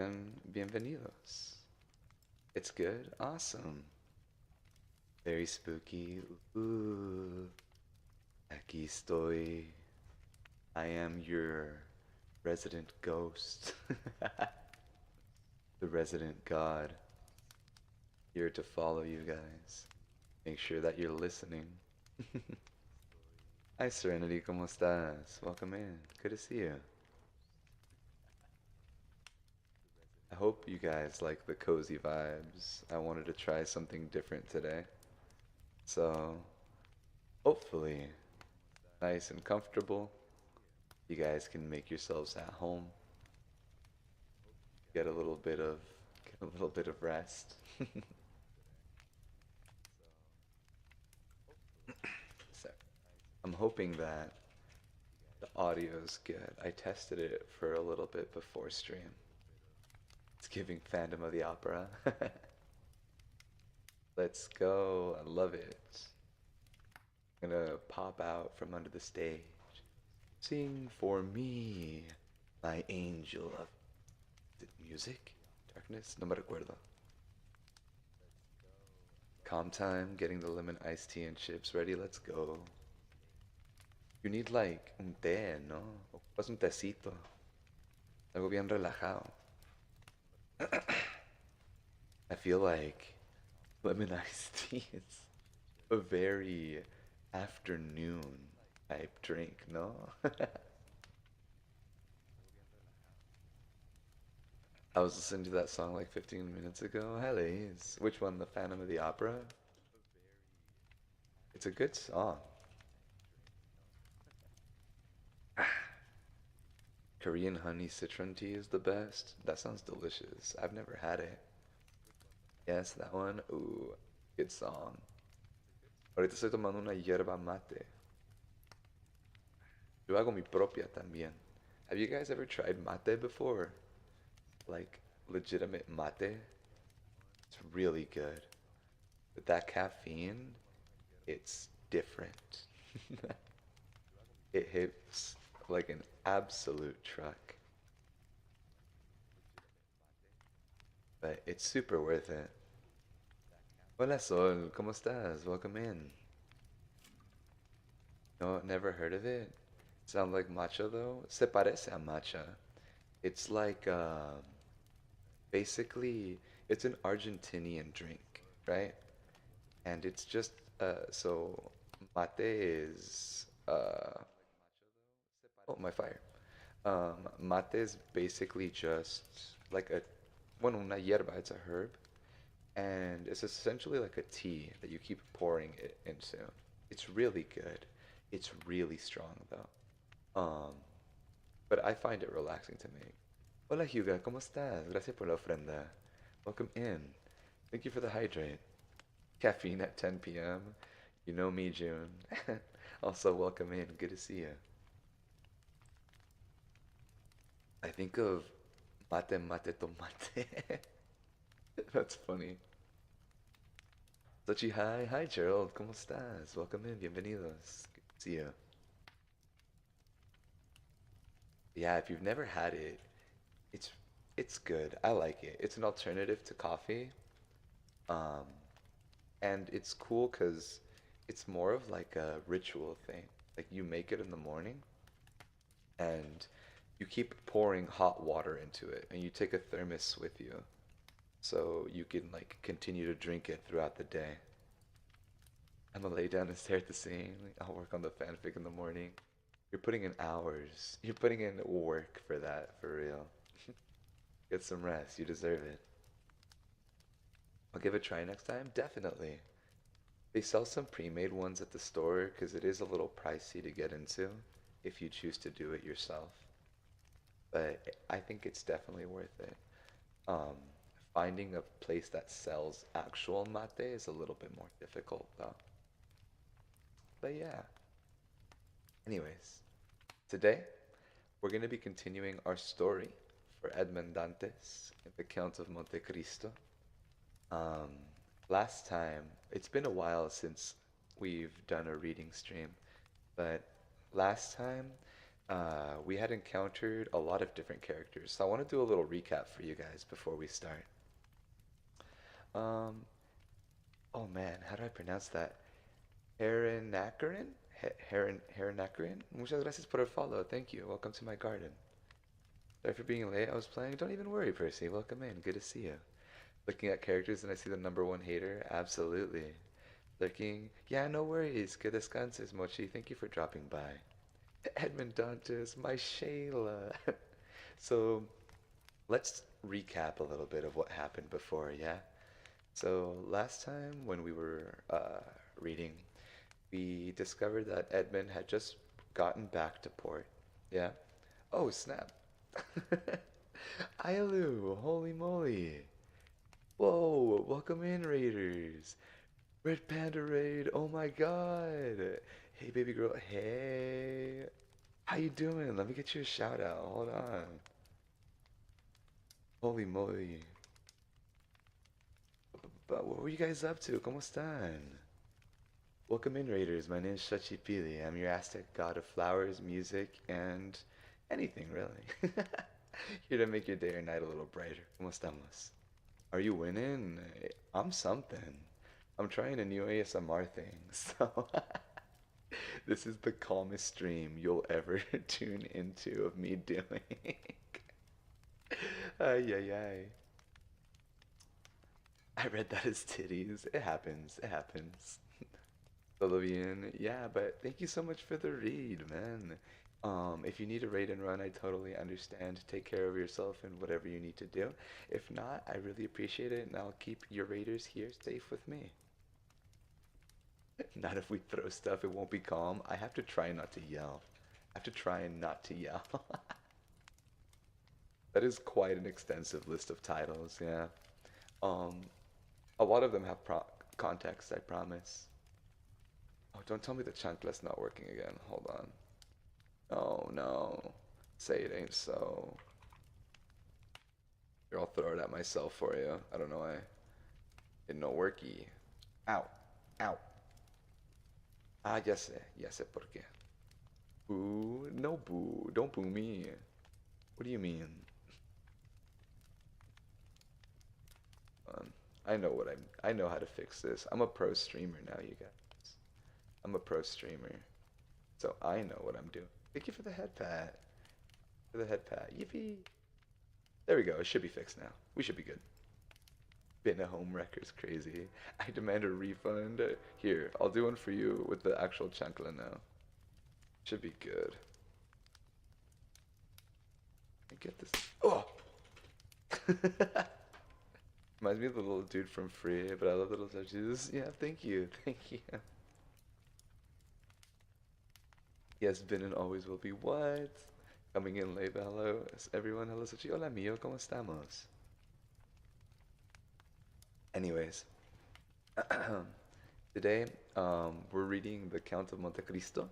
and bienvenidos. It's good, awesome, very spooky. Ooh, aquí estoy. I am your resident ghost, the resident god, here to follow you guys. Make sure that you're listening. Hi, Serenity, ¿cómo estás? Welcome in. Good to see you. I hope you guys like the cozy vibes. I wanted to try something different today. So, hopefully, nice and comfortable. You guys can make yourselves at home. Get a little bit of rest. So, I'm hoping that the audio is good. I tested it for a little bit before stream. It's giving Phantom of the Opera. Let's go. I love it. I'm gonna pop out from under the stage. Sing for me, my angel of music? Darkness? No me recuerdo. Calm time, getting the lemon iced tea and chips ready. Let's go. You need like un té, ¿no? Ocupas un tecito. Algo bien relajado. I feel like lemon iced tea is a very afternoon type drink, no? I was listening to that song like 15 minutes ago. Hello, which one? The Phantom of the Opera? It's a good song. Korean honey citron tea is the best. That sounds delicious. I've never had it. Yes, that one. Ooh, good song. Ahorita estoy tomando una yerba mate. Yo hago mi propia también. Have you guys ever tried mate before? Like legitimate mate? It's really good. But that caffeine, it's different. It hits like an absolute truck. But it's super worth it. Hola Sol, ¿cómo estás? Welcome in. No, never heard of it? Sound like matcha though? Se parece a matcha. It's like, basically, it's an Argentinian drink, right? And it's just, so mate is, oh, my fire. Mate is basically just like bueno, una hierba, it's a herb. And it's essentially like a tea that you keep pouring it into. It's really good. It's really strong though. But I find it relaxing to make. Hola Hugo, ¿cómo estás? Gracias por la ofrenda. Welcome in. Thank you for the hydrate. Caffeine at 10 p.m. You know me, June. Also, welcome in. Good to see you. I think of mate mate tomate. That's funny. Sochi, hi. Hi, Gerald. ¿Cómo estás? Welcome in. Bienvenidos. Good to see you. Yeah, if you've never had it, it's it's good. I like it. It's an alternative to coffee. Um, and it's cool because it's more of like a ritual thing. Like you make it in the morning and you keep pouring hot water into it and you take a thermos with you so you can like continue to drink it throughout the day. I'm gonna lay down and stare at the scene. I'll work on the fanfic in the morning. You're putting in hours. You're putting in work for that, for real. Get some rest. You deserve it. I'll give it a try next time. Definitely. They sell some pre-made ones at the store because it is a little pricey to get into if you choose to do it yourself. But I think it's definitely worth it. Um, Finding a place that sells actual mate is a little bit more difficult though. But yeah. Anyways, today we're going to be continuing our story for Edmond Dantes in the Count of Monte Cristo. Um, Last time, it's been a while since we've done a reading stream, but last time we had encountered a lot of different characters. So I want to do a little recap for you guys before we start. Um, oh man, how do I pronounce that? Herenakarin? Herenakarin? Muchas gracias por el follow. Thank you. Welcome to my garden. Sorry for being late. I was playing. Don't even worry, Percy. Welcome in. Good to see you. Looking at characters and I see the number one hater. Absolutely. Looking. Yeah, no worries. Que descanses, Mochi. Thank you for dropping by. Edmond Dantes, my Shayla. So let's recap a little bit of what happened before, yeah? So last time when we were reading, we discovered that Edmund had just gotten back to port. Yeah? Oh, snap. Ailu, holy moly. Whoa, welcome in, Raiders. Red Panda Raid, oh my god. Hey, baby girl. Hey. How you doing? Let me get you a shout out. Hold on. Holy moly. But what were you guys up to? ¿Cómo están? Welcome in, Raiders. My name is Shachipili. I'm your Aztec god of flowers, music, and anything, really. Here to make your day or night a little brighter. ¿Cómo estamos? Are you winning? I'm something. I'm trying a new ASMR thing, so this is the calmest stream you'll ever tune into of me doing. Ay, ay, ay. I read that as titties. It happens. It happens. Todo bien. Yeah, but thank you so much for the read, man. If you need a raid and run, I totally understand. Take care of yourself and whatever you need to do. If not, I really appreciate it, and I'll keep your raiders here safe with me. Not if we throw stuff, it won't be calm. I have to try not to yell. I have to try and not to yell. That is quite an extensive list of titles, yeah. Um, a lot of them have context, I promise. Oh, don't tell me the chancla's not working again. Hold on. Oh no. Say it ain't so. Here, I'll throw it at myself for you. I don't know why. It no worky. Ow. Ow. Ah, ya sé por qué. Boo. No boo. Don't boo me. What do you mean? I know how to fix this. I'm a pro streamer now, you guys. I'm a pro streamer. So I know what I'm doing. Thank you for the head pat. For the head pat. Yippee. There we go. It should be fixed now. We should be good. Been a home wrecker's crazy. I demand a refund. Here, I'll do one for you with the actual chancla now. Should be good. I get this. Oh! Reminds me of the little dude from Free, but I love little touches. Yeah, thank you. Thank you. Yes, been and always will be what? Coming in late, but hello everyone. Hello, Sochi. Hola, mío. ¿Cómo estamos? Anyways, today we're reading the Count of Monte Cristo.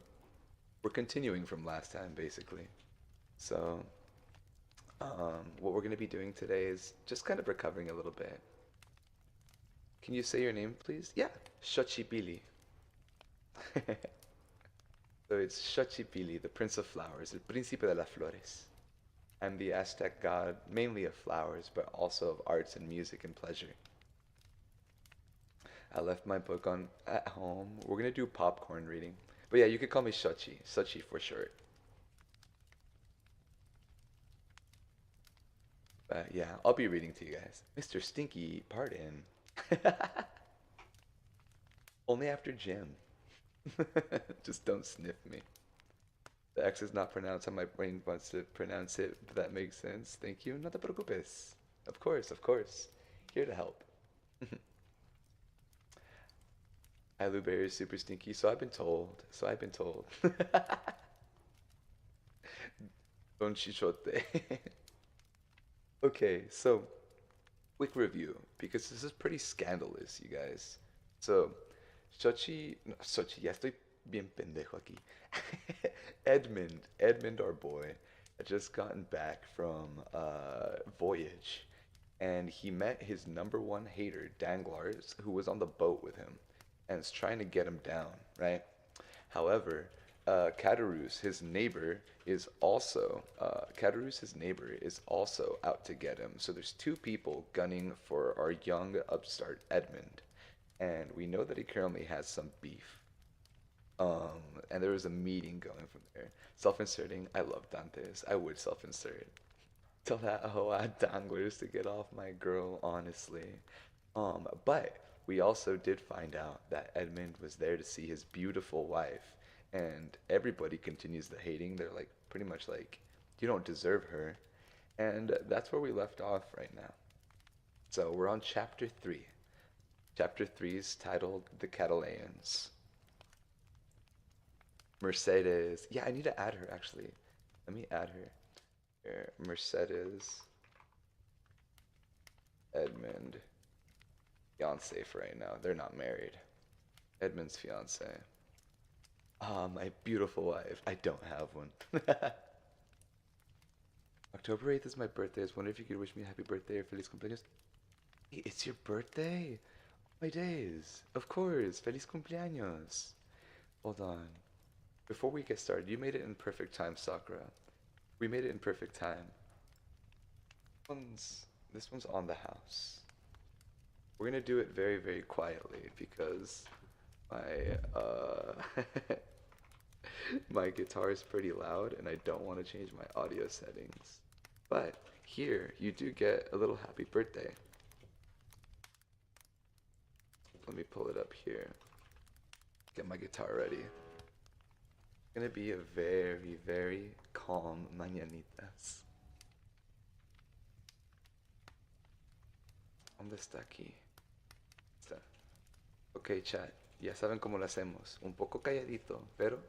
We're continuing from last time, basically. So, what we're going to be doing today is just kind of recovering a little bit. Can you say your name, please? Yeah, Xochipilli. So it's Xochipilli, the Prince of Flowers, el Príncipe de las Flores. I'm the Aztec god, mainly of flowers, but also of arts and music and pleasure. I left my book on at home. We're gonna do popcorn reading. But yeah, you could call me Xochi. Xochi for short. But yeah, I'll be reading to you guys. Mr. Stinky, pardon. Only after gym. Just don't sniff me. The X is not pronounced how my brain wants to pronounce it, but that makes sense. Thank you. No te preocupes. Of course, of course. Here to help. Ailu Bear is super stinky, so I've been told. So I've been told. Don Chichote. Okay, so quick review because this is pretty scandalous, you guys. So, no, Sochi, ya estoy bien pendejo aquí. Edmund, our boy, had just gotten back from voyage, and he met his number one hater, Danglars, who was on the boat with him, and is trying to get him down, right? However, Caderousse, his neighbor, his neighbor, is also out to get him. So there's two people gunning for our young upstart Edmond, and we know that he currently has some beef. And there was a meeting going from there. Self-inserting. I love Dantes. I would self-insert. Tell that hoe I danglers to get off my girl, honestly. But we also did find out that Edmund was there to see his beautiful wife, and everybody continues the hating. They're like, pretty much like, you don't deserve her. And that's where we left off right now. So we're on chapter 3. Chapter 3 is titled The Catalans. Mercedes. Yeah, I need to add her actually. Let me add her. Here, Mercedes Edmund. Fiance for right now. They're not married. Edmund's fiance. Ah, my beautiful wife. I don't have one. October 8th is my birthday. I was wondering if you could wish me a happy birthday or feliz cumpleaños. Hey, it's your birthday? My days. Of course. Feliz cumpleaños. Hold on. Before we get started, you made it in perfect time, Sakura. We made it in perfect time. This one's on the house. We're gonna do it very, very quietly because my my guitar is pretty loud and I don't want to change my audio settings. But here you do get a little happy birthday. Let me pull it up here. Get my guitar ready. It's gonna be a very, very calm mañanitas. ¿Dónde está aquí? Está. Ok, chat. Ya saben cómo lo hacemos. Un poco calladito, pero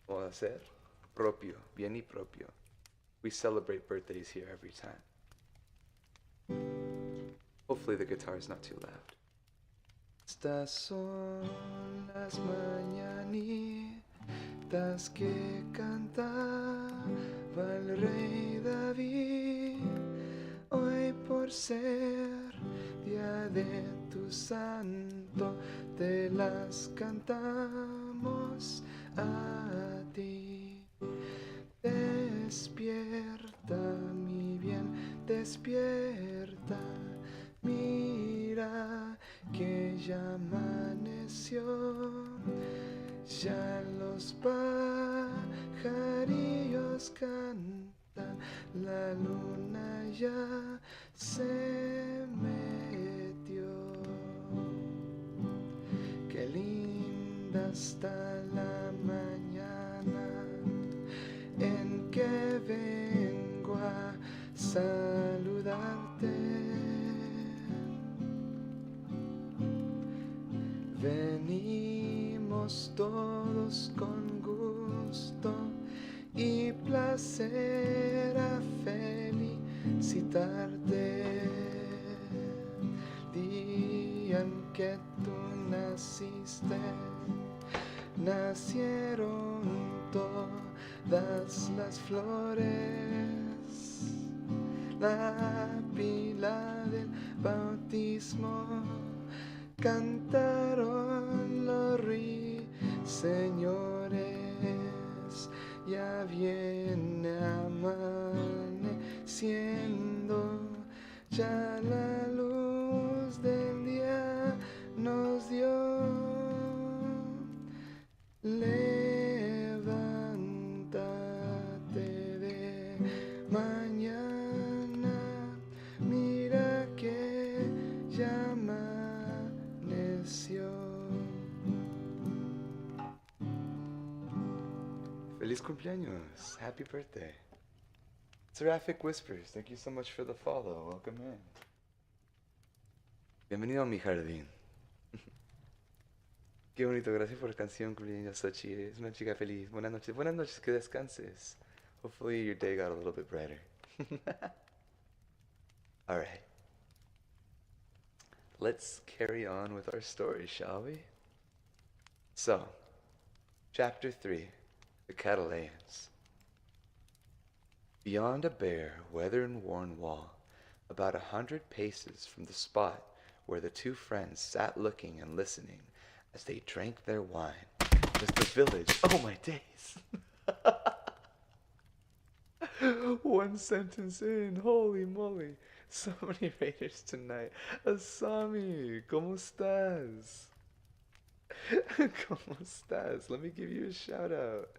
vamos a hacer propio, bien y propio. We celebrate birthdays here every time. Hopefully the guitar is not too loud. Estas son las mañanitas que cantaba el rey David. Hoy por ser día de tu santo, te las cantamos a ti. Despierta, mi bien, despierta. Mira que ya amaneció, ya los pajarillos cantan, la luna ya se metió. Qué linda está la mañana en que vengo a saludarte. Venimos todos con gusto y placer a felicitarte. Día en que tú naciste, nacieron todas las flores. La pila del bautismo cantaron los ruiseñores, ya viene amaneciendo, ya la luz del día nos dio. Levántate de mañana, mira que ya Feliz cumpleaños. Happy birthday. Seraphic Whispers, thank you so much for the follow. Welcome in. Bienvenido a mi jardín. Qué bonito, gracias por la canción, cumpleaños Sochi. Es una chica feliz. Buenas noches, que descanses. Hopefully your day got a little bit brighter. Alright. Let's carry on with our story, shall we? So, chapter 3, The Catalans. Beyond a bare, weather-worn wall, about 100 paces from the spot where the two friends sat looking and listening as they drank their wine, Mr. Village. Oh my days. One sentence in, holy moly. So many raiders tonight. Asami, ¿cómo estás? ¿Cómo estás? Let me give you a shout out.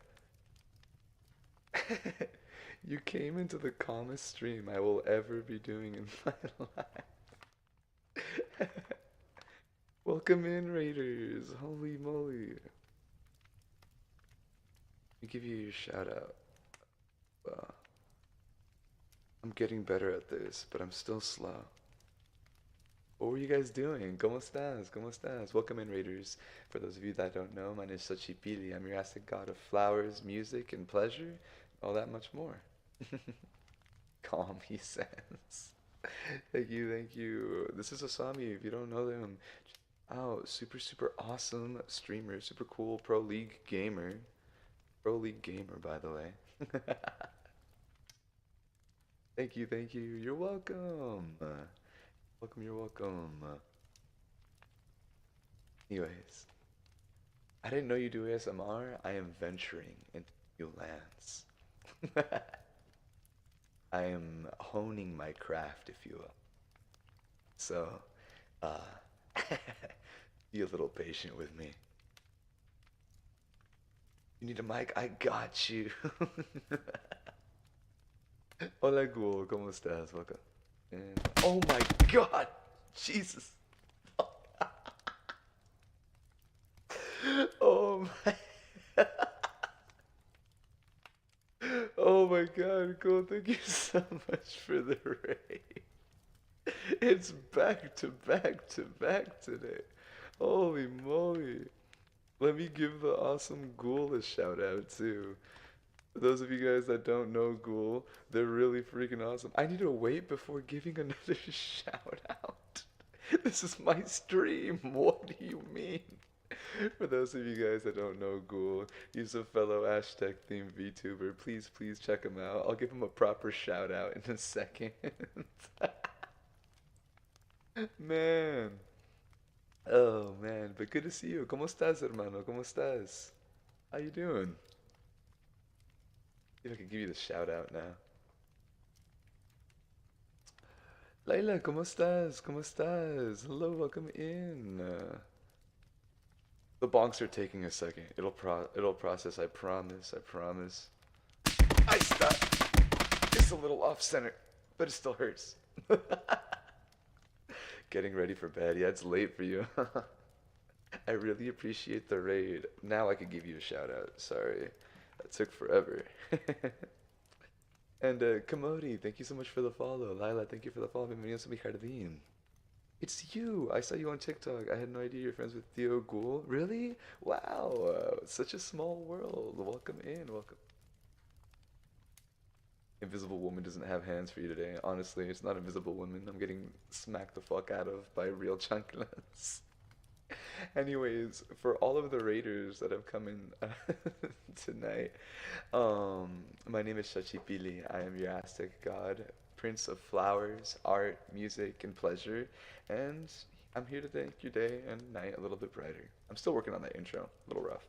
You came into the calmest stream I will ever be doing in my life. Welcome in, Raiders. Holy moly. Let me give you your shout out. I'm getting better at this, but I'm still slow. What were you guys doing? ¿Cómo estás? ¿Cómo estás? Welcome in, Raiders. For those of you that don't know, my name is Sachipili. I'm your Aztec god of flowers, music, and pleasure, all that much more. Calm, he says. Thank you, thank you. This is Asami. If you don't know them, oh, super, super awesome streamer, super cool pro league gamer. Pro league gamer, by the way. Thank you, thank you. You're welcome. Welcome, you're welcome. Anyways, I didn't know you do ASMR. I am venturing into new lands. I am honing my craft, if you will. So, uh, be a little patient with me. You need a mic? I got you. Hola, Ghoul. ¿Cómo estás? Welcome. And, oh my god! Jesus! Oh my... Oh my god, Ghoul, thank you so much for the raid. It's back to back to back today. Holy moly. Let me give the awesome Ghoul a shout out too. For those of you guys that don't know Ghoul, they're really freaking awesome. I need to wait before giving another shout out. This is my stream. What do you mean? For those of you guys that don't know Ghoul, he's a fellow Hashtag themed VTuber. Please, please check him out. I'll give him a proper shout out in a second. Man. Oh man, but good to see you. ¿Cómo estás, hermano? ¿Cómo estás? How you doing? See if I can give you the shout out now. Layla, ¿cómo estás? ¿Cómo estás? Hello, welcome in. The bonks are taking a second. It'll process, I promise, I promise. I stopped. It's a little off center, but it still hurts. Getting ready for bed. Yeah, it's late for you. I really appreciate the raid. Now I could give you a shout out. Sorry. That took forever. And Kamodi, thank you so much for the follow. Lila, thank you for the follow. Bienvenidos a mi jardín. It's you. I saw you on TikTok. I had no idea you're friends with Theo Ghoul. Really? Wow. Such a small world. Welcome in. Welcome. Invisible Woman doesn't have hands for you today. Honestly, it's not Invisible Woman. I'm getting smacked the fuck out of by real chunklets. Anyways, for all of the raiders that have come in tonight, my name is Shachipili. I am your Aztec god, prince of flowers, art, music, and pleasure, and I'm here to make your day and night a little bit brighter. I'm still working on that intro, a little rough.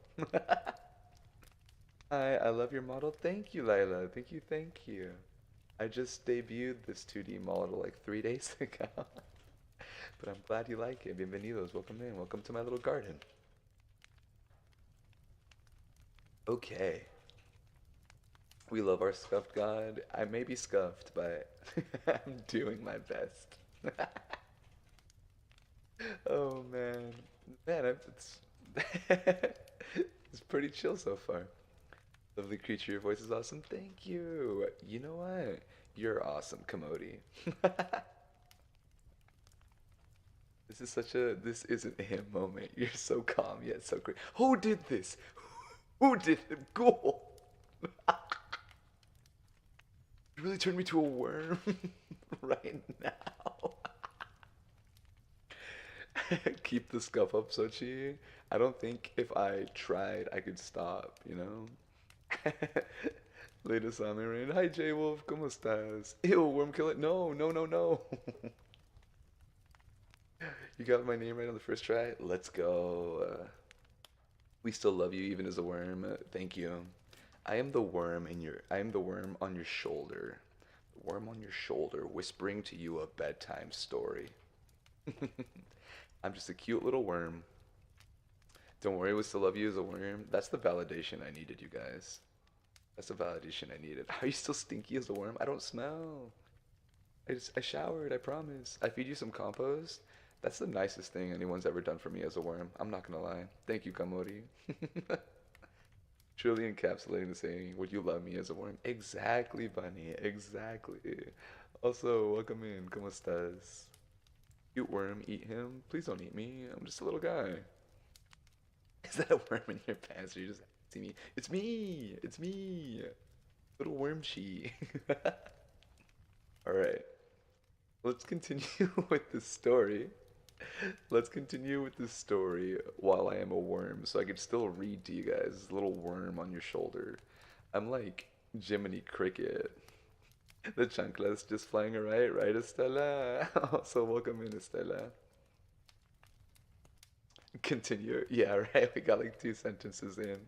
Hi, I love your model. Thank you, Layla. Thank you, thank you. I just debuted this 2D model like 3 days ago. But I'm glad you like it. Bienvenidos. Welcome in. Welcome to my little garden. Okay. We love our scuffed god. I may be scuffed, but I'm doing my best. Oh man. Man, it's it's pretty chill so far. Lovely creature, your voice is awesome. Thank you. You know what? You're awesome, Kamodi. This isn't a him moment. You're so calm yet so great. Who did this? Who did it? Ghoul. You really turned me to a worm right now. Keep the scuff up, Sochi. I don't think if I tried, I could stop, you know? Later, Sami Rain. Hi, J Wolf. ¿Cómo estás? Ew, worm killer. No, no, no, no. You got my name right on the first try? Let's go. We still love you even as a worm. Thank you. I am the worm on your shoulder. The worm on your shoulder, whispering to you a bedtime story. I'm just a cute little worm. Don't worry, we still love you as a worm. That's the validation I needed, you guys. That's the validation I needed. Are you still stinky as a worm? I don't smell. I showered, I promise. I feed you some compost. That's the nicest thing anyone's ever done for me as a worm. I'm not gonna lie. Thank you, Kamori. Truly encapsulating the saying, would you love me as a worm? Exactly, Bunny. Exactly. Also, welcome in. ¿Cómo estás? Cute worm, eat him. Please don't eat me. I'm just a little guy. Is that a worm in your pants or you just see me? It's me! It's me! Little worm chi. Alright. Let's continue with the story. Let's continue with the story while I am a worm so I can still read to you guys. Little worm on your shoulder. I'm like Jiminy Cricket. The chancla's just flying right, right, Estella? Also, welcome in, Estella. Continue. Yeah, right. We got like two sentences in.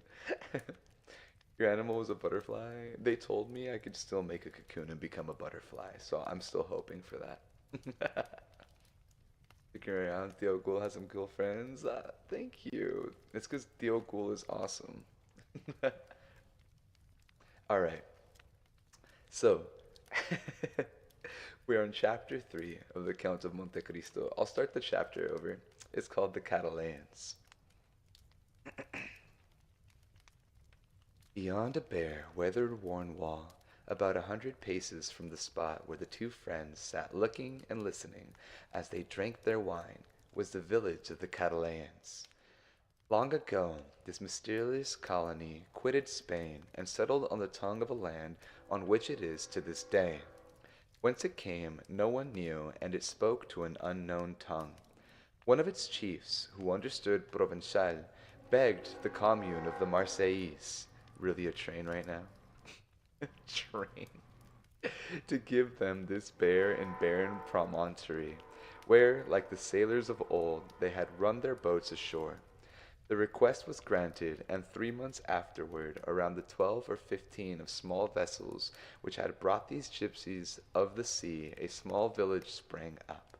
Your animal was a butterfly. They told me I could still make a cocoon and become a butterfly, so I'm still hoping for that. Sticking around, Theo Ghoul has some cool friends. Thank you. It's because Theo Ghoul is awesome. All right. So, we are on chapter 3 of the Count of Monte Cristo. I'll start the chapter over. It's called The Catalans. Beyond a bare, weather-worn wall, about 100 paces from the spot where the two friends sat looking and listening as they drank their wine, was the village of the Catalans. Long ago, this mysterious colony quitted Spain and settled on the tongue of a land on which it is to this day. Whence it came, no one knew, and it spoke to an unknown tongue. One of its chiefs, who understood Provençal, begged the commune of the Marseillais, really a train right now? Train. To give them this bare and barren promontory, where, like the sailors of old, they had run their boats ashore. The request was granted, and 3 months afterward, around the 12 or 15 of small vessels which had brought these gypsies of the sea, a small village sprang up.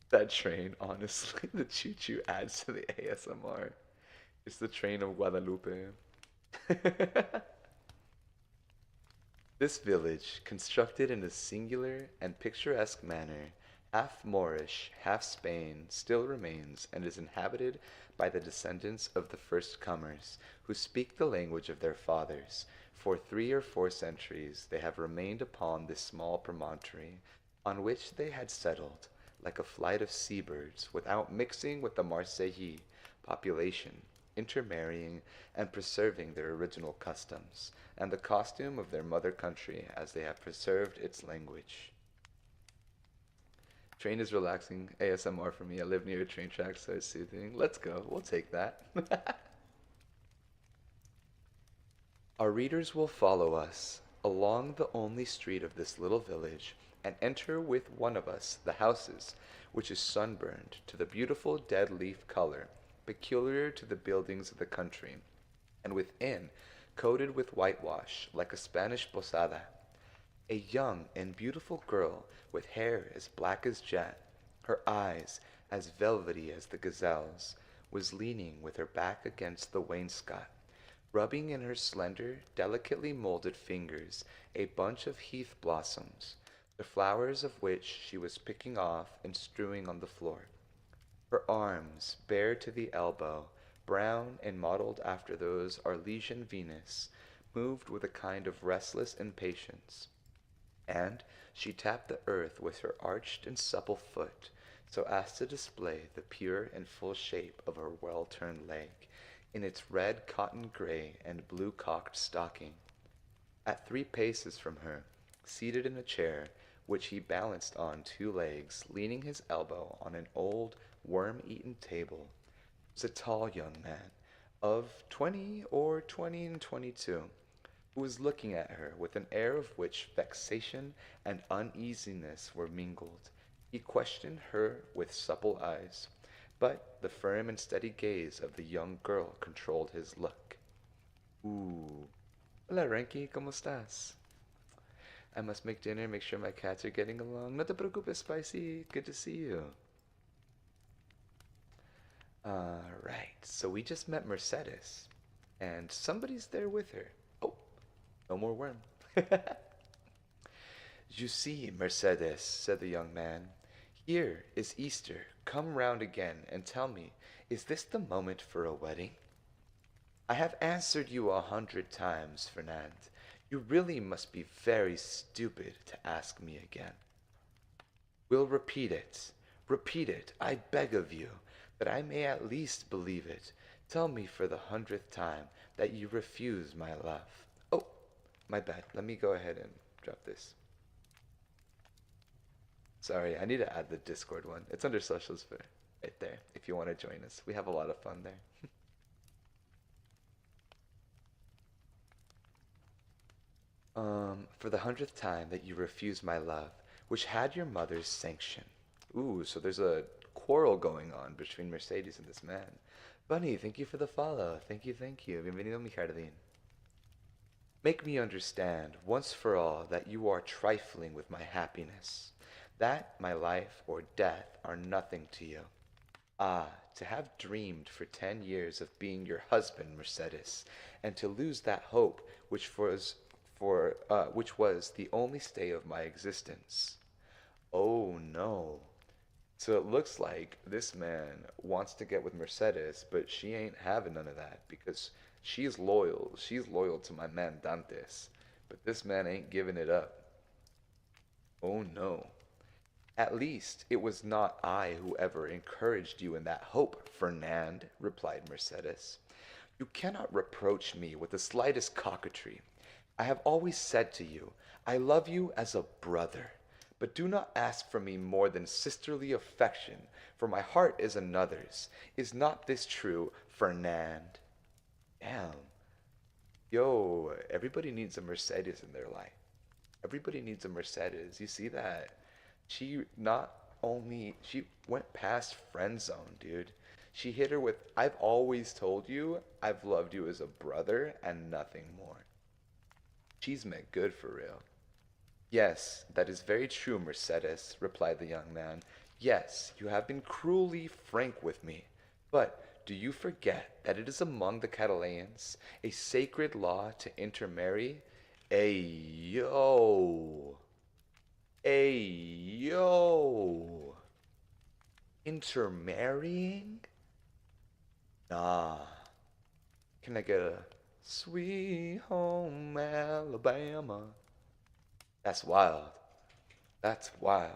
That train, honestly, the choo-choo adds to the ASMR. It's the train of Guadalupe. This village, constructed in a singular and picturesque manner, half Moorish, half Spain, still remains and is inhabited by the descendants of the first comers, who speak the language of their fathers. For 3 or 4 centuries they have remained upon this small promontory, on which they had settled, like a flight of seabirds, without mixing with the Marseillais population, intermarrying and preserving their original customs, and the costume of their mother country as they have preserved its language. Train is relaxing. ASMR for me. I live near a train track, so it's soothing. Let's go. We'll take that. Our readers will follow us along the only street of this little village and enter with one of us the houses, which is sunburned to the beautiful dead leaf color peculiar to the buildings of the country, and within coated with whitewash like a Spanish posada. A young and beautiful girl with hair as black as jet, her eyes as velvety as the gazelle's, was leaning with her back against the wainscot, rubbing in her slender, delicately molded fingers a bunch of heath blossoms, the flowers of which she was picking off and strewing on the floor. Her arms, bare to the elbow, brown and mottled after those Arlesian Venus, moved with a kind of restless impatience, and she tapped the earth with her arched and supple foot, so as to display the pure and full shape of her well-turned leg, in its red cotton gray and blue-cocked stocking. At 3 paces from her, seated in a chair, which he balanced on 2 legs, leaning his elbow on an old, worm-eaten table, was a tall young man, of 20 or 20 and 22, who was looking at her with an air of which vexation and uneasiness were mingled. He questioned her with supple eyes. But the firm and steady gaze of the young girl controlled his look. Ooh. Hola, Ranky, ¿cómo estás? I must make dinner, make sure my cats are getting along. No te preocupes, Spicy. Good to see you. Alright, so we just met Mercedes, and somebody's there with her. Oh, no more worm. You see, Mercedes, said the young man, here is Easter. Come round again and tell me, is this the moment for a wedding? I have answered you 100 times, Fernand. You really must be very stupid to ask me again. We'll repeat it. Repeat it, I beg of you, that I may at least believe it. Tell me for the 100th time that you refuse my love. Oh, my bad. Let me go ahead and drop this. Sorry, I need to add the Discord one. It's under socials for right there if you want to join us. We have a lot of fun there. For the 100th time that you refuse my love, which had your mother's sanction. Ooh, so there's a quarrel going on between Mercedes and this man. Bunny, thank you for the follow. Thank you, thank you. Bienvenido, mi jardín. Make me understand, once for all, that you are trifling with my happiness. That my life or death are nothing to you. Ah, to have dreamed for 10 years of being your husband, Mercedes, and to lose that hope which was the only stay of my existence. Oh no. So it looks like this man wants to get with Mercedes, but she ain't having none of that because she's loyal. She's loyal to my man Dantes. But this man ain't giving it up. Oh no. At least it was not I who ever encouraged you in that hope, Fernand, replied Mercedes. You cannot reproach me with the slightest coquetry. I have always said to you, I love you as a brother. But do not ask from me more than sisterly affection, for my heart is another's. Is not this true, Fernand? Damn. Yo, everybody needs a Mercedes in their life. Everybody needs a Mercedes. You see that? She not only, she went past friend zone, dude. She hit her with, I've always told you I've loved you as a brother and nothing more. She's meant good for real. Yes, that is very true, Mercedes, replied the young man. Yes, you have been cruelly frank with me. But do you forget that it is among the Catalans a sacred law to intermarry? Ayo! Ayo! Intermarrying? Nah. Can I get a sweet home Alabama? That's wild. That's wild.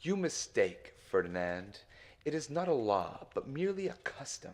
You mistake, Ferdinand. It is not a law, but merely a custom.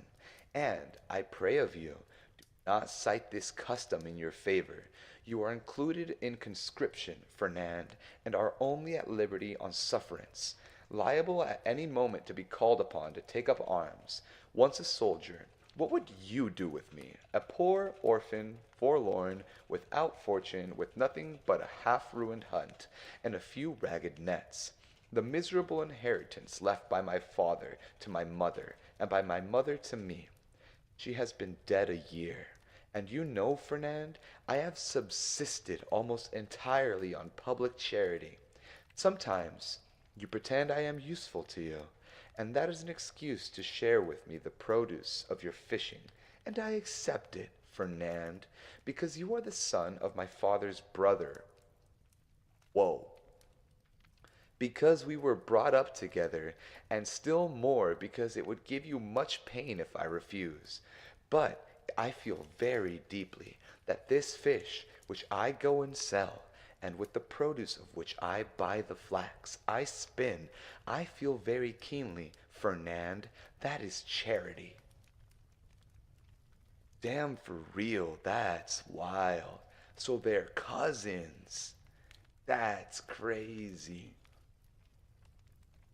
And I pray of you, do not cite this custom in your favor. You are included in conscription, Fernand, and are only at liberty on sufferance, liable at any moment to be called upon to take up arms. Once a soldier, what would you do with me, a poor orphan, forlorn, without fortune, with nothing but a half-ruined hut, and a few ragged nets? The miserable inheritance left by my father to my mother, and by my mother to me. She has been dead a year. And you know, Fernand, I have subsisted almost entirely on public charity. Sometimes you pretend I am useful to you, and that is an excuse to share with me the produce of your fishing, and I accept it, Fernand, because you are the son of my father's brother. Whoa. Because we were brought up together, and still more because it would give you much pain if I refuse. But I feel very deeply that this fish, which I go and sell, and with the produce of which I buy the flax I spin, I feel very keenly, Fernand, that is charity. Damn, for real, that's wild. So they're cousins. That's crazy.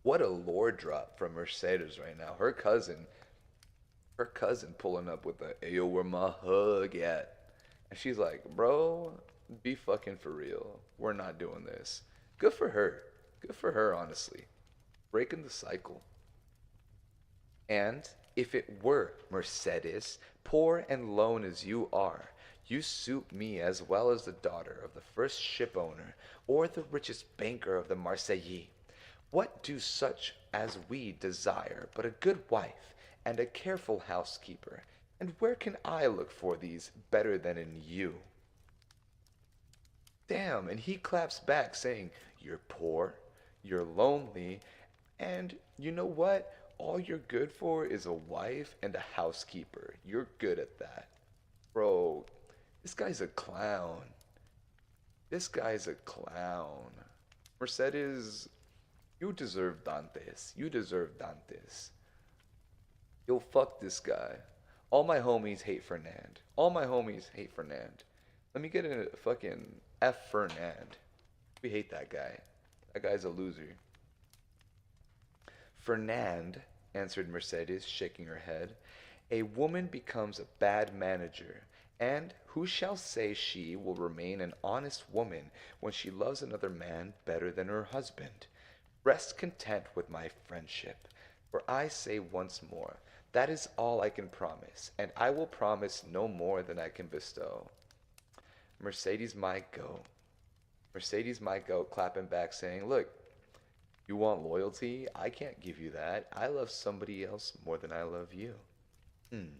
What a lore drop from Mercedes right now. Her cousin pulling up with the, "Ayo, where my hug at?" And she's like, bro, be fucking for real. We're not doing this. Good for her. Good for her, honestly. Breaking the cycle. And if it were, Mercedes, poor and lone as you are, you suit me as well as the daughter of the first ship owner or the richest banker of the Marseillais. What do such as we desire but a good wife and a careful housekeeper? And where can I look for these better than in you? Damn, and he claps back saying, you're poor, you're lonely, and you know what? All you're good for is a wife and a housekeeper. You're good at that. Bro, this guy's a clown. This guy's a clown. Mercedes, you deserve Dantes. You deserve Dantes. Yo, fuck this guy. All my homies hate Fernand. All my homies hate Fernand. Let me get a fucking F Fernand. We hate that guy. That guy's a loser. Fernand, answered Mercedes, shaking her head, a woman becomes a bad manager, and who shall say she will remain an honest woman when she loves another man better than her husband? Rest content with my friendship, for I say once more, that is all I can promise, and I will promise no more than I can bestow. Mercedes might go. Mercedes might go, clapping back, saying, look, you want loyalty? I can't give you that. I love somebody else more than I love you. Hmm.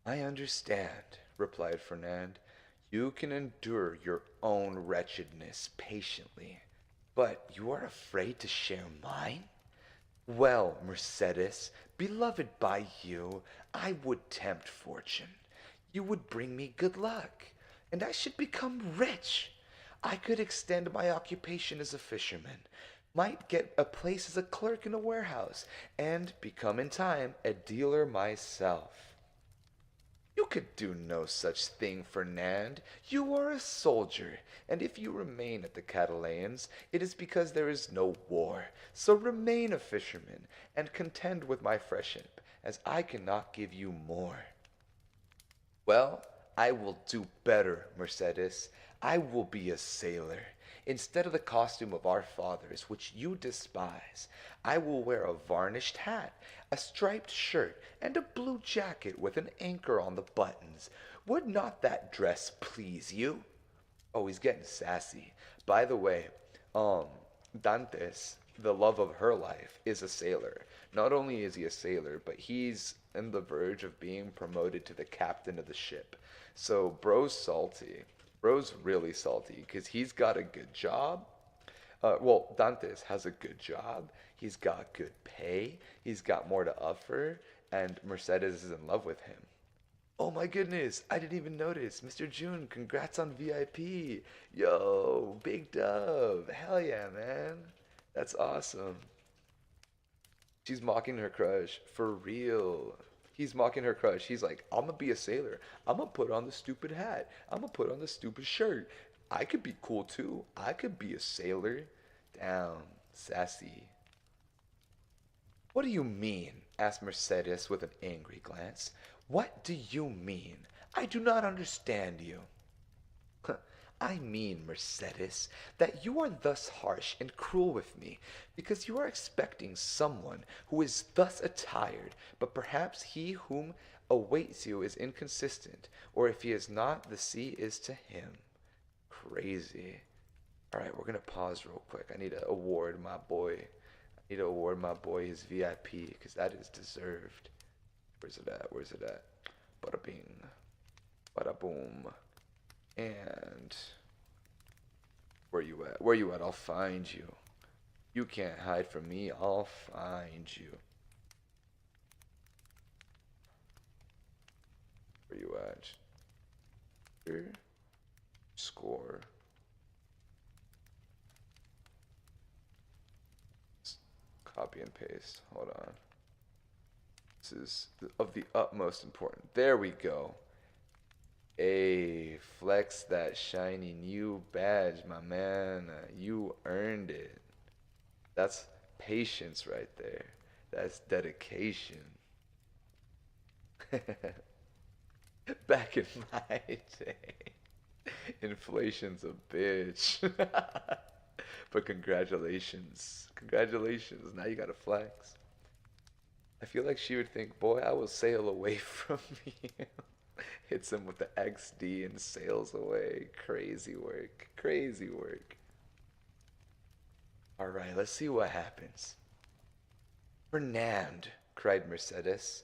I understand, replied Fernand. You can endure your own wretchedness patiently, but you are afraid to share mine? Well, Mercedes, beloved by you, I would tempt fortune. You would bring me good luck, and I should become rich. I could extend my occupation as a fisherman, might get a place as a clerk in a warehouse, and become in time a dealer myself. You could do no such thing, Fernand. You are a soldier, and if you remain at the Catalans, it is because there is no war. So remain a fisherman, and contend with my friendship, as I cannot give you more. Well, I will do better, Mercedes. I will be a sailor. Instead of the costume of our fathers, which you despise, I will wear a varnished hat, a striped shirt, and a blue jacket with an anchor on the buttons. Would not that dress please you? Oh, he's getting sassy. By the way, um, Dantes, the love of her life, is a sailor. Not only is he a sailor, but he's in the verge of being promoted to the captain of the ship. So, bro's salty. Bro's really salty because he's got a good job. Well, Dantes has a good job. He's got good pay. He's got more to offer. And Mercedes is in love with him. Oh my goodness, I didn't even notice. Mr. June, congrats on VIP. Yo, big dub. Hell yeah, man. That's awesome. She's mocking her crush. For real. He's mocking her crush. He's like, I'm gonna be a sailor. I'm gonna put on the stupid hat. I'm gonna put on the stupid shirt. I could be cool too. I could be a sailor. Down. Sassy. What do you mean? Asked Mercedes with an angry glance. What do you mean? I do not understand you. I mean, Mercedes, that you are thus harsh and cruel with me, because you are expecting someone who is thus attired, but perhaps he whom awaits you is inconsistent, or if he is not, the sea is to him. Crazy. Alright, we're gonna pause real quick. I need to award my boy. I need to award my boy his VIP, because that is deserved. Where's it at? Where's it at? Bada bing. Bada boom. And where you at? Where you at? I'll find you. You can't hide from me. I'll find you. Where you at? Here. Score. Copy and paste. Hold on. This is of the utmost importance. There we go. Hey, flex that shiny new badge, my man. You earned it. That's patience right there. That's dedication. Back in my day, inflation's a bitch. But congratulations. Congratulations. Now you gotta flex. I feel like she would think, boy, I will sail away from you. Hits him with the XD and sails away. Crazy work. Crazy work. Alright, let's see what happens. Fernand, cried Mercedes,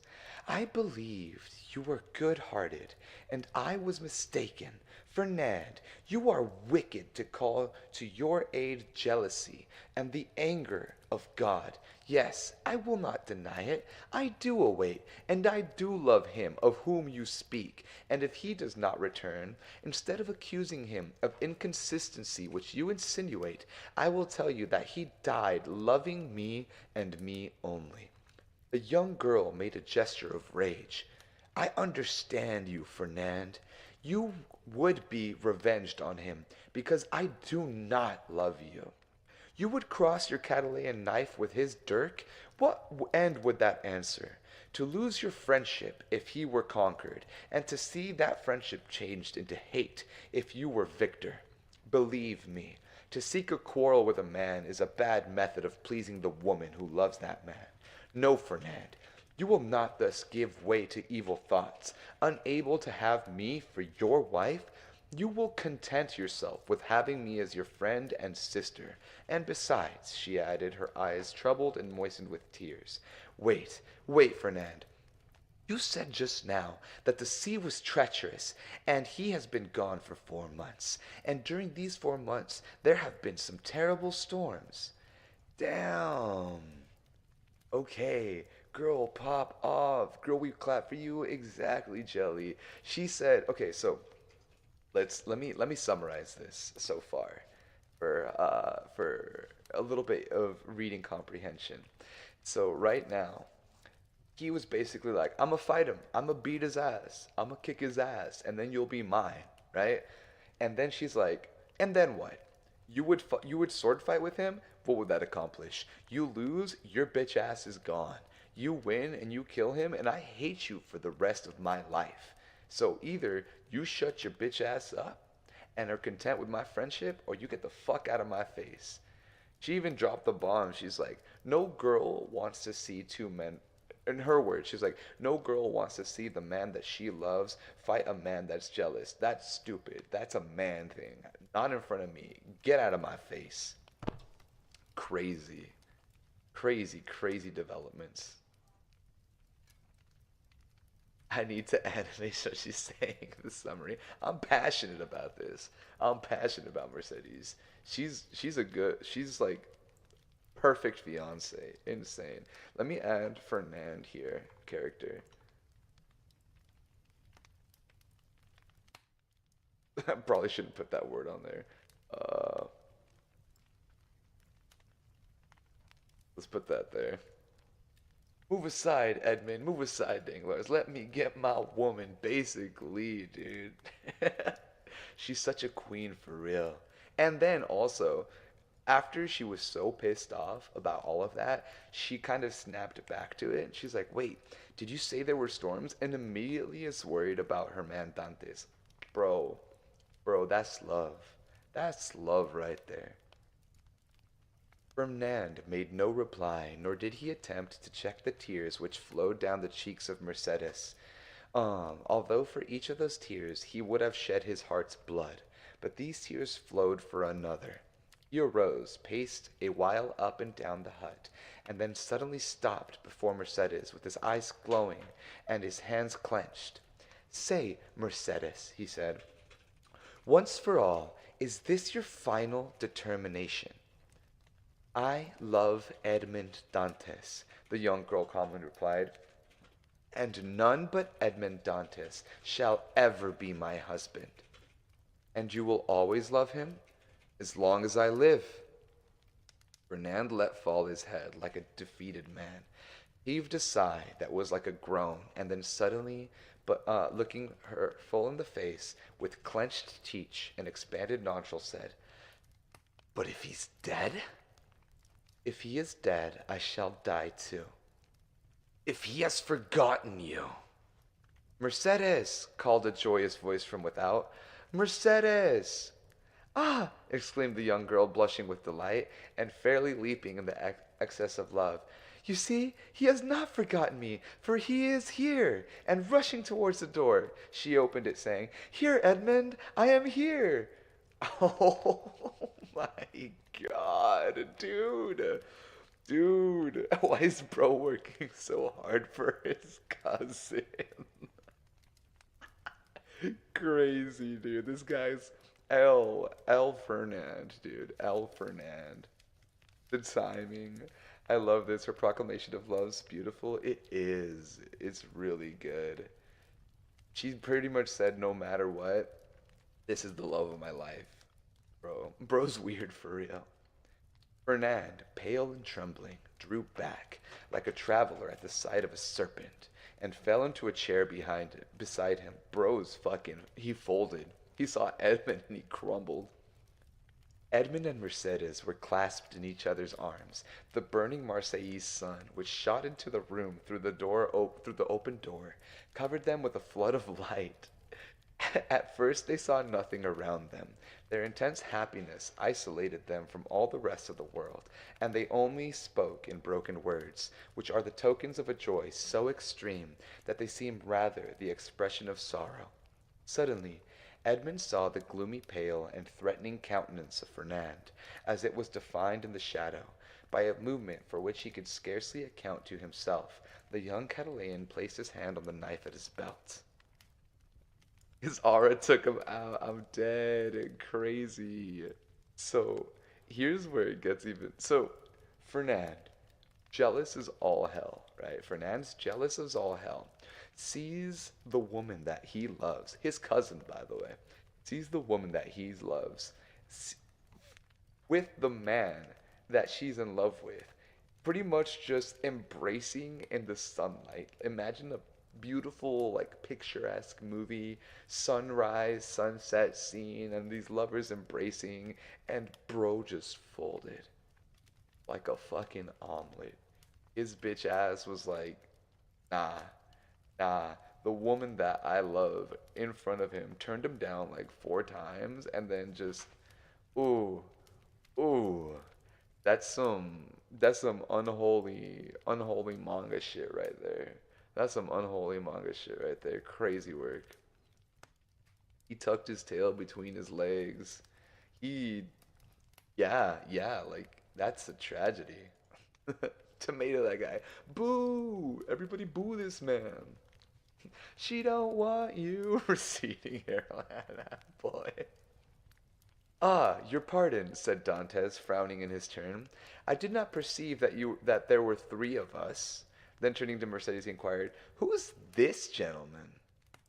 I believed you were good-hearted, and I was mistaken. Fernand, you are wicked to call to your aid jealousy and the anger of God. Yes, I will not deny it. I do await, and I do love him of whom you speak. And if he does not return, instead of accusing him of inconsistency which you insinuate, I will tell you that he died loving me and me only. The young girl made a gesture of rage. I understand you, Fernand. You would be revenged on him because I do not love you. You would cross your Catalan knife with his dirk? What end would that answer? To lose your friendship if he were conquered, and to see that friendship changed into hate if you were victor. Believe me, to seek a quarrel with a man is a bad method of pleasing the woman who loves that man. No, Fernand, you will not thus give way to evil thoughts. Unable to have me for your wife, you will content yourself with having me as your friend and sister. And besides, she added, her eyes troubled and moistened with tears, wait, Fernand. You said just now that the sea was treacherous, and he has been gone for 4 months. And during these 4 months there have been some terrible storms. Damn. Okay, girl, pop off. Girl, we clap for you. Exactly, Jelly. She said, okay, so let me summarize this so far for a little bit of reading comprehension. So right now, he was basically like, "I'm gonna fight him. I'm gonna beat his ass. I'm gonna kick his ass, and then you'll be mine, right?" And then she's like, "And then what? You would sword fight with him? What would that accomplish? You lose, your bitch ass is gone. You win and you kill him, and I hate you for the rest of my life. So either you shut your bitch ass up and are content with my friendship, or you get the fuck out of my face." She even dropped the bomb. She's like, no girl wants to see two men. In her words, she's like, no girl wants to see the man that she loves fight a man that's jealous. That's stupid. That's a man thing. Not in front of me. Get out of my face. Crazy. Crazy, crazy developments. I need to animate so she's saying the summary. I'm passionate about this. I'm passionate about Mercedes. She's like perfect fiance. Insane. Let me add Fernand here, character. I probably shouldn't put that word on there. Uh, let's put that there. Move aside, Edmond. Move aside, Danglars. Let me get my woman, basically, dude. She's such a queen for real. And then also, after she was so pissed off about all of that, she kind of snapped back to it. She's like, wait, did you say there were storms? And immediately is worried about her man Dantes. Bro, bro, that's love. That's love right there. Fernand made no reply, nor did he attempt to check the tears which flowed down the cheeks of Mercedes. Although for each of those tears he would have shed his heart's blood, but these tears flowed for another. He arose, paced a while up and down the hut, and then suddenly stopped before Mercedes with his eyes glowing and his hands clenched. Say, Mercedes, he said, once for all, is this your final determination? I love Edmond Dantes, the young girl calmly replied, and none but Edmond Dantes shall ever be my husband. And you will always love him? As long as I live. Fernand let fall his head like a defeated man, heaved a sigh that was like a groan, and then suddenly, looking her full in the face, with clenched teeth and expanded nostrils, said, but if he's dead? If he is dead, I shall die too. If he has forgotten you. Mercedes, called a joyous voice from without. Mercedes! Ah! exclaimed the young girl, blushing with delight, and fairly leaping in the excess of love. You see, he has not forgotten me, for he is here! And rushing towards the door, she opened it, saying, Here, Edmund, I am here! Oh my god, dude! Dude, why is bro working so hard for his cousin? Crazy, dude. This guy's L Fernand, dude. L Fernand. The timing. I love this. Her proclamation of love's beautiful. It is. It's really good. She pretty much said, no matter what, this is the love of my life, bro. Bro's weird for real. Fernand, pale and trembling, drew back like a traveler at the sight of a serpent and fell into a chair beside him. Bro's fucking, he folded. He saw Edmund and he crumbled. Edmund and Mercedes were clasped in each other's arms. The burning Marseillese sun, which shot into the room through the open door, covered them with a flood of light. At first they saw nothing around them. Their intense happiness isolated them from all the rest of the world, and they only spoke in broken words, which are the tokens of a joy so extreme that they seem rather the expression of sorrow. Suddenly, Edmund saw the gloomy, pale, and threatening countenance of Fernand, as it was defined in the shadow. By a movement for which he could scarcely account to himself, the young Catalan placed his hand on the knife at his belt. His aura took him out. I'm dead and crazy. So here's where it gets even. So Fernand, jealous as all hell, right? Fernand's jealous as all hell. Sees the woman that he loves, his cousin, by the way, sees the woman that he loves with the man that she's in love with, pretty much just embracing in the sunlight. Imagine a beautiful, like picturesque movie, sunrise, sunset scene, and these lovers embracing, and bro just folded like a fucking omelet. His bitch ass was like, nah, nah. The woman that I love in front of him turned him down like 4 times and then just, ooh, ooh. That's some unholy manga shit right there. That's some unholy manga shit right there. Crazy work. He tucked his tail between his legs. He yeah, like that's a tragedy. Tomato that guy. Boo! Everybody boo this man. She don't want you. Receding hairline. Boy. Ah, your pardon, said Dantes, frowning in his turn. I did not perceive that there were 3 of us. Then turning to Mercedes, he inquired, Who is this gentleman?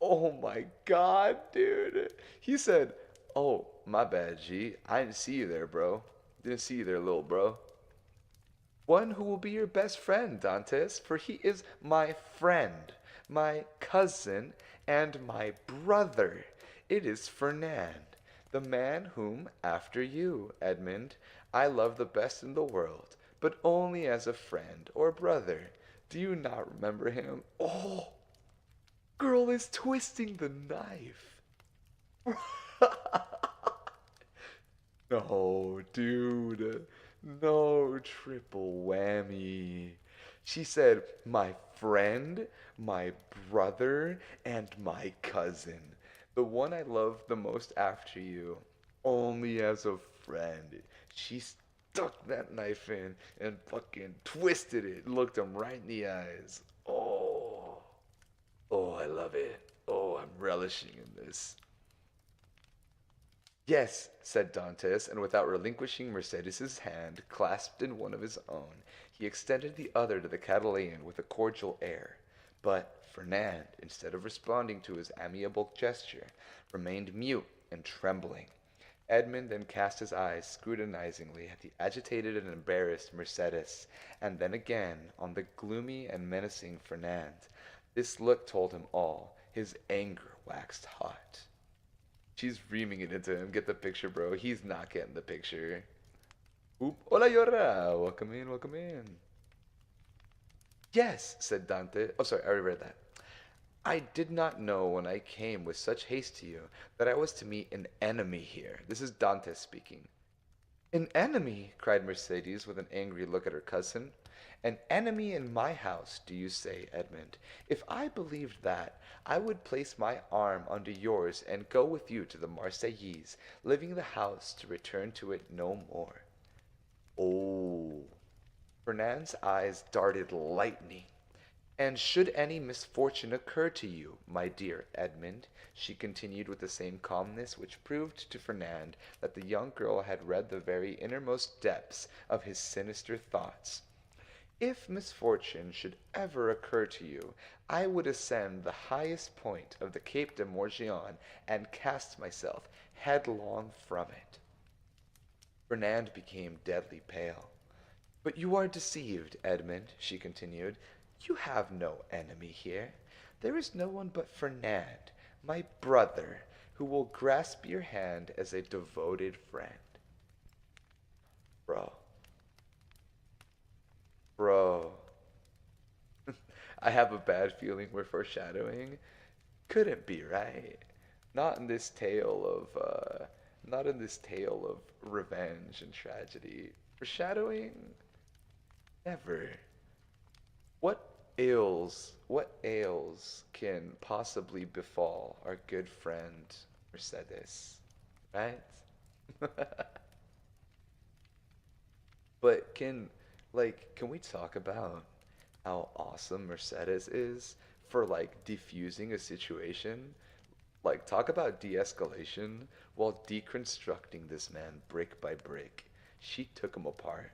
Oh my god, dude. He said, Oh, my bad, G. I didn't see you there, bro. Didn't see you there, little bro. One who will be your best friend, Dantes, for he is my friend, my cousin, and my brother. It is Fernand, the man whom, after you, Edmund, I love the best in the world, but only as a friend or brother. Do you not remember him? Oh, girl is twisting the knife. No, dude. No triple whammy. She said, my friend, my brother, and my cousin. The one I love the most after you, only as a friend. She stuck that knife in and fucking twisted it, looked him right in the eyes. Oh, oh, I love it. Oh, I'm relishing in this. Yes, said Dantes, and without relinquishing Mercedes's hand, clasped in one of his own, he extended the other to the Catalan with a cordial air. But Fernand, instead of responding to his amiable gesture, remained mute and trembling. Edmund then cast his eyes scrutinizingly at the agitated and embarrassed Mercedes, and then again on the gloomy and menacing Fernand. This look told him all. His anger waxed hot. She's reaming it into him. Get the picture, bro. He's not getting the picture. Oop. Hola, Yora. Welcome in, welcome in. Yes, said Dante. Oh, sorry, I already read that. I did not know when I came with such haste to you that I was to meet an enemy here. This is Dante speaking. An enemy, cried Mercedes with an angry look at her cousin. An enemy in my house, do you say, Edmund? If I believed that, I would place my arm under yours and go with you to the Marseillaise, leaving the house to return to it no more. Oh. Fernand's eyes darted lightning. And should any misfortune occur to you, my dear Edmund, she continued with the same calmness which proved to Fernand that the young girl had read the very innermost depths of his sinister thoughts, if misfortune should ever occur to you, I would ascend the highest point of the Cape de Morgion and cast myself headlong from it. Fernand became deadly pale. But you are deceived, Edmund, she continued. You have no enemy here. There is no one but Fernand, my brother, who will grasp your hand as a devoted friend. Bro. Bro. I have a bad feeling we're foreshadowing. Couldn't be right. Not in this tale not in this tale of revenge and tragedy. Foreshadowing? Never. What ails can possibly befall our good friend Mercedes, right? But can we talk about how awesome Mercedes is for like defusing a situation? Like talk about de-escalation while deconstructing this man brick by brick. She took him apart.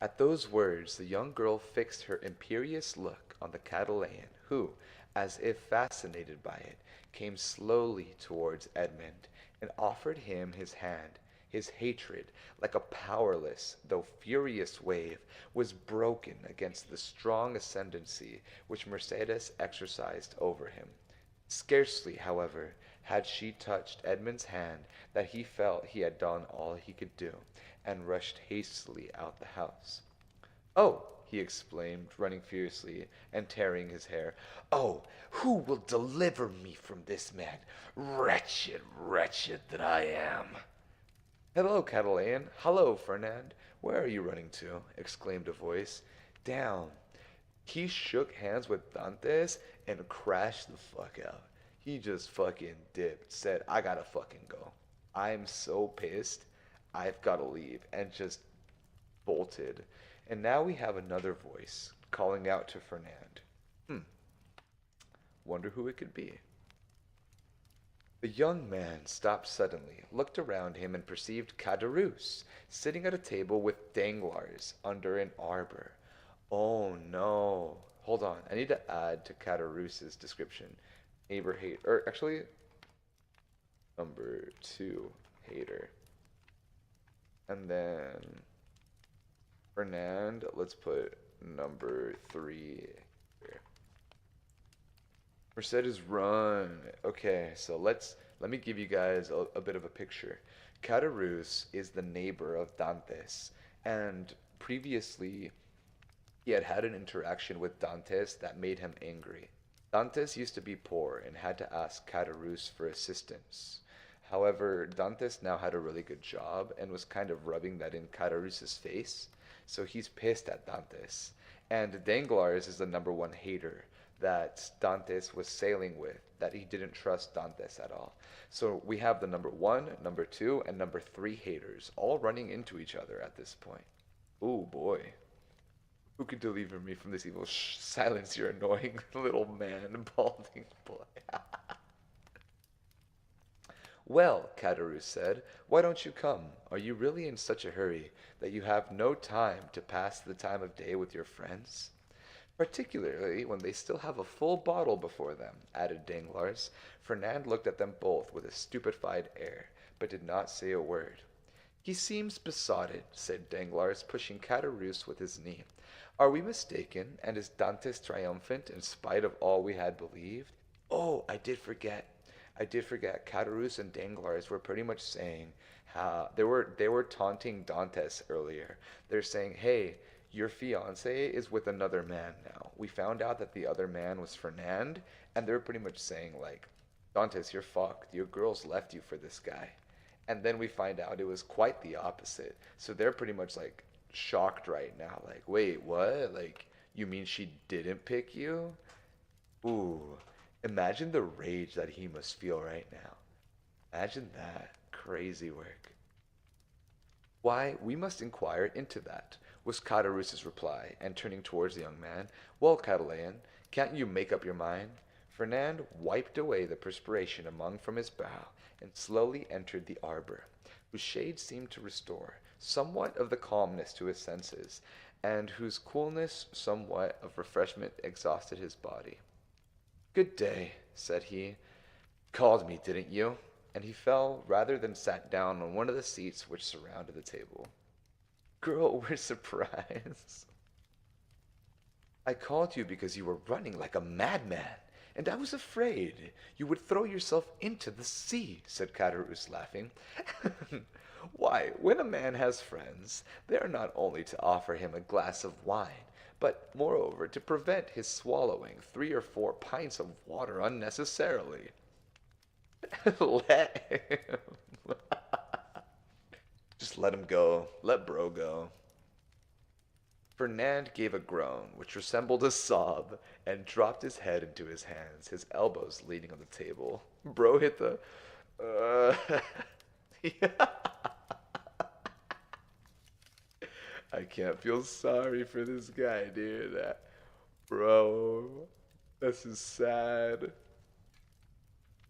At those words the young girl fixed her imperious look on the Catalan, who, as if fascinated by it, came slowly towards Edmund, and offered him his hand. His hatred, like a powerless though furious wave, was broken against the strong ascendancy which Mercedes exercised over him. Scarcely, however, had she touched Edmund's hand that he felt he had done all he could do, and rushed hastily out the house. "Oh!" he exclaimed, running fiercely and tearing his hair. "Oh, who will deliver me from this man? Wretched, wretched that I am!" "Hello, Catalan! Hallo, Fernand! Where are you running to?" exclaimed a voice. Down. He shook hands with Dantes and crashed the fuck out. He just fucking dipped, said, "I gotta fucking go. I'm so pissed. I've gotta leave," and just bolted. And now we have another voice calling out to Fernand. Wonder who it could be. The young man stopped suddenly, looked around him, and perceived Caderousse sitting at a table with Danglars under an arbor. Oh no. Hold on. I need to add to Caderousse's description. Neighbor hate, or actually, number 2 hater. And then Fernand, let's put number 3 here. Mercedes run. Okay, so let me give you guys a bit of a picture. Caderousse is the neighbor of Dantes, and previously he had had an interaction with Dantes that made him angry. Dantes used to be poor and had to ask Caderousse for assistance. However, Dantes now had a really good job and was kind of rubbing that in Caderousse's face, so he's pissed at Dantes. And Danglars is the number one hater that Dantes was sailing with, that he didn't trust Dantes at all. So we have the number 1, number 2, and number 3 haters all running into each other at this point. Ooh boy. Who could deliver me from this evil? Shh, silence your annoying little man, balding boy. Well, Caderousse said, why don't you come? Are you really in such a hurry that you have no time to pass the time of day with your friends? Particularly when they still have a full bottle before them, added Danglars. Fernand looked at them both with a stupefied air, but did not say a word. He seems besotted, said Danglars, pushing Caderousse with his knee. Are we mistaken, and is Dantes triumphant in spite of all we had believed? Oh, I did forget. Caderousse and Danglars were pretty much saying how they were taunting Dantes earlier. They're saying, "Hey, your fiance is with another man now. We found out that the other man was Fernand, and they're pretty much saying, like, Dantes, you're fucked. Your girl's left you for this guy. And then we find out it was quite the opposite. So they're pretty much like shocked right now. Like, wait, what? Like, you mean she didn't pick you? Ooh, imagine the rage that he must feel right now. Imagine that. Crazy work. Why, we must inquire into that, was Caderousse's reply, and turning towards the young man, well, Catalan, can't you make up your mind? Fernand wiped away the perspiration among from his brow, and slowly entered the arbor, whose shade seemed to restore somewhat of the calmness to his senses, and whose coolness somewhat of refreshment exhausted his body. Good day, said he. Called me, didn't you? And he fell rather than sat down on one of the seats which surrounded the table. Girl, we're surprised. I called you because you were running like a madman, and I was afraid you would throw yourself into the sea, said Caderousse, laughing. Why, when a man has friends, they are not only to offer him a glass of wine, but moreover to prevent his swallowing 3 or 4 pints of water unnecessarily. Let him. Just let him go. Let bro go. Fernand gave a groan, which resembled a sob, and dropped his head into his hands, his elbows leaning on the table. Bro hit the... I can't feel sorry for this guy, dude. Bro, this is sad.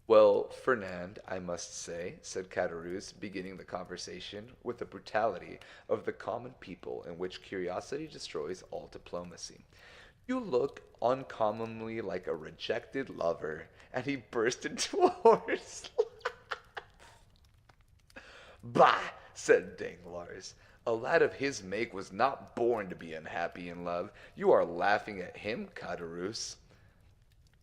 Well, Fernand, I must say, said Caderousse, beginning the conversation with the brutality of the common people in which curiosity destroys all diplomacy. You look uncommonly like a rejected lover, and he burst into a hoarse laugh. Bah, said Danglars. A lad of his make was not born to be unhappy in love. You are laughing at him, Caderousse.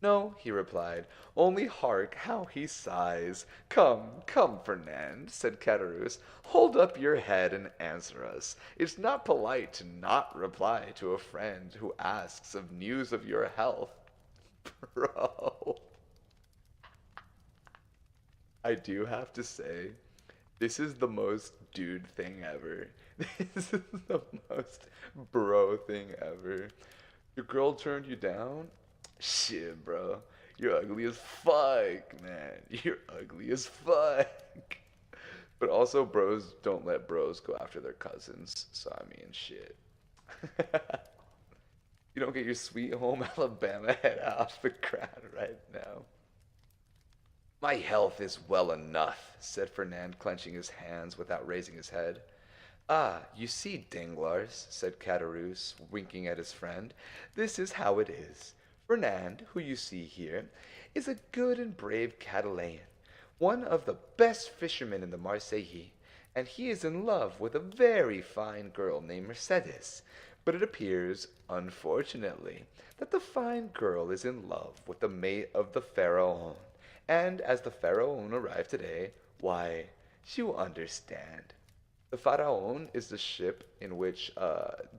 No, he replied, only hark how he sighs. Come, come, Fernand, said Caderousse, hold up your head and answer us. It's not polite to not reply to a friend who asks of news of your health. Bro, I do have to say, this is the most dude thing ever. This is the most bro thing ever. Your girl turned you down? Shit, bro. You're ugly as fuck, man. You're ugly as fuck. But also, bros don't let bros go after their cousins. So, I mean, shit. You don't get your sweet home Alabama head off the ground right now. My health is well enough, said Fernand, clenching his hands without raising his head. Ah, you see, Danglars, said Caderousse, winking at his friend, this is how it is. Fernand, who you see here, is a good and brave Catalan, one of the best fishermen in the Marseillais, and he is in love with a very fine girl named Mercedes. But it appears, unfortunately, that the fine girl is in love with the mate of the Pharaon, and as the Pharaon arrived today, why, you understand. The Pharaon is the ship in which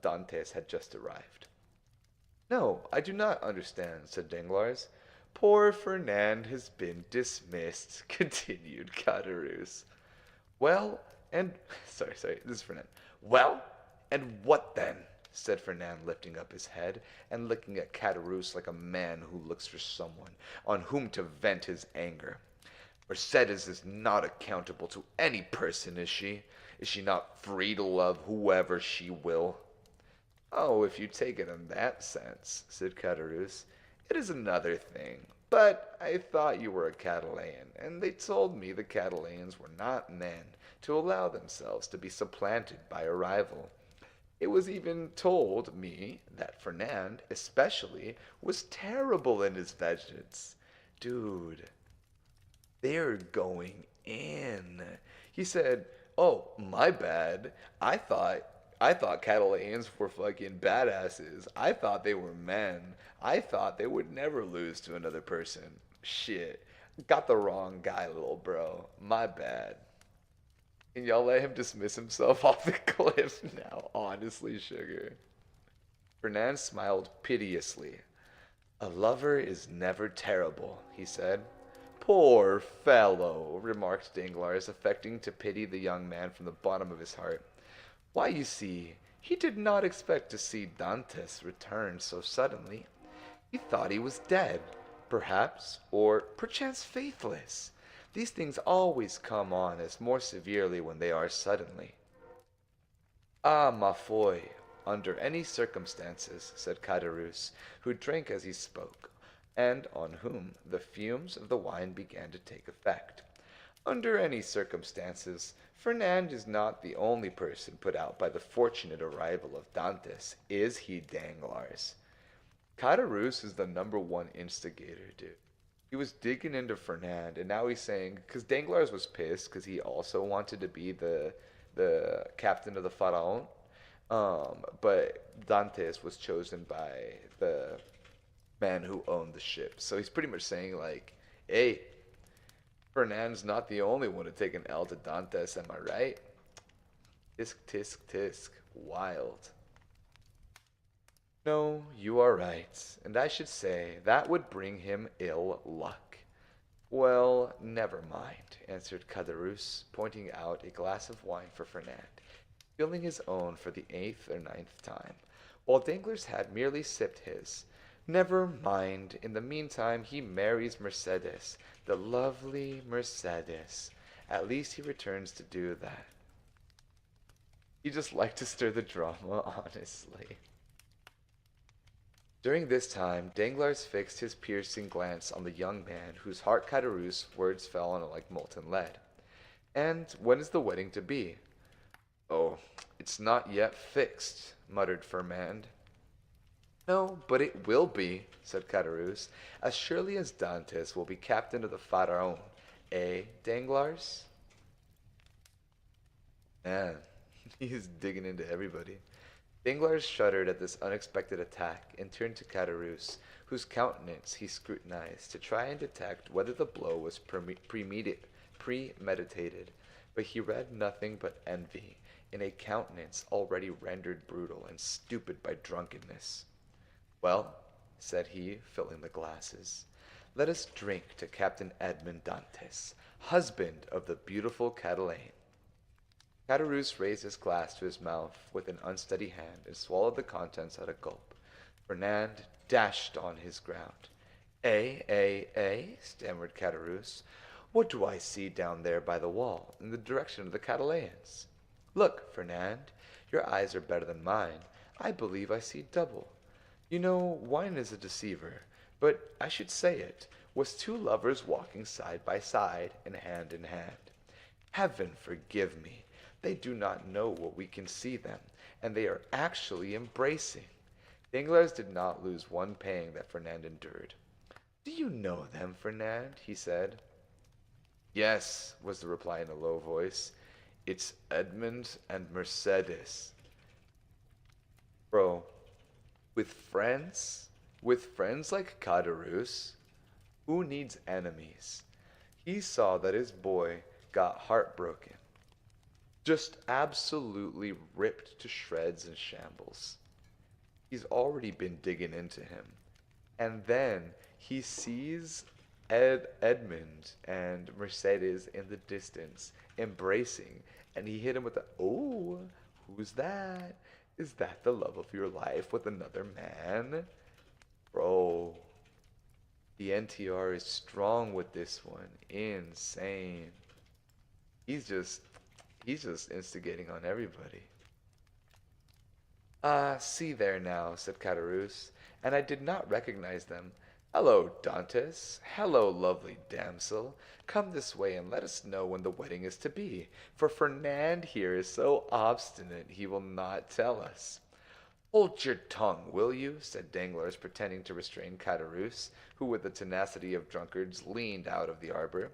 Dantes had just arrived. No, I do not understand, said Danglars. Poor Fernand has been dismissed, continued Caderousse. Well, and... Sorry, this is Fernand. Well, and what then? Said Fernand, lifting up his head and looking at Caderousse like a man who looks for someone on whom to vent his anger. Mercedes is not accountable to any person, is she? Is she not free to love whoever she will? Oh, if you take it in that sense, said Caderousse, it is another thing. But I thought you were a Catalan, and they told me the Catalans were not men to allow themselves to be supplanted by a rival. It was even told me that Fernand, especially, was terrible in his vengeance. Dude, they're going in. He said, oh, my bad. I thought Catalans were fucking badasses. I thought they were men. I thought they would never lose to another person. Shit. Got the wrong guy, little bro. My bad. Can y'all let him dismiss himself off the cliff now? Honestly, sugar. Fernand smiled piteously. A lover is never terrible, he said. Poor fellow, remarked Danglars, affecting to pity the young man from the bottom of his heart. Why, you see, he did not expect to see Dantes return so suddenly. He thought he was dead, perhaps, or perchance faithless. These things always come on us more severely when they are suddenly. Ah, ma foi, under any circumstances, said Caderousse, who drank as he spoke, and on whom the fumes of the wine began to take effect. Under any circumstances, Fernand is not the only person put out by the fortunate arrival of Dantes, is he, Danglars? Caderousse is the number one instigator, dude. He was digging into Fernand, and now he's saying, because Danglars was pissed because he also wanted to be the captain of the Pharaon, but Dantes was chosen by the man who owned the ship. So he's pretty much saying like, hey, Fernand's not the only one to take an L to Dantes, am I right? Tisk, tisk, tisk. Wild. No, you are right, and I should say that would bring him ill luck. Well, never mind, answered Caderousse, pointing out a glass of wine for Fernand, filling his own for the eighth or ninth time, while Danglars had merely sipped his. Never mind, in the meantime he marries Mercedes, the lovely Mercedes. At least he returns to do that. He just liked to stir the drama, honestly. During this time, Danglars fixed his piercing glance on the young man, whose heart Caderousse's words fell on like molten lead. And when is the wedding to be? Oh, it's not yet fixed, muttered Fernand. No, but it will be, said Caderousse, as surely as Dantes will be captain of the Pharaon. Eh, Danglars? Man, he's digging into everybody. Danglars shuddered at this unexpected attack and turned to Caderousse, whose countenance he scrutinized to try and detect whether the blow was premeditated, but he read nothing but envy in a countenance already rendered brutal and stupid by drunkenness. Well, said he, filling the glasses, let us drink to Captain Edmond Dantes, husband of the beautiful Catalane. Caderousse raised his glass to his mouth with an unsteady hand and swallowed the contents at a gulp. Fernand dashed on his ground. Stammered Caderousse. What do I see down there by the wall, in the direction of the Catalans? Look, Fernand, your eyes are better than mine. I believe I see double. You know, wine is a deceiver, but I should say it, was two lovers walking side by side and hand in hand. Heaven forgive me! They do not know what we can see them, and they are actually embracing. Danglars did not lose one pang that Fernand endured. Do you know them, Fernand? He said. Yes, was the reply in a low voice. It's Edmond and Mercedes. Bro, with friends like Caderousse, who needs enemies? He saw that his boy got heartbroken, just absolutely ripped to shreds and shambles. He's already been digging into him. And then he sees Edmund and Mercedes in the distance, embracing, and he hit him with a, oh, who's that? Is that the love of your life with another man? Bro, the NTR is strong with this one. Insane. He's just instigating on everybody. Ah, see there now, said Caderousse, and I did not recognize them. Hello, Dantes. Hello, lovely damsel. Come this way and let us know when the wedding is to be, for Fernand here is so obstinate he will not tell us. Hold your tongue, will you? Said Danglars, pretending to restrain Caderousse, who with the tenacity of drunkards leaned out of the arbor.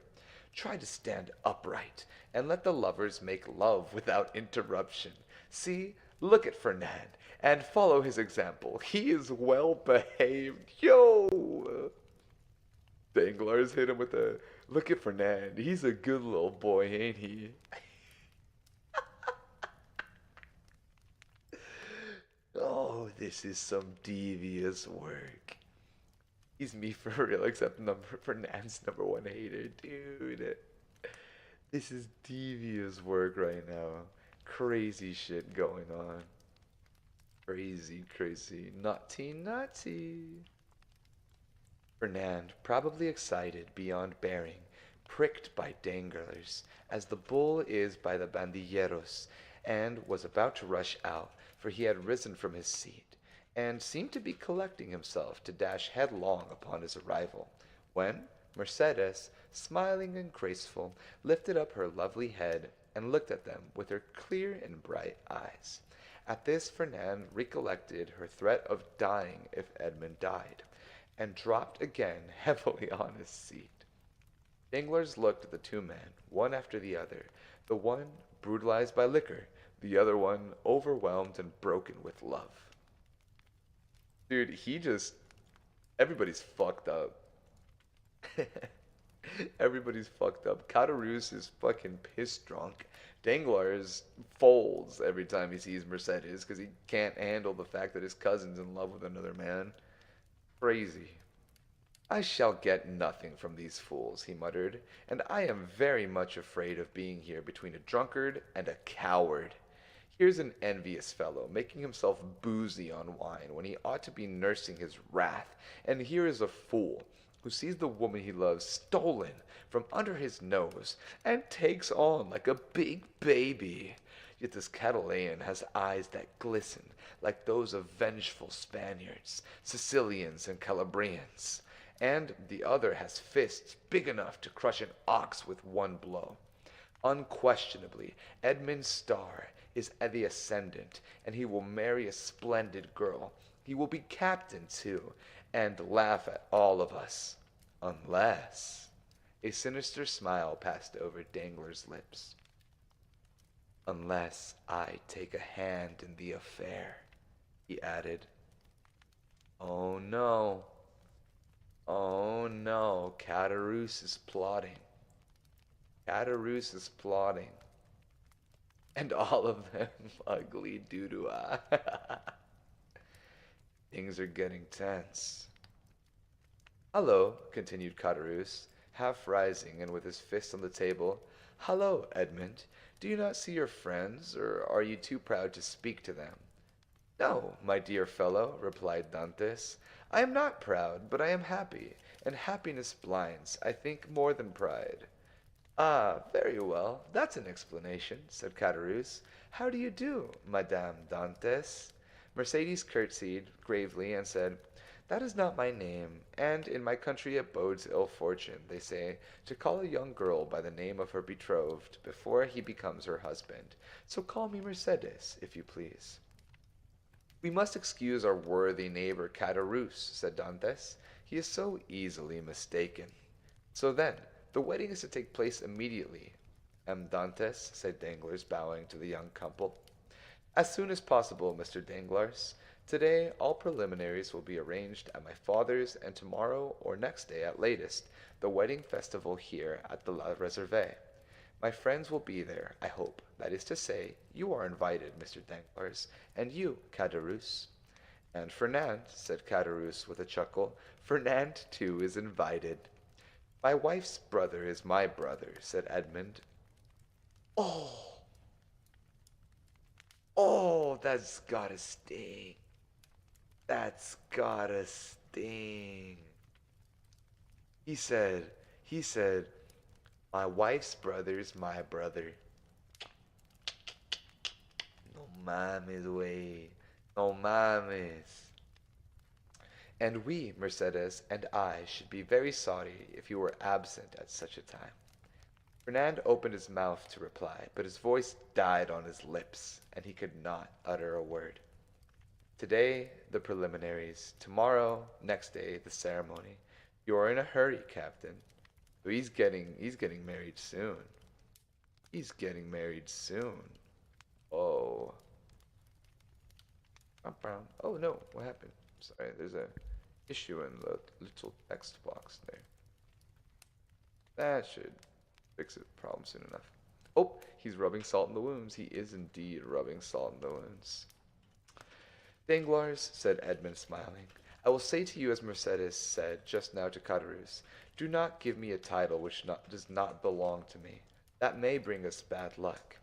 Try to stand upright, and let the lovers make love without interruption. See, look at Fernand, and follow his example. He is well behaved. Yo! Danglars hit him with a, look at Fernand. He's a good little boy, ain't he? Oh, this is some devious work. He's me for real, except number Fernand's number one hater, dude. This is devious work right now. Crazy shit going on. Crazy, crazy. Naughty, naughty. Fernand, probably excited beyond bearing, pricked by danglers, as the bull is by the bandilleros, and was about to rush out, for he had risen from his seat, and seemed to be collecting himself to dash headlong upon his arrival, when Mercedes, smiling and graceful, lifted up her lovely head and looked at them with her clear and bright eyes. At this Fernand recollected her threat of dying if Edmond died, and dropped again heavily on his seat. Danglars looked at the two men, one after the other, the one brutalized by liquor, the other one overwhelmed and broken with love. Dude, everybody's fucked up. Everybody's fucked up. Catarus is fucking piss drunk. Danglars folds every time he sees Mercedes because he can't handle the fact that his cousin's in love with another man. Crazy. I shall get nothing from these fools, he muttered, and I am very much afraid of being here between a drunkard and a coward. Here's an envious fellow, making himself boozy on wine when he ought to be nursing his wrath, and here is a fool, who sees the woman he loves stolen from under his nose, and takes on like a big baby. Yet this Catalan has eyes that glisten like those of vengeful Spaniards, Sicilians, and Calabrians, and the other has fists big enough to crush an ox with one blow. Unquestionably, Edmond's star is at the ascendant, and he will marry a splendid girl. He will be captain, too, and laugh at all of us. Unless... A sinister smile passed over Danglars' lips. Unless I take a hand in the affair, he added. Oh no. Oh no, Catarus is plotting. Catarus is plotting. And all of them ugly doo-doo-ah. Things are getting tense. Hello, continued Catarus, half rising and with his fist on the table. Hello, Edmond. Do you not see your friends, or are you too proud to speak to them? No, my dear fellow, replied Dantes. I am not proud, but I am happy, and happiness blinds, I think, more than pride. Ah, very well, that's an explanation, said Caderousse. How do you do, Madame Dantes? Mercedes curtsied gravely and said, That is not my name, and in my country it bodes ill fortune, they say, to call a young girl by the name of her betrothed before he becomes her husband. So call me Mercedes, if you please. We must excuse our worthy neighbor Caderousse, said Dantes. He is so easily mistaken. So then, the wedding is to take place immediately, Dantes, said Danglars, bowing to the young couple. As soon as possible, Mr. Danglars. Today all preliminaries will be arranged at my father's, and tomorrow, or next day at latest, the wedding festival here at the La Réserve. My friends will be there, I hope. That is to say, you are invited, Mr. Danglars, and you, Caderousse. And Fernand, said Caderousse with a chuckle, Fernand, too, is invited. My wife's brother is my brother, said Edmond. Oh, that's gotta sting. That's gotta sting. He said, my wife's brother is my brother. No mames, wey. No mames. And we, Mercedes and I, should be very sorry if you were absent at such a time. Fernand opened his mouth to reply, but his voice died on his lips, and he could not utter a word. Today, the preliminaries. Tomorrow, next day, the ceremony. You are in a hurry, Captain. So he's getting married soon. He's getting married soon. Oh. Oh no, what happened? Sorry, there's a issue in the little text box there. That should fix the problem soon enough. Oh, he's rubbing salt in the wounds. He is indeed rubbing salt in the wounds. Danglars, said Edmund, smiling, I will say to you as Mercedes said just now to Caderousse, do not give me a title which does not belong to me. That may bring us bad luck.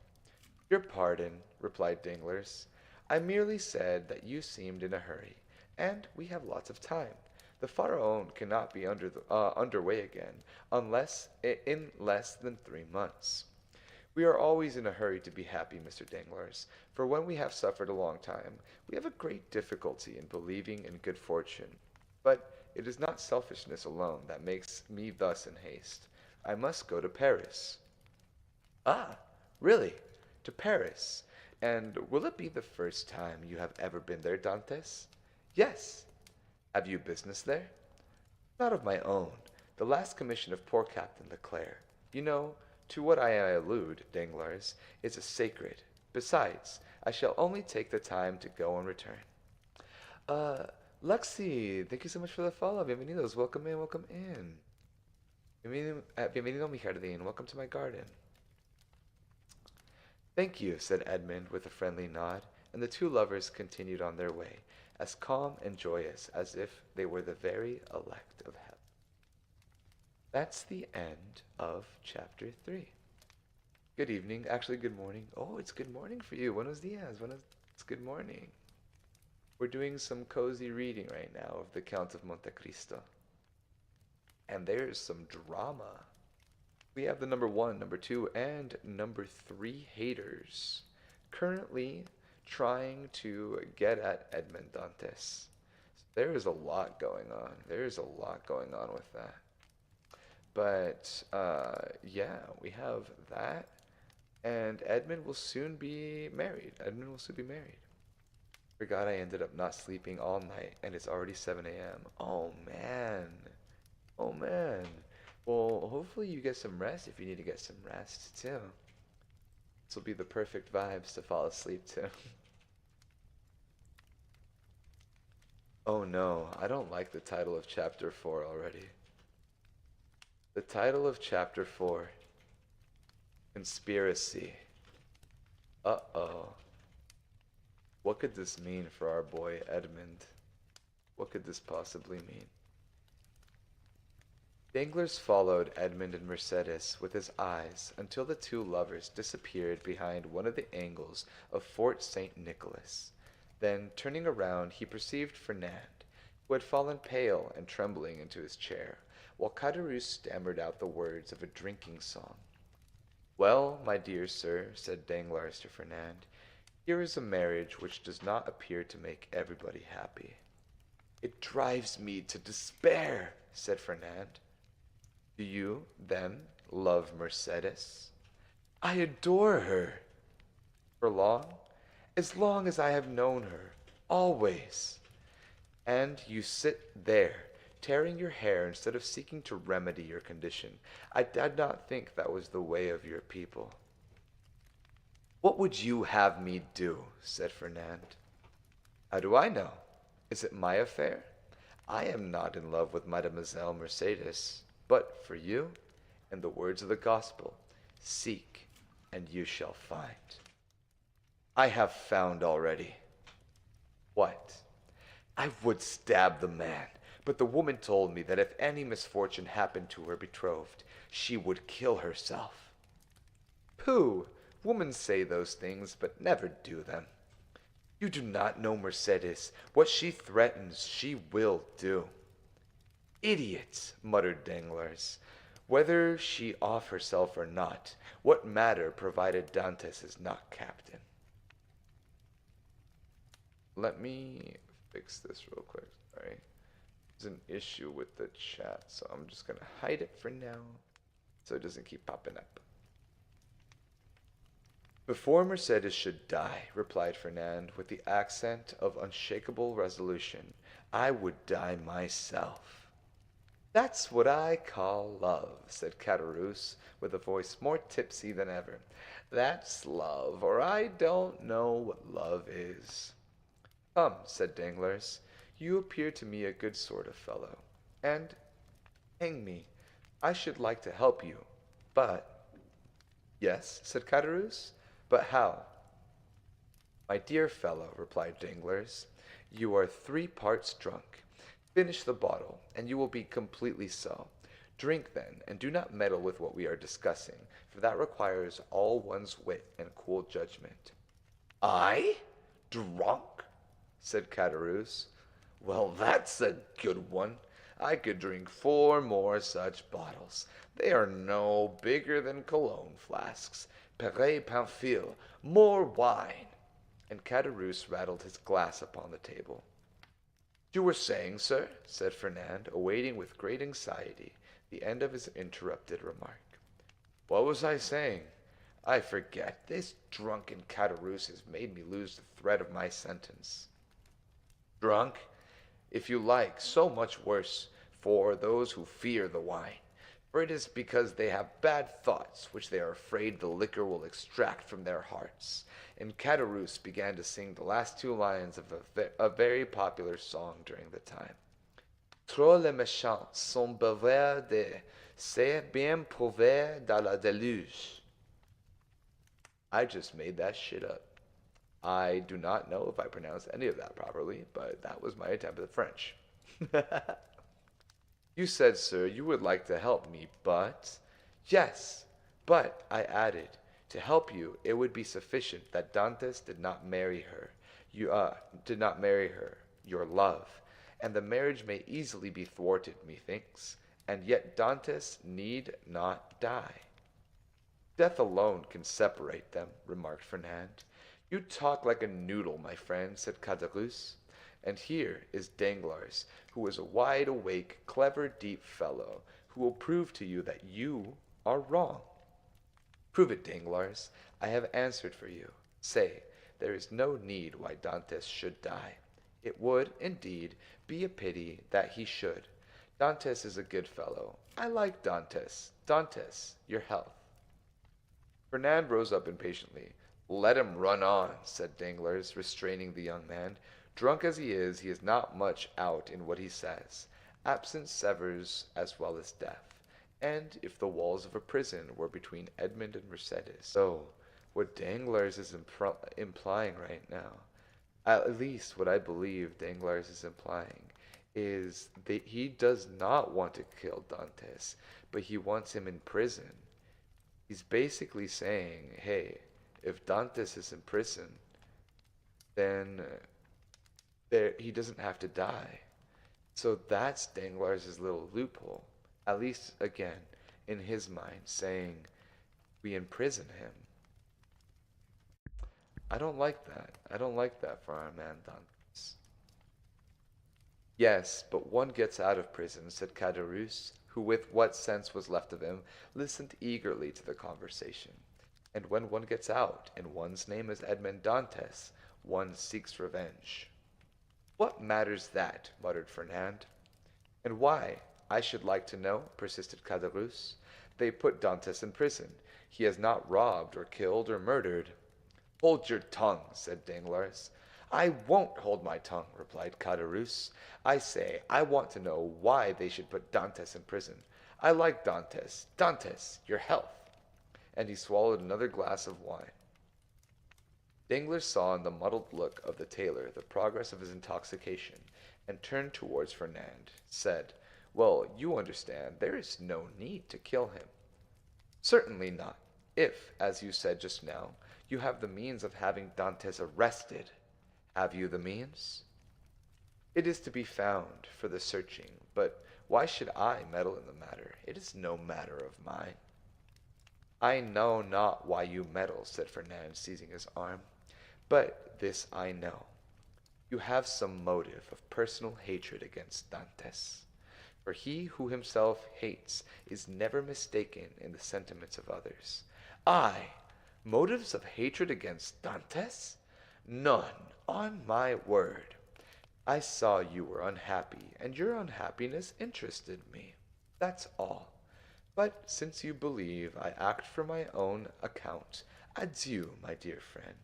Your pardon, replied Danglars. I merely said that you seemed in a hurry, and we have lots of time. The Pharaon cannot be underway again unless in less than 3 months. We are always in a hurry to be happy, Mr. Danglars, for when we have suffered a long time, we have a great difficulty in believing in good fortune. But it is not selfishness alone that makes me thus in haste. I must go to Paris. Ah, really? To Paris? And will it be the first time you have ever been there, Dantes? Yes. Have you business there? Not of my own. The last commission of poor Captain Leclerc. You know, to what I allude, Danglars, is a sacred. Besides, I shall only take the time to go and return. Uh, Lexi, thank you so much for the follow. Bienvenidos. Welcome in, welcome in. Bienvenido a mi jardín. Welcome to my garden. Thank you, said Edmund with a friendly nod, and the two lovers continued on their way, as calm and joyous as if they were the very elect of heaven. That's the end of chapter 3. Good evening, actually good morning. Oh, it's good morning for you. Buenos dias. It's good morning. We're doing some cozy reading right now of the Count of Monte Cristo. And there's some drama. We have the number 1, number 2, and number 3 haters currently trying to get at Edmond Dantes. There is a lot going on. There's a lot going on with that. But yeah, we have that, and Edmund will soon be married. Edmund will soon be married. Forgot I ended up not sleeping all night, and it's already 7 a.m. Oh man. Oh man. Well, hopefully you get some rest if you need to get some rest too. This will be the perfect vibes to fall asleep to. Oh no, I don't like the title of chapter 4 already. The title of chapter 4, Conspiracy. Uh-oh. What could this mean for our boy Edmund? What could this possibly mean? Danglars followed Edmund and Mercedes with his eyes until the two lovers disappeared behind one of the angles of Fort St. Nicholas. Then, turning around, he perceived Fernand, who had fallen pale and trembling into his chair, while Caderousse stammered out the words of a drinking song. Well, my dear sir, said Danglars to Fernand, here is a marriage which does not appear to make everybody happy. It drives me to despair, said Fernand. Do you, then, love Mercedes? I adore her. For long? As long as I have known her. Always. And you sit there, tearing your hair instead of seeking to remedy your condition. I did not think that was the way of your people. What would you have me do? Said Fernand. How do I know? Is it my affair? I am not in love with Mademoiselle Mercedes. But for you, in the words of the gospel, seek and you shall find. I have found already. What? I would stab the man, but the woman told me that if any misfortune happened to her betrothed, she would kill herself. Pooh! Women say those things, but never do them. You do not know Mercedes. What she threatens, she will do. Idiots, muttered Danglars. Whether she off herself or not, what matter provided Dantes is not captain? Let me fix this real quick, sorry. There's an issue with the chat, so I'm just gonna hide it for now so it doesn't keep popping up. Before Mercedes should die, replied Fernand with the accent of unshakable resolution, I would die myself. That's what I call love, said Caderousse, with a voice more tipsy than ever. That's love, or I don't know what love is. Come, said Danglars, you appear to me a good sort of fellow, and, hang me, I should like to help you, but— Yes, said Caderousse, but how? My dear fellow, replied Danglars, You are 3 parts drunk. Finish the bottle, and you will be completely so. Drink then, and do not meddle with what we are discussing, for that requires all one's wit and cool judgment. I? Drunk? Said Caderousse. Well, that's a good one. I could drink 4 more such bottles. They are no bigger than cologne flasks. Pere Pamphile, more wine. And Caderousse rattled his glass upon the table. You were saying, sir, said Fernand, awaiting with great anxiety the end of his interrupted remark. What was I saying? I forget. This drunken Caderousse has made me lose the thread of my sentence. Drunk? If you like, so much worse for those who fear the wine. For it is because they have bad thoughts which they are afraid the liquor will extract from their hearts. And Caderousse began to sing the last 2 lines of a very popular song during the time. Trop les méchants sont bavardés, c'est bien prouvé dans la déluge. I just made that shit up. I do not know if I pronounced any of that properly, but that was my attempt at French. You said, sir, you would like to help me, but... Yes, but, I added, to help you, it would be sufficient that Dantes did not marry her. Did not marry her, your love, and the marriage may easily be thwarted, methinks, and yet Dantes need not die. Death alone can separate them, remarked Fernand. You talk like a noodle, my friend, said Caderousse. And here is Danglars, who is a wide-awake, clever, deep fellow, who will prove to you that you are wrong. Prove it, Danglars. I have answered for you. Say, there is no need why Dantes should die. It would, indeed, be a pity that he should. Dantes is a good fellow. I like Dantes. Dantes, your health. Fernand rose up impatiently. Let him run on, said Danglars, restraining the young man. Drunk as he is not much out in what he says. Absence severs as well as death. And if the walls of a prison were between Edmond and Mercedes. So, what Danglars is implying right now, at least what I believe Danglars is implying, is that he does not want to kill Dantes, but he wants him in prison. He's basically saying, hey, if Dantes is in prison, then he doesn't have to die. So that's Danglars' little loophole. At least, again, in his mind, saying, we imprison him. I don't like that. I don't like that for our man Dantes. Yes, but one gets out of prison, said Caderousse, who with what sense was left of him, listened eagerly to the conversation. And when one gets out, and one's name is Edmond Dantes, one seeks revenge. What matters that? Muttered Fernand. And why? I should like to know, persisted Caderousse. They put Dantes in prison. He has not robbed or killed or murdered. Hold your tongue, said Danglars. I won't hold my tongue, replied Caderousse. I say, I want to know why they should put Dantes in prison. I like Dantes. Dantes, your health. And he swallowed another glass of wine. Danglars saw in the muddled look of the tailor the progress of his intoxication, and turned towards Fernand, said, Well, you understand, there is no need to kill him. Certainly not, if, as you said just now, you have the means of having Dantes arrested. Have you the means? It is to be found for the searching, but why should I meddle in the matter? It is no matter of mine. I know not why you meddle, said Fernand, seizing his arm. But this I know. You have some motive of personal hatred against Dantes. For he who himself hates is never mistaken in the sentiments of others. I, motives of hatred against Dantes? None, on my word. I saw you were unhappy, and your unhappiness interested me. That's all. But since you believe I act for my own account, adieu, my dear friend.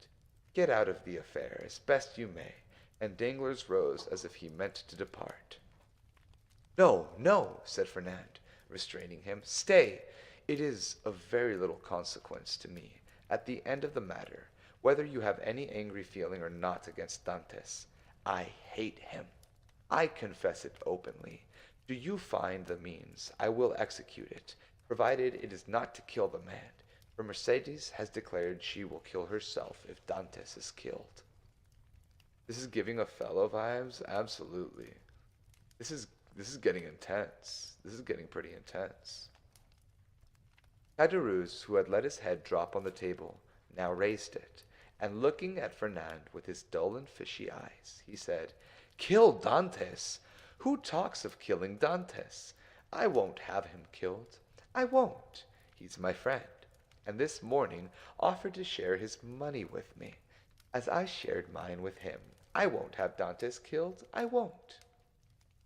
Get out of the affair as best you may. And Danglars rose as if he meant to depart. No, no, said Fernand, restraining him. Stay. It is of very little consequence to me, at the end of the matter, whether you have any angry feeling or not against Dantes. I hate him. I confess it openly. Do you find the means, I will execute it, provided it is not to kill the man, for Mercedes has declared she will kill herself if Dantes is killed. This is giving Othello vibes? Absolutely. This is this is getting intense. This is getting pretty intense. Caderousse, who had let his head drop on the table, now raised it, and looking at Fernand with his dull and fishy eyes, he said, "Kill Dantes! Who talks of killing Dantes? I won't have him killed. I won't. He's my friend, and this morning offered to share his money with me, as I shared mine with him. I won't have Dantes killed. I won't."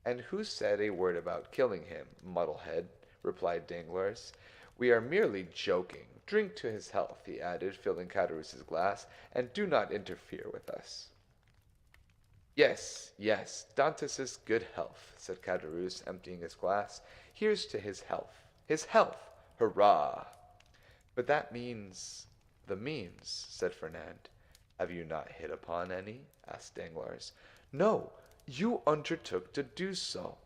"And who said a word about killing him, muddlehead?" replied Danglars. "We are merely joking. Drink to his health," he added, filling Caderousse's glass, "and do not interfere with us." "Yes, yes, Dantes's good health," said Caderousse, emptying his glass. "Here's to his health. His health! Hurrah!" "But that means—" "The means," said Fernand. "Have you not hit upon any?" asked Danglars. "No, you undertook to do so."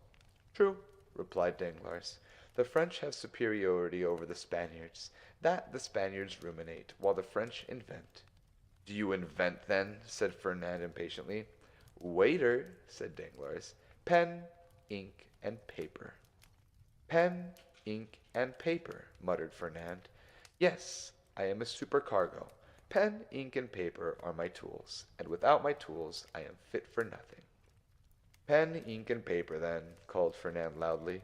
"True," replied Danglars. "The French have superiority over the Spaniards. That the Spaniards ruminate, while the French invent." "Do you invent, then?" said Fernand impatiently. "Waiter," said Danglars, "pen, ink, and paper." "Pen, ink, and paper," muttered Fernand. "Yes, I am a supercargo. Pen, ink, and paper are my tools, and without my tools I am fit for nothing." "Pen, ink, and paper, then," called Fernand loudly.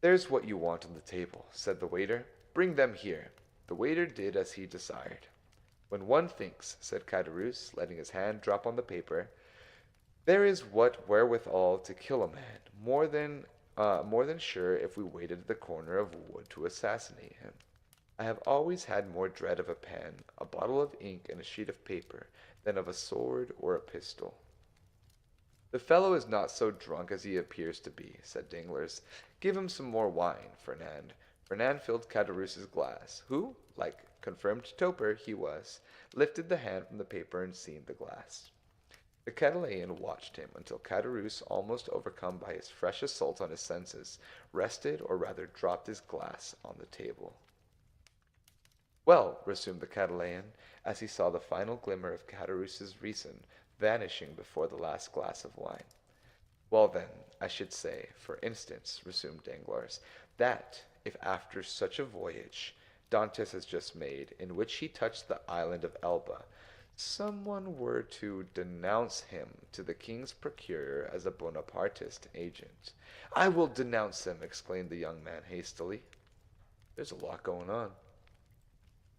"There's what you want on the table," said the waiter. "Bring them here." The waiter did as he desired. "When one thinks," said Caderousse, letting his hand drop on the paper, "there is what wherewithal to kill a man, more than sure if we waited at the corner of wood to assassinate him. I have always had more dread of a pen, a bottle of ink, and a sheet of paper, than of a sword or a pistol." "The fellow is not so drunk as he appears to be," said Danglars. "Give him some more wine, Fernand." Fernand filled Caderousse's glass, who, like confirmed toper he was, lifted the hand from the paper and seemed the glass. The Catalan watched him until Caderousse, almost overcome by his fresh assault on his senses, rested or rather dropped his glass on the table. "Well," resumed the Catalan, as he saw the final glimmer of Caderousse's reason vanishing before the last glass of wine. "Well, then, I should say, for instance," resumed Danglars, "that if after such a voyage Dantes has just made, in which he touched the island of Elba, someone were to denounce him to the king's procureur as a Bonapartist agent—" "I will denounce him!" exclaimed the young man hastily. "There's a lot going on."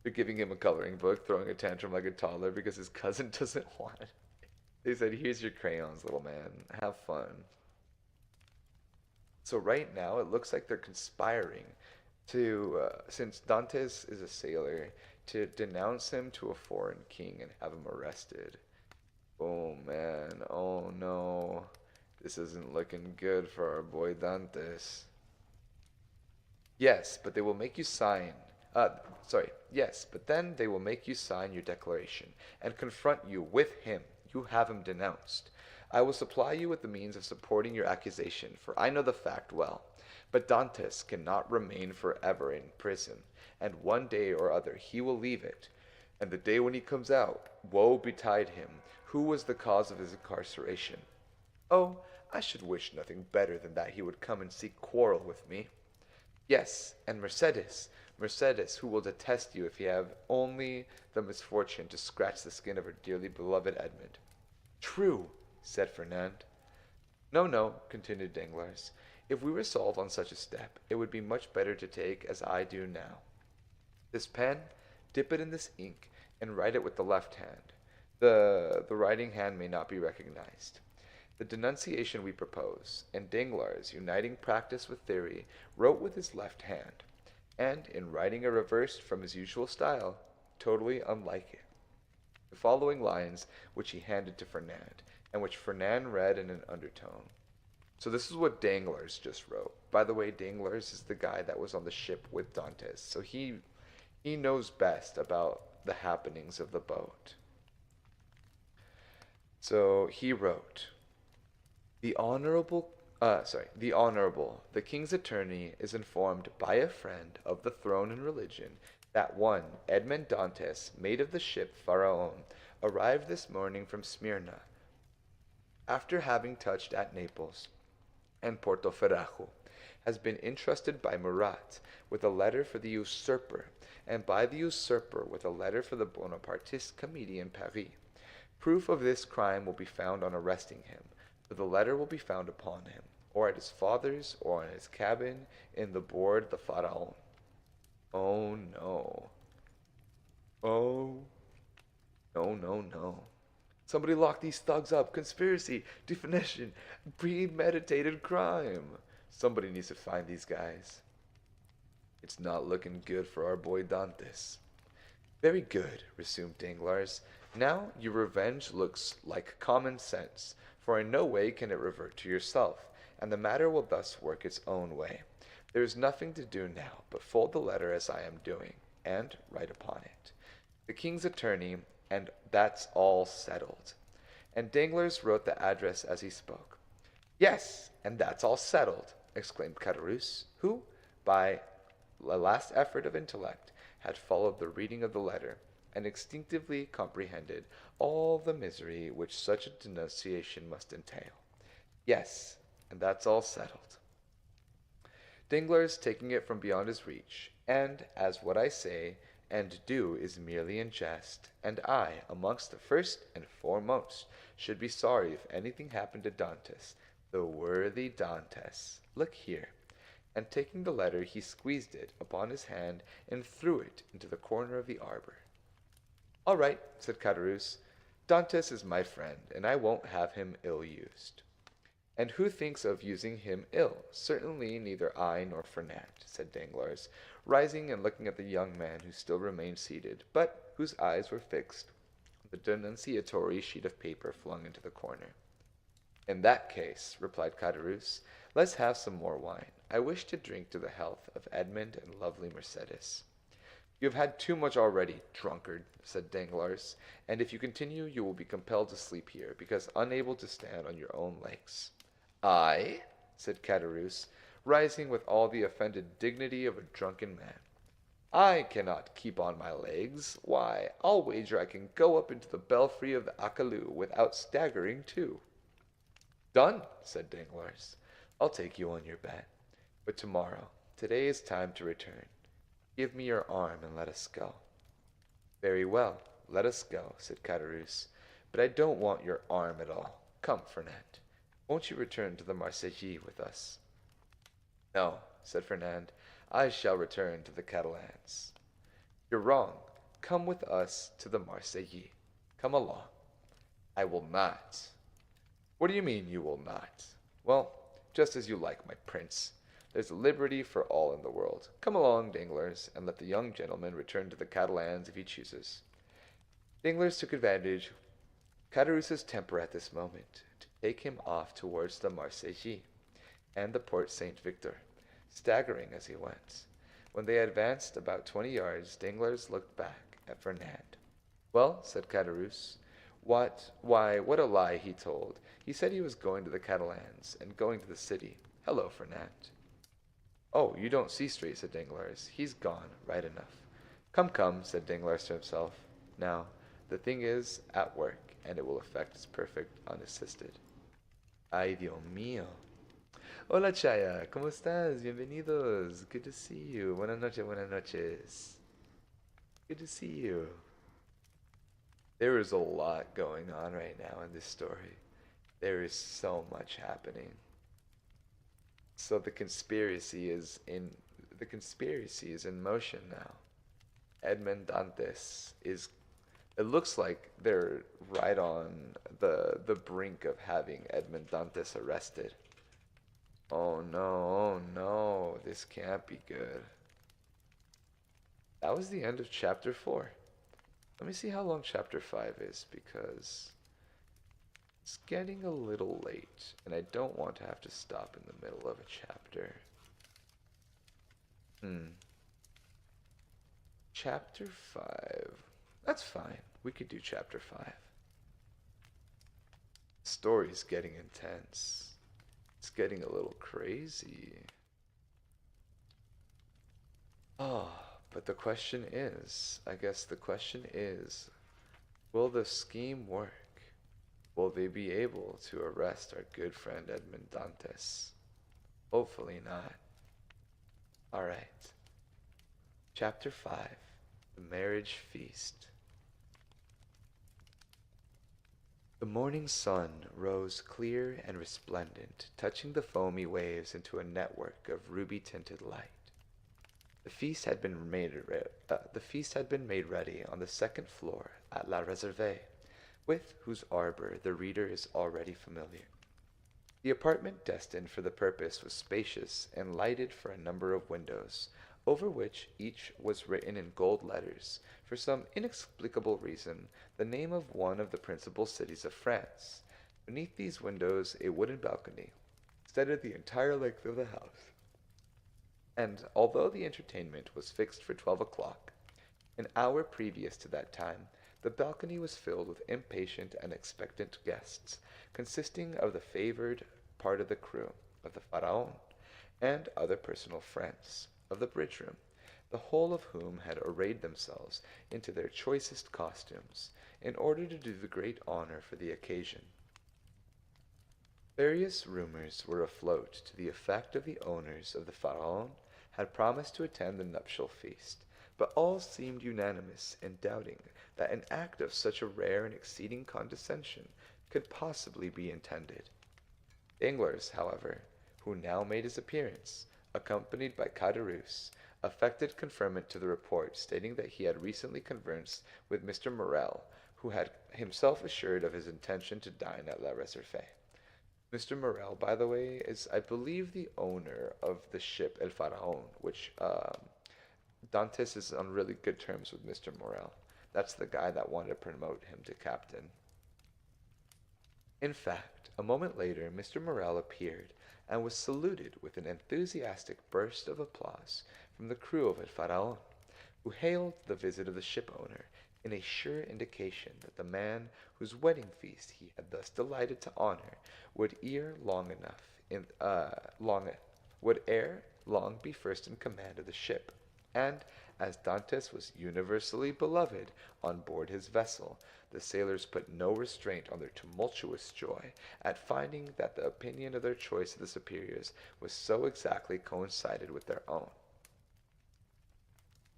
"You're giving him a coloring book, throwing a tantrum like a toddler because his cousin doesn't want it. They said, 'Here's your crayons, little man. Have fun.'" So right now it looks like they're conspiring to, since Dantes is a sailor, to denounce him to a foreign king and have him arrested. Oh man, oh no. This isn't looking good for our boy Dantes. Yes, but they will make you sign. Yes, but then they will make you sign your declaration and confront you with him. You have him denounced. I will supply you with the means of supporting your accusation, for I know the fact well. But Dantes cannot remain forever in prison, and one day or other he will leave it. And the day when he comes out, woe betide him, who was the cause of his incarceration. Oh, I should wish nothing better than that he would come and seek quarrel with me. Yes, and Mercedes, who will detest you if you have only the misfortune to scratch the skin of her dearly beloved Edmond." "True," said Fernand. "No, no," continued Danglars. "If we resolve on such a step, it would be much better to take as I do now. This pen, dip it in this ink, and write it with the left hand. The writing hand may not be recognized. The denunciation we propose," and Danglars, uniting practice with theory, wrote with his left hand, and in writing a reversed from his usual style, totally unlike it, the following lines, which he handed to Fernand, and which Fernand read in an undertone. So this is what Danglars just wrote. By the way, Danglars is the guy that was on the ship with Dantes, so he knows best about the happenings of the boat. So he wrote, the king's attorney is informed by a friend of the throne and religion that one Edmond Dantes, mate of the ship Pharaon, arrived this morning from Smyrna, after having touched at Naples and Portoferrajo, has been entrusted by Murat with a letter for the usurper, and by the usurper with a letter for the Bonapartist committee in Paris. Proof of this crime will be found on arresting him, for the letter will be found upon him, or at his father's, or in his cabin, in the board the Pharaon. Oh no. Oh no, no, no. Somebody lock these thugs up. Conspiracy, definition, premeditated crime. Somebody needs to find these guys. It's not looking good for our boy Dantes. Very good, resumed Danglars. Now your revenge looks like common sense, for in no way can it revert to yourself, and the matter will thus work its own way. There is nothing to do now but fold the letter as I am doing, and write upon it, the king's attorney, and that's all settled. And Danglars wrote the address as he spoke. Yes, and that's all settled, exclaimed Caderousse, who, by a last effort of intellect, had followed the reading of the letter, and instinctively comprehended all the misery which such a denunciation must entail. Yes, and that's all settled. Danglars taking it from beyond his reach, and as what I say and do is merely in jest, and I, amongst the first and foremost, should be sorry if anything happened to Dantes, the worthy Dantes. Look here. And taking the letter, he squeezed it upon his hand and threw it into the corner of the arbor. All right, said Caderousse. Dantes is my friend, and I won't have him ill-used. And who thinks of using him ill? Certainly neither I nor Fernand, said Danglars, rising and looking at the young man who still remained seated, but whose eyes were fixed on the denunciatory sheet of paper flung into the corner. In that case, replied Caderousse, let's have some more wine. I wish to drink to the health of Edmond and lovely Mercedes. You have had too much already, drunkard, said Danglars, and if you continue you will be compelled to sleep here, because unable to stand on your own legs. I, said Caderousse, rising with all the offended dignity of a drunken man. I cannot keep on my legs. Why, I'll wager I can go up into the belfry of the Acalou without staggering too. Done, said Danglars. I'll take you on your bet. But tomorrow, today is time to return. Give me your arm and let us go. Very well, let us go, said Caderousse, but I don't want your arm at all. Come, Fernand. Won't you return to the Marseillaise with us? No, said Fernand, I shall return to the Catalans. You're wrong. Come with us to the Marseillaise. Come along. I will not. What do you mean you will not? Well, just as you like, my prince. There's liberty for all in the world. Come along, Danglars, and let the young gentleman return to the Catalans if he chooses. Danglars took advantage of Caderousse's temper at this moment to take him off towards the Marseillaise and the Porte Saint-Victor, staggering as he went. When they had advanced about 20 yards, Danglars looked back at Fernand. Well, said Caderousse, what a lie he told. He said he was going to the Catalans, and going to the city. Hello, Fernand. Oh, you don't see straight, said Danglars. He's gone, right enough. Come, come, said Danglars to himself. Now, the thing is at work, and it will effect its perfect unassisted. Ay, Dios mío. Hola, Chaya. ¿Cómo estás? Bienvenidos. Good to see you. Buenas noches, buenas noches. Good to see you. There is a lot going on right now in this story. There is so much happening. So the conspiracy is in motion now. Edmond Dantes is, it looks like they're right on the brink of having Edmond Dantes arrested. Oh no, this can't be good. That was the end of chapter 4. Let me see how long chapter 5 is, because it's getting a little late, and I don't want to have to stop in the middle of a chapter. Chapter 5. That's fine. We could do chapter 5. story's getting intense. It's getting a little crazy. Oh, but the question is, I guess the question is, will the scheme work? Will they be able to arrest our good friend Edmond Dantes? Hopefully not. Alright. Chapter 5. The Marriage Feast. The morning sun rose clear and resplendent, touching the foamy waves into a network of ruby-tinted light. The feast had been made ready on the second floor at La Réserve, with whose arbor the reader is already familiar. The apartment destined for the purpose was spacious and lighted from a number of windows, over which each was written in gold letters, for some inexplicable reason, the name of one of the principal cities of France. Beneath these windows a wooden balcony extended the entire length of the house, and although the entertainment was fixed for 12 o'clock, an hour previous to that time, the balcony was filled with impatient and expectant guests, consisting of the favored part of the crew of the Pharaon, and other personal friends of the bridge room, the whole of whom had arrayed themselves into their choicest costumes, in order to do the great honor for the occasion. Various rumors were afloat to the effect of the owners of the Pharaon had promised to attend the nuptial feast, but all seemed unanimous in doubting that an act of such a rare and exceeding condescension could possibly be intended. Danglars, however, who now made his appearance, accompanied by Caderousse, affected conformity to the report, stating that he had recently conversed with Mr. Morel, who had himself assured of his intention to dine at La Réserve. Mr. Morel, by the way, is, I believe, the owner of the ship El Faraon, which Dantes is on really good terms with Mr. Morel. That's the guy that wanted to promote him to captain. In fact, a moment later, Mr. Morel appeared and was saluted with an enthusiastic burst of applause from the crew of El Faraon, who hailed the visit of the ship-owner in a sure indication that the man whose wedding feast he had thus delighted to honor would ere long be first in command of the ship, and as Dantes was universally beloved on board his vessel, the sailors put no restraint on their tumultuous joy at finding that the opinion of their choice of the superiors was so exactly coincided with their own.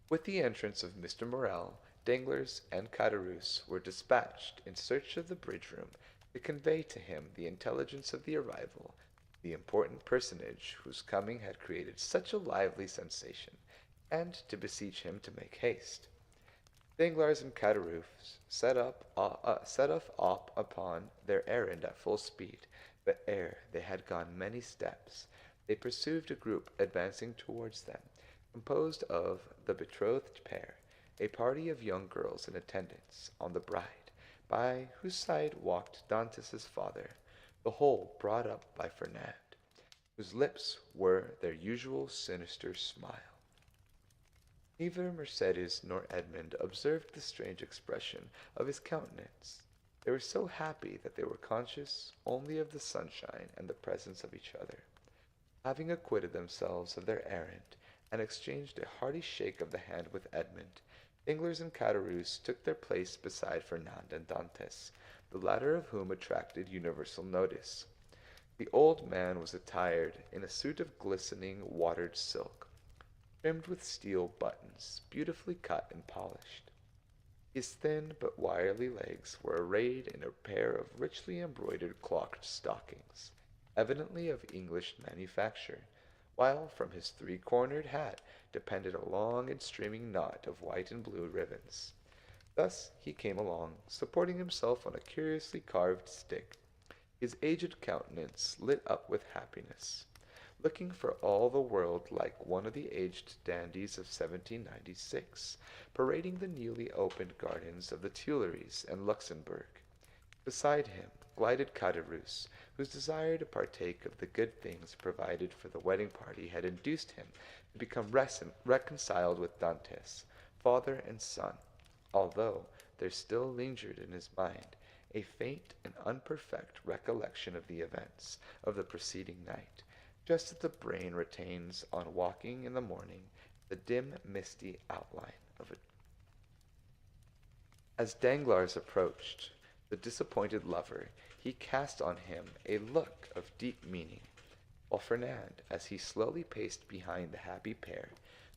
With the entrance of Mr. Morel, Danglars and Caderousse were dispatched in search of the bridge room to convey to him the intelligence of the arrival of the important personage whose coming had created such a lively sensation, and to beseech him to make haste. Danglars and Caderousse set off upon their errand at full speed, but ere they had gone many steps, they perceived a group advancing towards them, composed of the betrothed pair, a party of young girls in attendance on the bride, by whose side walked Dantes's father, the whole brought up by Fernand, whose lips wore their usual sinister smile. Neither Mercédès nor Edmond observed the strange expression of his countenance. They were so happy that they were conscious only of the sunshine and the presence of each other. Having acquitted themselves of their errand, and exchanged a hearty shake of the hand with Edmond, Danglars and Caderousse took their place beside Fernand and Dantes, the latter of whom attracted universal notice. The old man was attired in a suit of glistening watered silk, trimmed with steel buttons, beautifully cut and polished. His thin but wiry legs were arrayed in a pair of richly embroidered clocked stockings, evidently of English manufacture, while from his three-cornered hat depended a long and streaming knot of white and blue ribbons. Thus he came along, supporting himself on a curiously carved stick, his aged countenance lit up with happiness, looking for all the world like one of the aged dandies of 1796, parading the newly opened gardens of the Tuileries and Luxembourg. Beside him glided Caderousse, whose desire to partake of the good things provided for the wedding party had induced him to become reconciled with Dantes, father and son, although there still lingered in his mind a faint and unperfect recollection of the events of the preceding night, just as the brain retains on waking in the morning the dim, misty outline of a. As Danglars approached the disappointed lover, he cast on him a look of deep meaning, while Fernand, as he slowly paced behind the happy pair,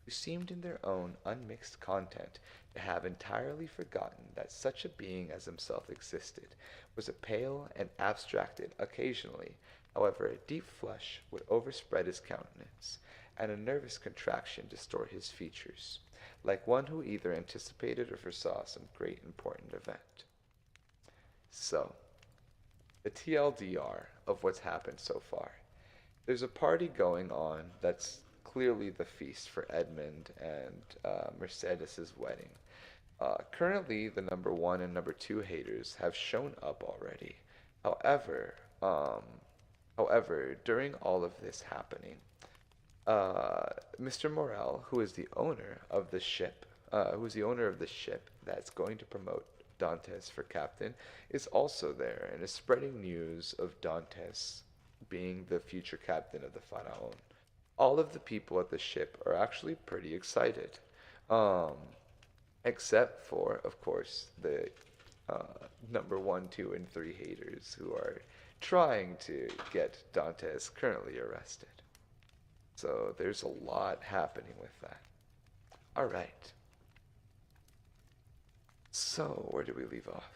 who seemed in their own unmixed content to have entirely forgotten that such a being as himself existed, was pale and abstracted occasionally. However, a deep flush would overspread his countenance, and a nervous contraction distort his features, like one who either anticipated or foresaw some great important event. So, the TLDR of what's happened so far. There's a party going on that's clearly the feast for Edmond and Mercedes's wedding. Currently, the number one and number two haters have shown up already. However, um, however, during all of this happening, Mr. Morel, who is the owner of the ship that's going to promote Dantes for captain, is also there and is spreading news of Dantes being the future captain of the Pharaon. All of the people at the ship are actually pretty excited, um, except for, of course, the number one, two, and three haters who are trying to get Dantes currently arrested. So there's a lot happening with that. All right. So where did we leave off?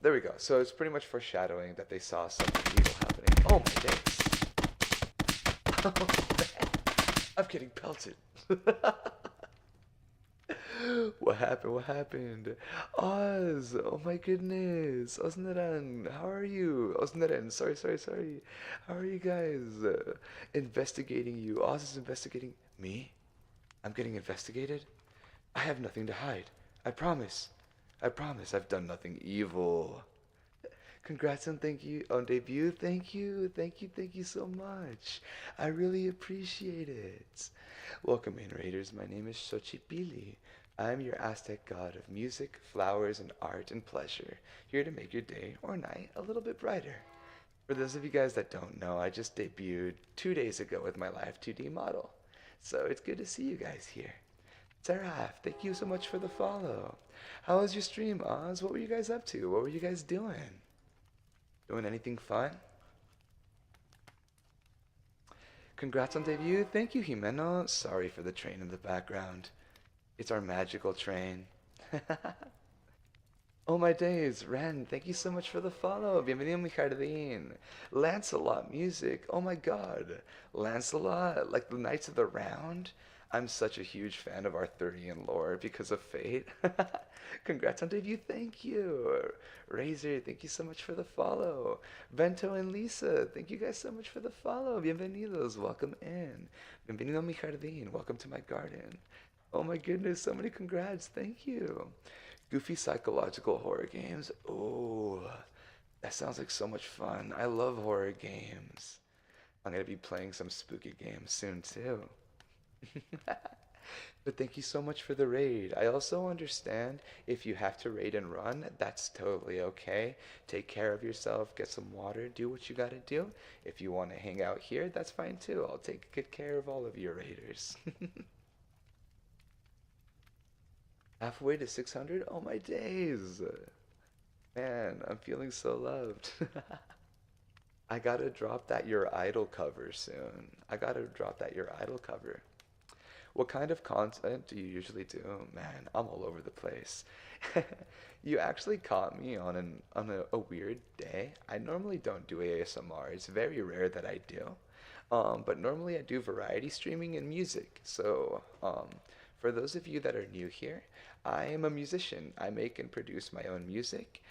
There we go. So it's pretty much foreshadowing that they saw something evil happening. Oh my days! Oh man, I'm getting pelted. What happened? What happened? Oz! Oh my goodness! Osnaran, how are you? Osnaran, sorry. How are you guys? Investigating you. Oz is investigating me? I'm getting investigated? I have nothing to hide. I promise. I promise I've done nothing evil. Congrats and thank you on debut. Thank you so much. I really appreciate it. Welcome in, Raiders. My name is Xochipilli. I am your Aztec god of music, flowers, and art and pleasure, here to make your day or night a little bit brighter. For those of you guys that don't know, I just debuted 2 days ago with my live 2D model. So it's good to see you guys here. Seraph, thank you so much for the follow. How was your stream, Oz? What were you guys up to? What were you guys doing? Doing anything fun? Congrats on debut. Thank you, Jimeno. Sorry for the train in the background. It's our magical train. Oh my days, Ren, thank you so much for the follow. Bienvenido mi jardín. Lancelot music. Oh my god. Lancelot, like the Knights of the Round. I'm such a huge fan of Arthurian lore because of Fate. Congrats on debut, thank you. Razor, thank you so much for the follow. Bento and Lisa, thank you guys so much for the follow. Bienvenidos, welcome in. Bienvenido a mi jardín, welcome to my garden. Oh my goodness, so many congrats, thank you. Goofy psychological horror games. Oh, that sounds like so much fun. I love horror games. I'm gonna be playing some spooky games soon too. But thank you so much for the raid. I also understand if you have to raid and run, that's totally okay. Take care of yourself, get some water, do what you gotta do. If you want to hang out here, that's fine too. I'll take good care of all of your raiders. Halfway to 600? Oh my days. Man, I'm feeling so loved. I gotta drop that Your Idol cover soon. I gotta drop that Your Idol cover. What kind of content do you usually do? Man, I'm all over the place. You actually caught me on a weird day. I normally don't do ASMR. It's very rare that I do. But normally I do variety streaming and music. So, for those of you that are new here, I am a musician. I make and produce my own music.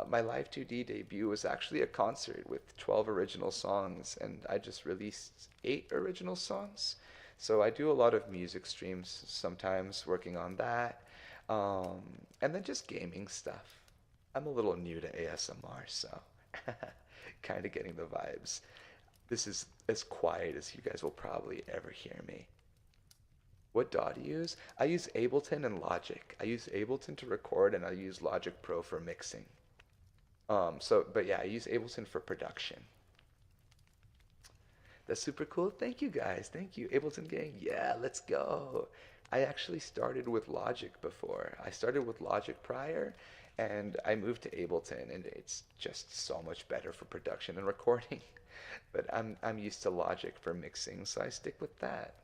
My Live 2D debut was actually a concert with 12 original songs, and I just released 8 original songs. So I do a lot of music streams sometimes, working on that. Um, and then just gaming stuff. I'm a little new to ASMR, so kind of getting the vibes. This is as quiet as you guys will probably ever hear me. What DAW do you use? I use Ableton and Logic. I use Ableton to record and I use Logic Pro for mixing. But yeah, I use Ableton for production. That's super cool. Thank you guys. Thank you. Ableton gang. Yeah, let's go. I actually started with Logic before. I started with Logic prior and I moved to Ableton and it's just so much better for production and recording. But I'm used to Logic for mixing, so I stick with that.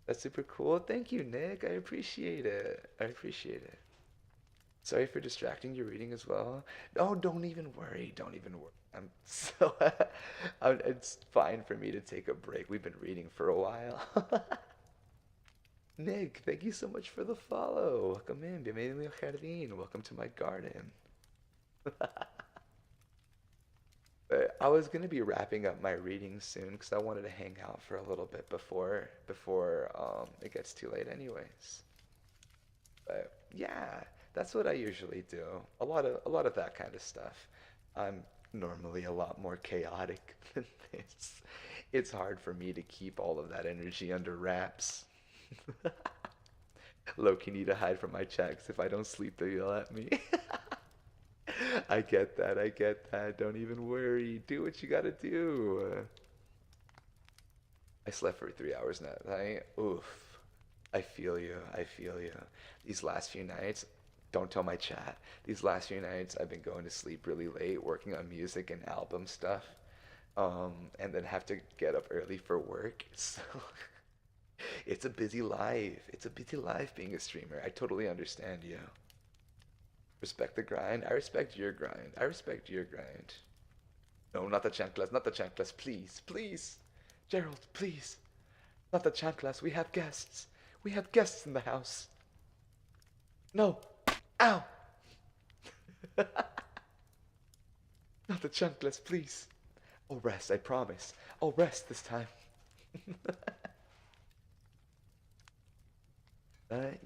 That's super cool. Thank you, Nick. I appreciate it. I appreciate it. Sorry for distracting your reading as well. Oh, don't even worry. Don't even worry. I'm so it's fine for me to take a break. We've been reading for a while. Nick, thank you so much for the follow. Welcome in. Bienvenido a mi jardín. Welcome to my garden. But I was gonna be wrapping up my reading soon because I wanted to hang out for a little bit before it gets too late anyways. But yeah, that's what I usually do. A lot of that kind of stuff. I'm normally a lot more chaotic than this. It's hard for me to keep all of that energy under wraps. Loki need to hide from my checks. If I don't sleep, they'll yell at me. I get that. I get that. Don't even worry. Do what you gotta do. I slept for 3 hours that night. Oof. I feel you. I feel you. These last few nights, don't tell my chat. These last few nights, I've been going to sleep really late, working on music and album stuff, and then have to get up early for work. So it's a busy life. It's a busy life being a streamer. I totally understand you. Respect the grind. I respect your grind. I respect your grind. No, not the chanclas. Not the chanclas. Please, please. Gerald, please. Not the chanclas. We have guests. We have guests in the house. No. Ow. Not the chanclas, please. I'll rest, I promise. I'll rest this time.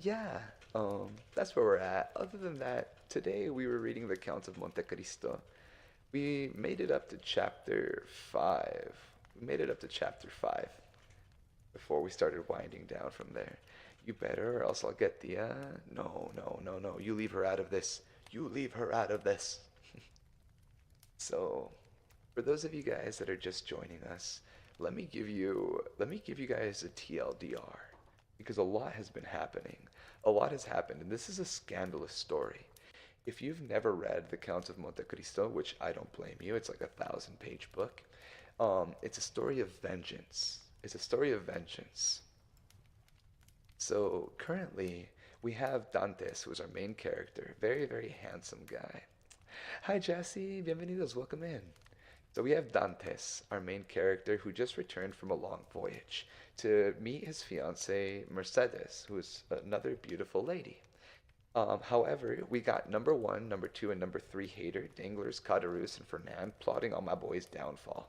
Yeah, that's where we're at. Other than that, today we were reading the Count of Monte Cristo. We made it up to chapter 5. We made it up to chapter 5 before we started winding down from there. You better, or else I'll get the, no, no, no, no. You leave her out of this. You leave her out of this. So, for those of you guys that are just joining us, let me give you guys a TLDR because a lot has been happening. A lot has happened, and this is a scandalous story. If you've never read The Count of Monte Cristo, which I don't blame you, it's like a 1,000-page book. It's a story of vengeance. It's a story of vengeance. So currently, we have Dantes, who is our main character. Very, very handsome guy. Hi, Jesse. Bienvenidos. Welcome in. So we have Dantes, our main character, who just returned from a long voyage to meet his fiancée, Mercedes, who is another beautiful lady. However, we got number one, number two, and number three hater, Danglers, Caderousse, and Fernand plotting on my boy's downfall.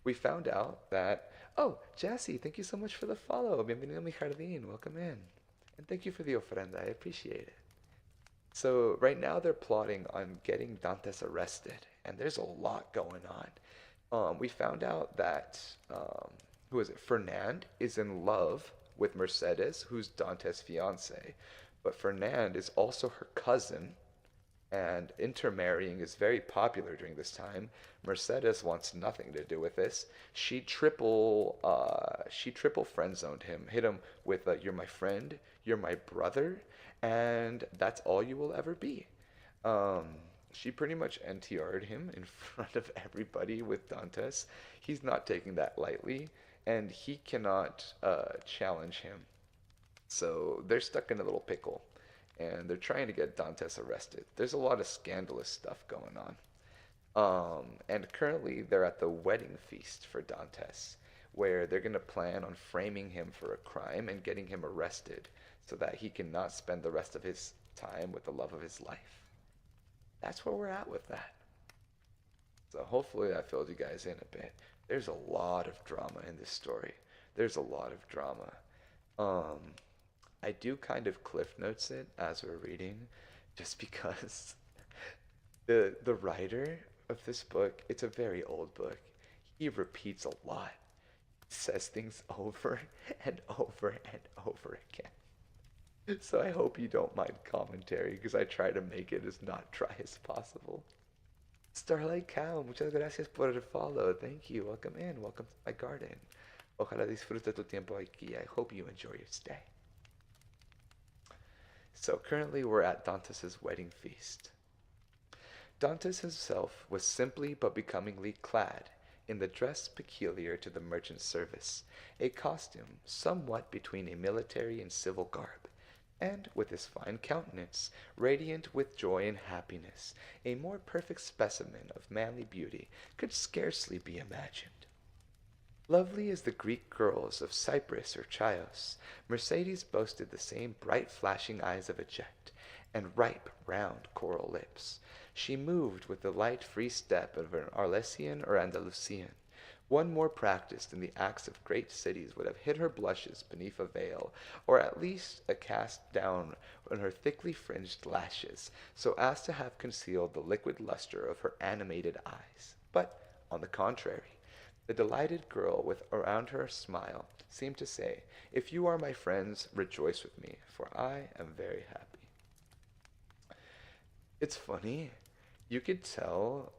We found out that, oh, Jassy, thank you so much for the follow. Bienvenido a mi jardín. Welcome in. And thank you for the ofrenda. I appreciate it. So right now they're plotting on getting Dantes arrested, and there's a lot going on. We found out that who is it? Fernand is in love with Mercedes, who's Dantes' fiance, but Fernand is also her cousin, and intermarrying is very popular during this time. Mercedes wants nothing to do with this. She triple friend zoned him, hit him with "You're my friend, you're my brother, and that's all you will ever be." Um, she pretty much NTR'd him in front of everybody with Dantes. He's not taking that lightly, and he cannot challenge him. So they're stuck in a little pickle, and they're trying to get Dantes arrested. There's a lot of scandalous stuff going on. And currently they're at the wedding feast for Dantes, where they're going to plan on framing him for a crime and getting him arrested so that he cannot spend the rest of his time with the love of his life. That's where we're at with that. So hopefully that filled you guys in a bit. There's a lot of drama in this story. There's a lot of drama. Um, I do kind of cliff notes it as we're reading, just because the writer of this book, it's a very old book. He repeats a lot, says things over and over and over again. So I hope you don't mind commentary because I try to make it as not dry as possible. Starlight Cow, muchas gracias por el follow. Thank you. Welcome in. Welcome to my garden. Ojalá disfrute tu tiempo aquí. I hope you enjoy your stay. So currently we're at Dantes' wedding feast. Dantes himself was simply but becomingly clad in the dress peculiar to the merchant service, a costume somewhat between a military and civil garb, and with his fine countenance, radiant with joy and happiness, a more perfect specimen of manly beauty could scarcely be imagined. Lovely as the Greek girls of Cyprus or Chios, Mercedes boasted the same bright flashing eyes of a jet, and ripe, round coral lips. She moved with the light, free step of an Arlesian or Andalusian. One more practised in the acts of great cities would have hid her blushes beneath a veil, or at least a cast down on her thickly fringed lashes, so as to have concealed the liquid lustre of her animated eyes. But, on the contrary, the delighted girl with around her smile seemed to say, "If you are my friends, rejoice with me, for I am very happy." It's funny. You could tell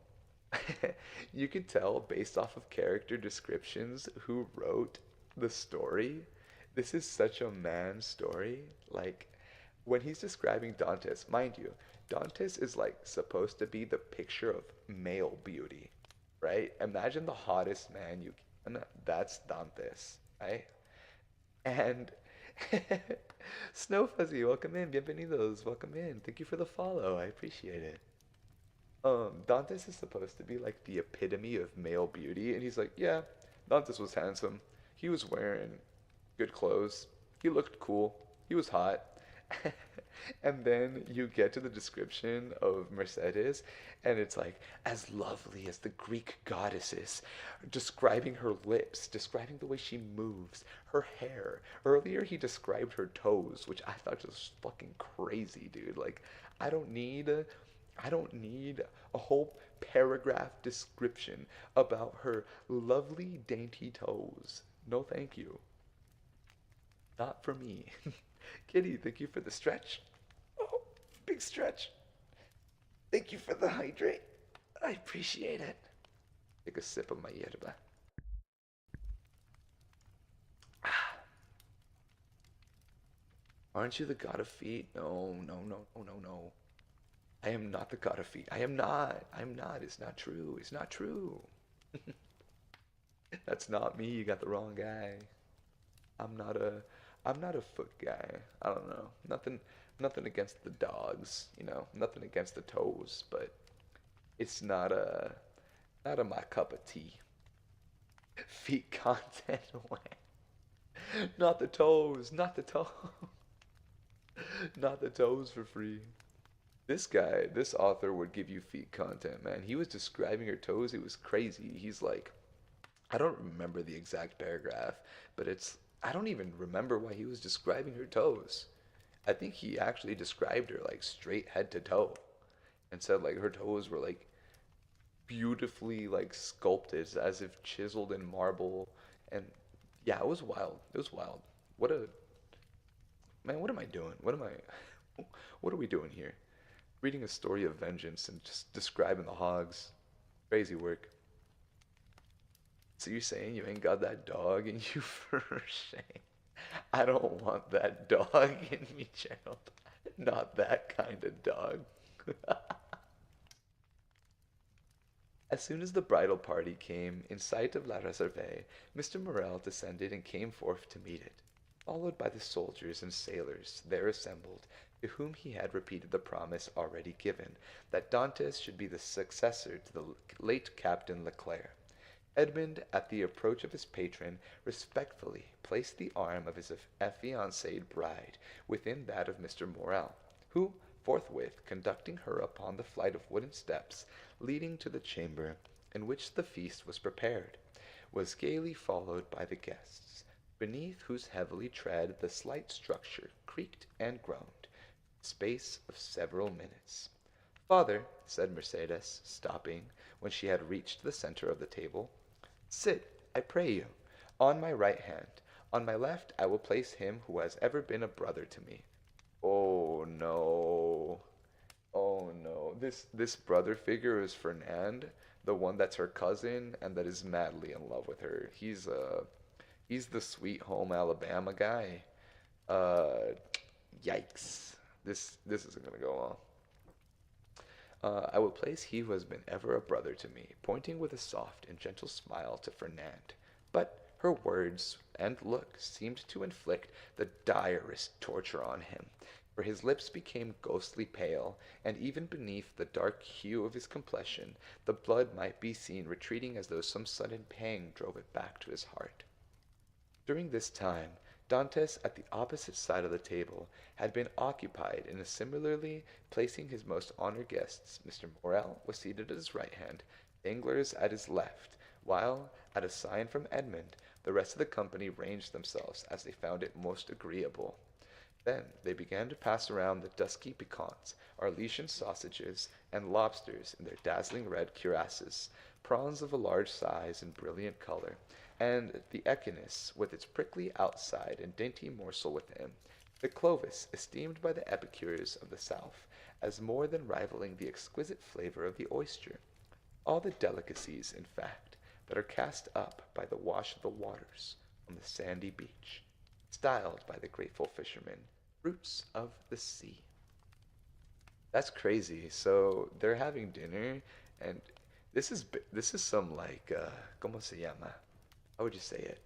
you could tell based off of character descriptions who wrote the story. This is such a man story. Like when he's describing Dantes, mind you, Dantes is like supposed to be the picture of male beauty, right? Imagine the hottest man you can. That's Dantes, right? And Snow Fuzzy, welcome in. Bienvenidos. Welcome in. Thank you for the follow. I appreciate it. Dantes is supposed to be like the epitome of male beauty, and he's like, yeah, Dantes was handsome. He was wearing good clothes. He looked cool. He was hot. And then you get to the description of Mercedes, and it's like, as lovely as the Greek goddesses, describing her lips, describing the way she moves, her hair. Earlier, he described her toes, which I thought was fucking crazy, dude. Like, I don't need. I don't need a whole paragraph description about her lovely, dainty toes. No, thank you. Not for me. Kitty, thank you for the stretch. Oh, big stretch. Thank you for the hydrate. I appreciate it. Take a sip of my yerba. Aren't you the god of feet? No, no, no, no, no, no. I am not the god of feet. I am not. I'm not. It's not true. It's not true. That's not me. You got the wrong guy. I'm not a I'm not a foot guy. I don't know. Nothing against the dogs, Nothing against the toes, but it's not a my cup of tea. Feet content way. Not the toes, not the toes. Not the toes for free. This guy, this author would give you feet content, man. He was describing her toes. It was crazy. He's like, I don't remember the exact paragraph, but I don't even remember why he was describing her toes. I think he actually described her like straight head to toe and said like her toes were like beautifully like sculpted as if chiseled in marble. And yeah, it was wild. It was wild. What a man, what am I doing? What are we doing here? Reading a story of vengeance and just describing the hogs. Crazy work. So you're saying you ain't got that dog in you for shame? I don't want that dog in me, child. Not that kind of dog. As soon as the bridal party came in sight of La Réserve, Mr. Morel descended and came forth to meet it, followed by the soldiers and sailors there assembled, to whom he had repeated the promise already given, that Dantes should be the successor to the late Captain Leclerc. Edmond, at the approach of his patron, respectfully placed the arm of his affianced bride within that of Mr. Morel, who, forthwith conducting her upon the flight of wooden steps leading to the chamber in which the feast was prepared, was gaily followed by the guests, beneath whose heavily tread the slight structure creaked and groaned, space of several minutes. "Father," said Mercedes, stopping, when she had reached the centre of the table, "sit, I pray you, on my right hand. On my left I will place him who has ever been a brother to me." Oh no. Oh no. this brother figure is Fernand, the one that's her cousin and that is madly in love with her. He's the sweet home Alabama guy. Uh, Yikes. This isn't gonna go well. I will place he who has been ever a brother to me, pointing with a soft and gentle smile to Fernand. But her words and look seemed to inflict the direst torture on him, for his lips became ghostly pale, and even beneath the dark hue of his complexion, the blood might be seen retreating as though some sudden pang drove it back to his heart. During this time, Dantes, at the opposite side of the table, had been occupied in similarly placing his most honored guests. Mr. Morel was seated at his right hand, Danglars at his left, while, at a sign from Edmond, the rest of the company ranged themselves as they found it most agreeable. Then they began to pass around the dusky piquants, Arlesian sausages, and lobsters in their dazzling red cuirasses, prawns of a large size and brilliant color, and the echinus with its prickly outside and dainty morsel within, the clovis esteemed by the epicures of the south as more than rivaling the exquisite flavor of the oyster. All the delicacies, in fact, that are cast up by the wash of the waters on the sandy beach, styled by the grateful fishermen fruits of the sea. That's crazy. So they're having dinner, and this is some like ¿cómo se llama? How would you say it?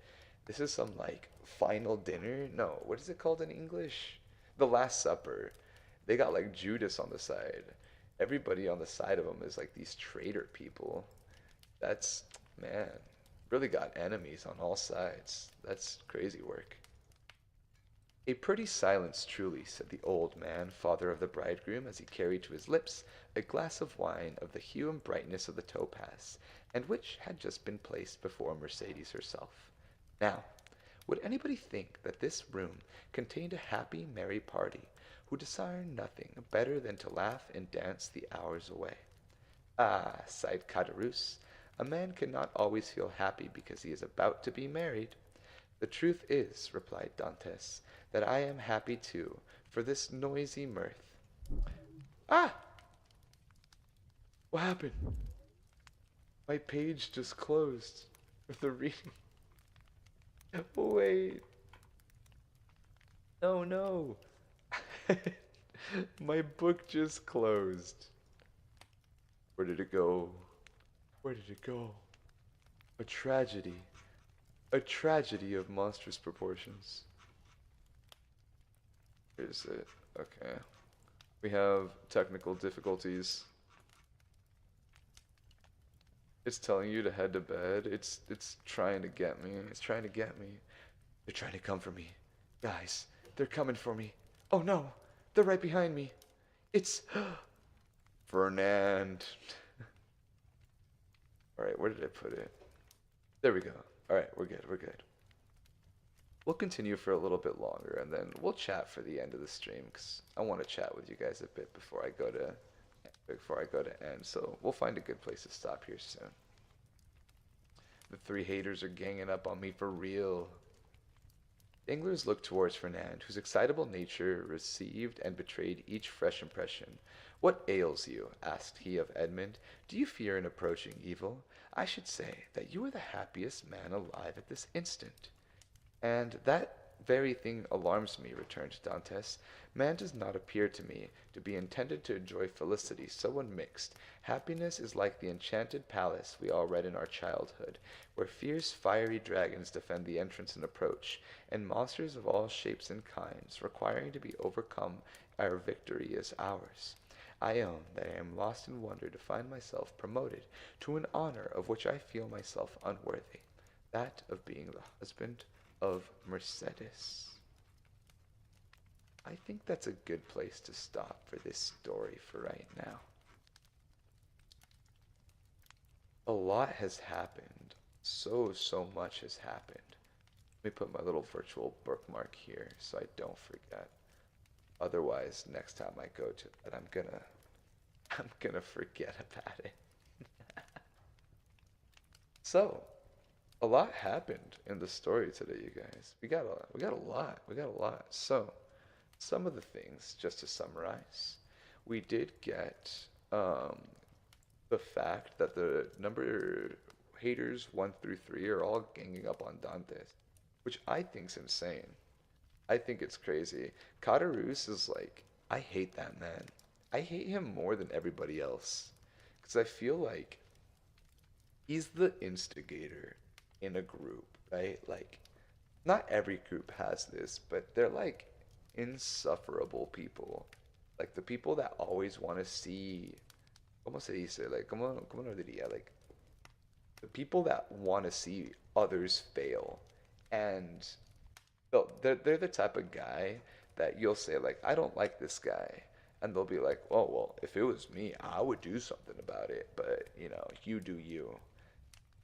This is some like final dinner. No, what is it called in English? The Last Supper. They got like Judas on the side. Everybody on the side of them is like these traitor people. That's, man, really got enemies on all sides. That's crazy work. A pretty silence, truly, said the old man, father of the bridegroom, as he carried to his lips a glass of wine of the hue and brightness of the topaz, and which had just been placed before Mercedes herself. Now, would anybody think that this room contained a happy, merry party, who desire nothing better than to laugh and dance the hours away? Ah, sighed Caderousse, a man cannot always feel happy because he is about to be married. The truth is, replied Dantes, that I am happy too, for this noisy mirth. Ah! What happened? My page just closed with the reading. Wait. Oh no. My book just closed. Where did it go? Where did it go? A tragedy. A tragedy of monstrous proportions. Here's it. Okay. We have technical difficulties. It's telling you to head to bed. It's trying to get me. It's trying to get me. They're trying to come for me. Guys, they're coming for me. Oh no, they're right behind me. It's Fernand. Alright, where did I put it? There we go. Alright, we're good, we're good. We'll continue for a little bit longer and then we'll chat for the end of the stream because I want to chat with you guys a bit before I go to end. So we'll find a good place to stop here soon. The three haters are ganging up on me for real. Danglars looked towards Fernand, whose excitable nature received and betrayed each fresh impression. What ails you? Asked he of Edmond. Do you fear an approaching evil? I should say that you are the happiest man alive at this instant. And that very thing alarms me, returned Dantes. Man does not appear to me to be intended to enjoy felicity so unmixed. Happiness is like the enchanted palace we all read in our childhood, where fierce fiery dragons defend the entrance and approach, and monsters of all shapes and kinds, requiring to be overcome ere victory is ours. I own that I am lost in wonder to find myself promoted to an honor of which I feel myself unworthy, that of being the husband of Mercedes. I think that's a good place to stop for this story for right now. A lot has happened. So much has happened. Let me put my little virtual bookmark here so I don't forget. Otherwise, next time I go to that, I'm gonna forget about it. So, a lot happened in the story today, you guys. We got a lot. So, some of the things, just to summarize, we did get um, the fact that the number haters 1 through 3 are all ganging up on Dantes, which I think's insane. I think it's crazy. Katarus is like, I hate that man. I hate him more than everybody else. Because I feel like he's the instigator in a group, right? Like, not every group has this, but they're like insufferable people. Like the people that always want to see, ¿cómo se dice? Like, ¿cómo lo diría? Like, the people that want to see others fail. And they're the type of guy that you'll say, like, I don't like this guy. And they'll be like, oh, well, if it was me, I would do something about it. But, you do you.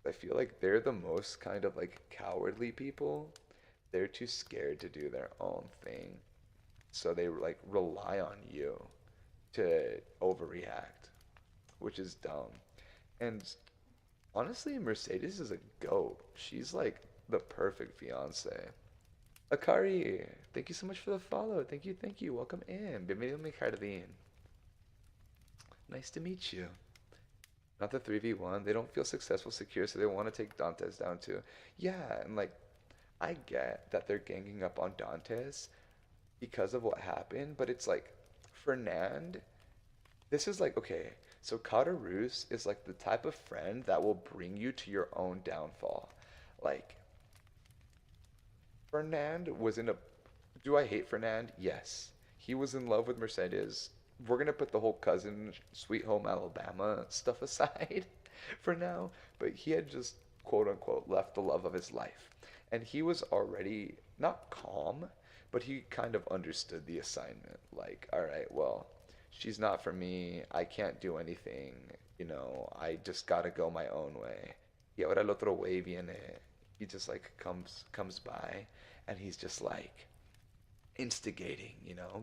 I feel like they're the most kind of like cowardly people. They're too scared to do their own thing. So they like rely on you to overreact, which is dumb. And honestly, Mercedes is a goat. She's like the perfect fiance. Akari, thank you so much for the follow. Thank you, thank you. Welcome in. Bienvenido a mi jardín. Nice to meet you. Not the 3v1. They don't feel successful, secure, so they want to take Dantes down too. Yeah, and like, I get that they're ganging up on Dantes because of what happened, but it's like, Fernand, this is like, okay, so Catarus is like the type of friend that will bring you to your own downfall. Like, Fernand was in a. Do I hate Fernand? Yes. He was in love with Mercedes. We're gonna put the whole cousin, Sweet Home Alabama stuff aside for now, but he had just quote unquote left the love of his life. And he was already not calm, but he kind of understood the assignment. Like, all right, well, she's not for me. I can't do anything. I just gotta go my own way. Y ahora el otro way viene. He just like comes by, and he's just like instigating,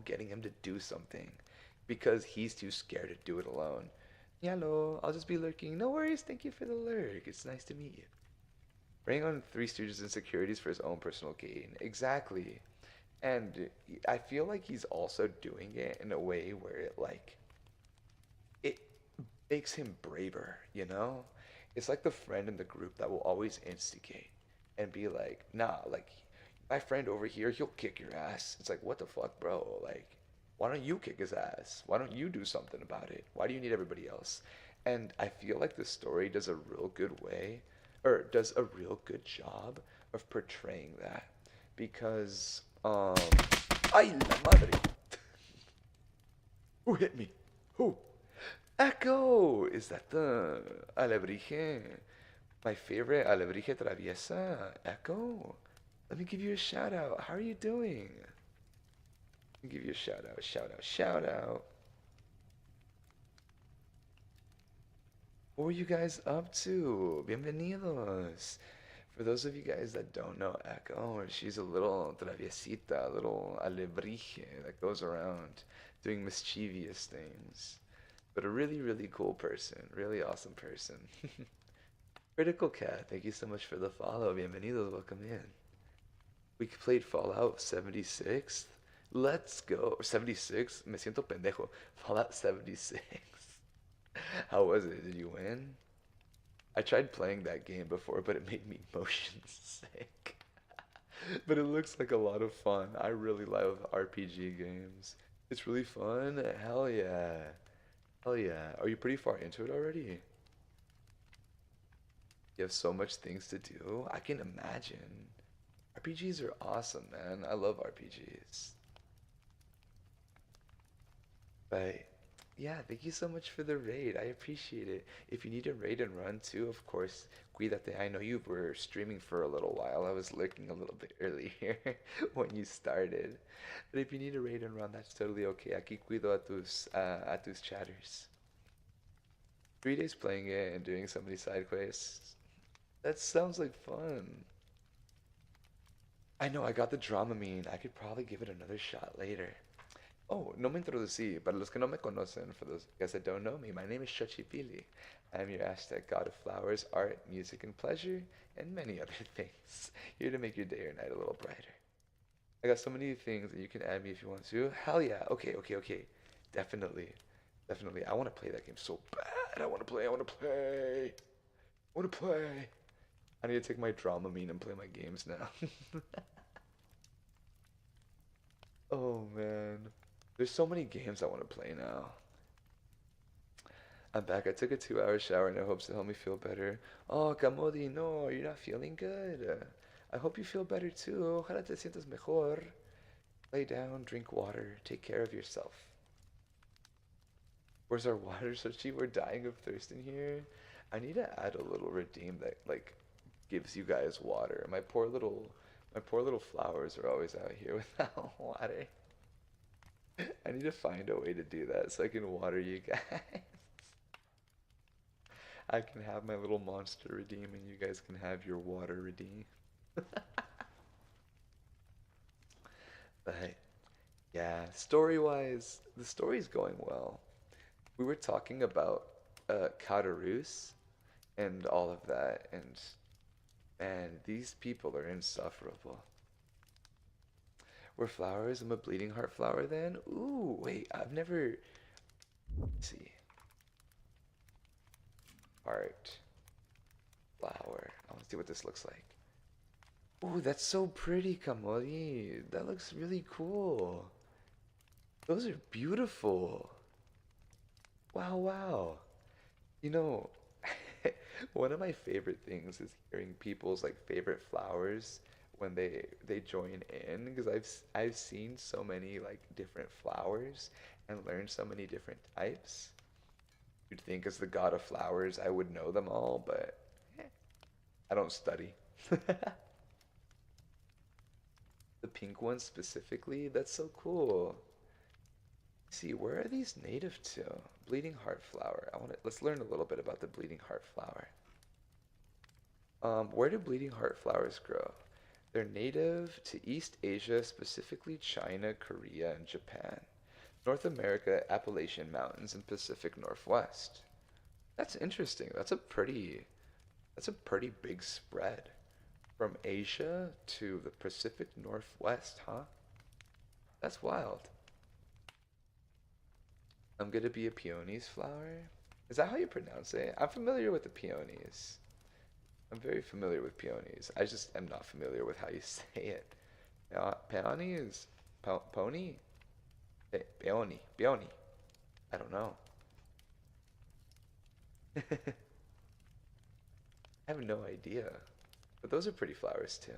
getting him to do something because he's too scared to do it alone. Hello, I'll just be lurking. No worries, thank you for the lurk. It's nice to meet you. Bring on Three Stooges insecurities for his own personal gain. Exactly. And I feel like he's also doing it in a way where it makes him braver. It's like the friend in the group that will always instigate and be like, nah, like my friend over here, he'll kick your ass. It's like, what the fuck, bro? Like, why don't you kick his ass? Why don't you do something about it? Why do you need everybody else? And I feel like the story does a real good way, or does a real good job of portraying that. Because, ay la madre. Who hit me? Who? Echo! Is that the alebrije? My favorite alebrije traviesa? Echo? Let me give you a shout out. How are you doing? Let me give you a shout out, shout out, shout out. What were you guys up to? Bienvenidos. For those of you guys that don't know Echo, she's a little traviesita, a little alebrije that goes around doing mischievous things. But a really, really cool person. Really awesome person. Critical Cat, thank you so much for the follow. Bienvenidos, welcome in. We played Fallout 76. Let's go. 76? Me siento pendejo. Fallout 76. How was it? Did you win? I tried playing that game before, but it made me motion sick. But it looks like a lot of fun. I really love RPG games. It's really fun. Hell yeah. Hell yeah. Are you pretty far into it already? You have so much things to do. I can imagine. RPGs are awesome, man. I love RPGs. But yeah, thank you so much for the raid. I appreciate it. If you need a raid and run too, of course, cuídate. I know you were streaming for a little while. I was lurking a little bit earlier when you started. But if you need a raid and run, that's totally okay. Aquí cuido a tus chatters. 3 days playing it and doing so many side quests. That sounds like fun. I know, I got the Dramamine. I could probably give it another shot later. Oh, no me introducí. Para los que no me conocen, for those guys that don't know me, my name is Xochipilli. I'm your Aztec god of flowers, art, music, and pleasure, and many other things. Here to make your day or night a little brighter. I got so many things that you can add me if you want to. Hell yeah. Okay, okay, okay. Definitely. Definitely. I want to play that game so bad. I want to play. I want to play. I want to play. I need to take my Dramamine and play my games now. Oh man. There's so many games I want to play now. I'm back. I took a 2 hour shower in hopes to help me feel better. Oh, Kamodi, no, you're not feeling good. I hope you feel better too. Ojalá te sientas mejor. Lay down, drink water, take care of yourself. Where's our water so cheap? We're dying of thirst in here. I need to add a little redeem that like gives you guys water. My poor little flowers are always out here without water. I need to find a way to do that so I can water you guys. I can have my little monster redeem and you guys can have your water redeem. But yeah, story-wise, the story's going well. We were talking about Katarus and all of that, and man, these people are insufferable. We're flowers. I'm a bleeding heart flower then? Ooh, wait, I've never. Let's see. Heart flower. I want to see what this looks like. Ooh, that's so pretty, Kamori. That looks really cool. Those are beautiful. Wow, wow. You know, one of my favorite things is hearing people's like favorite flowers when they join in because I've seen so many like different flowers and learned so many different types. You'd think as the god of flowers I would know them all, but I don't study. The pink one specifically, that's so cool. See, where are these native to? Bleeding heart flower. Let's learn a little bit about the bleeding heart flower. Where do bleeding heart flowers grow? They're native to East Asia, specifically China, Korea, and Japan. North America, Appalachian Mountains, and Pacific Northwest. That's interesting. That's a pretty big spread from Asia to the Pacific Northwest, huh? That's wild. I'm gonna be a peonies flower. Is that how you pronounce it? I'm familiar with the peonies. I'm very familiar with peonies. I just am not familiar with how you say it. Peonies? Pony? Peony. Peony. I don't know. I have no idea. But those are pretty flowers too.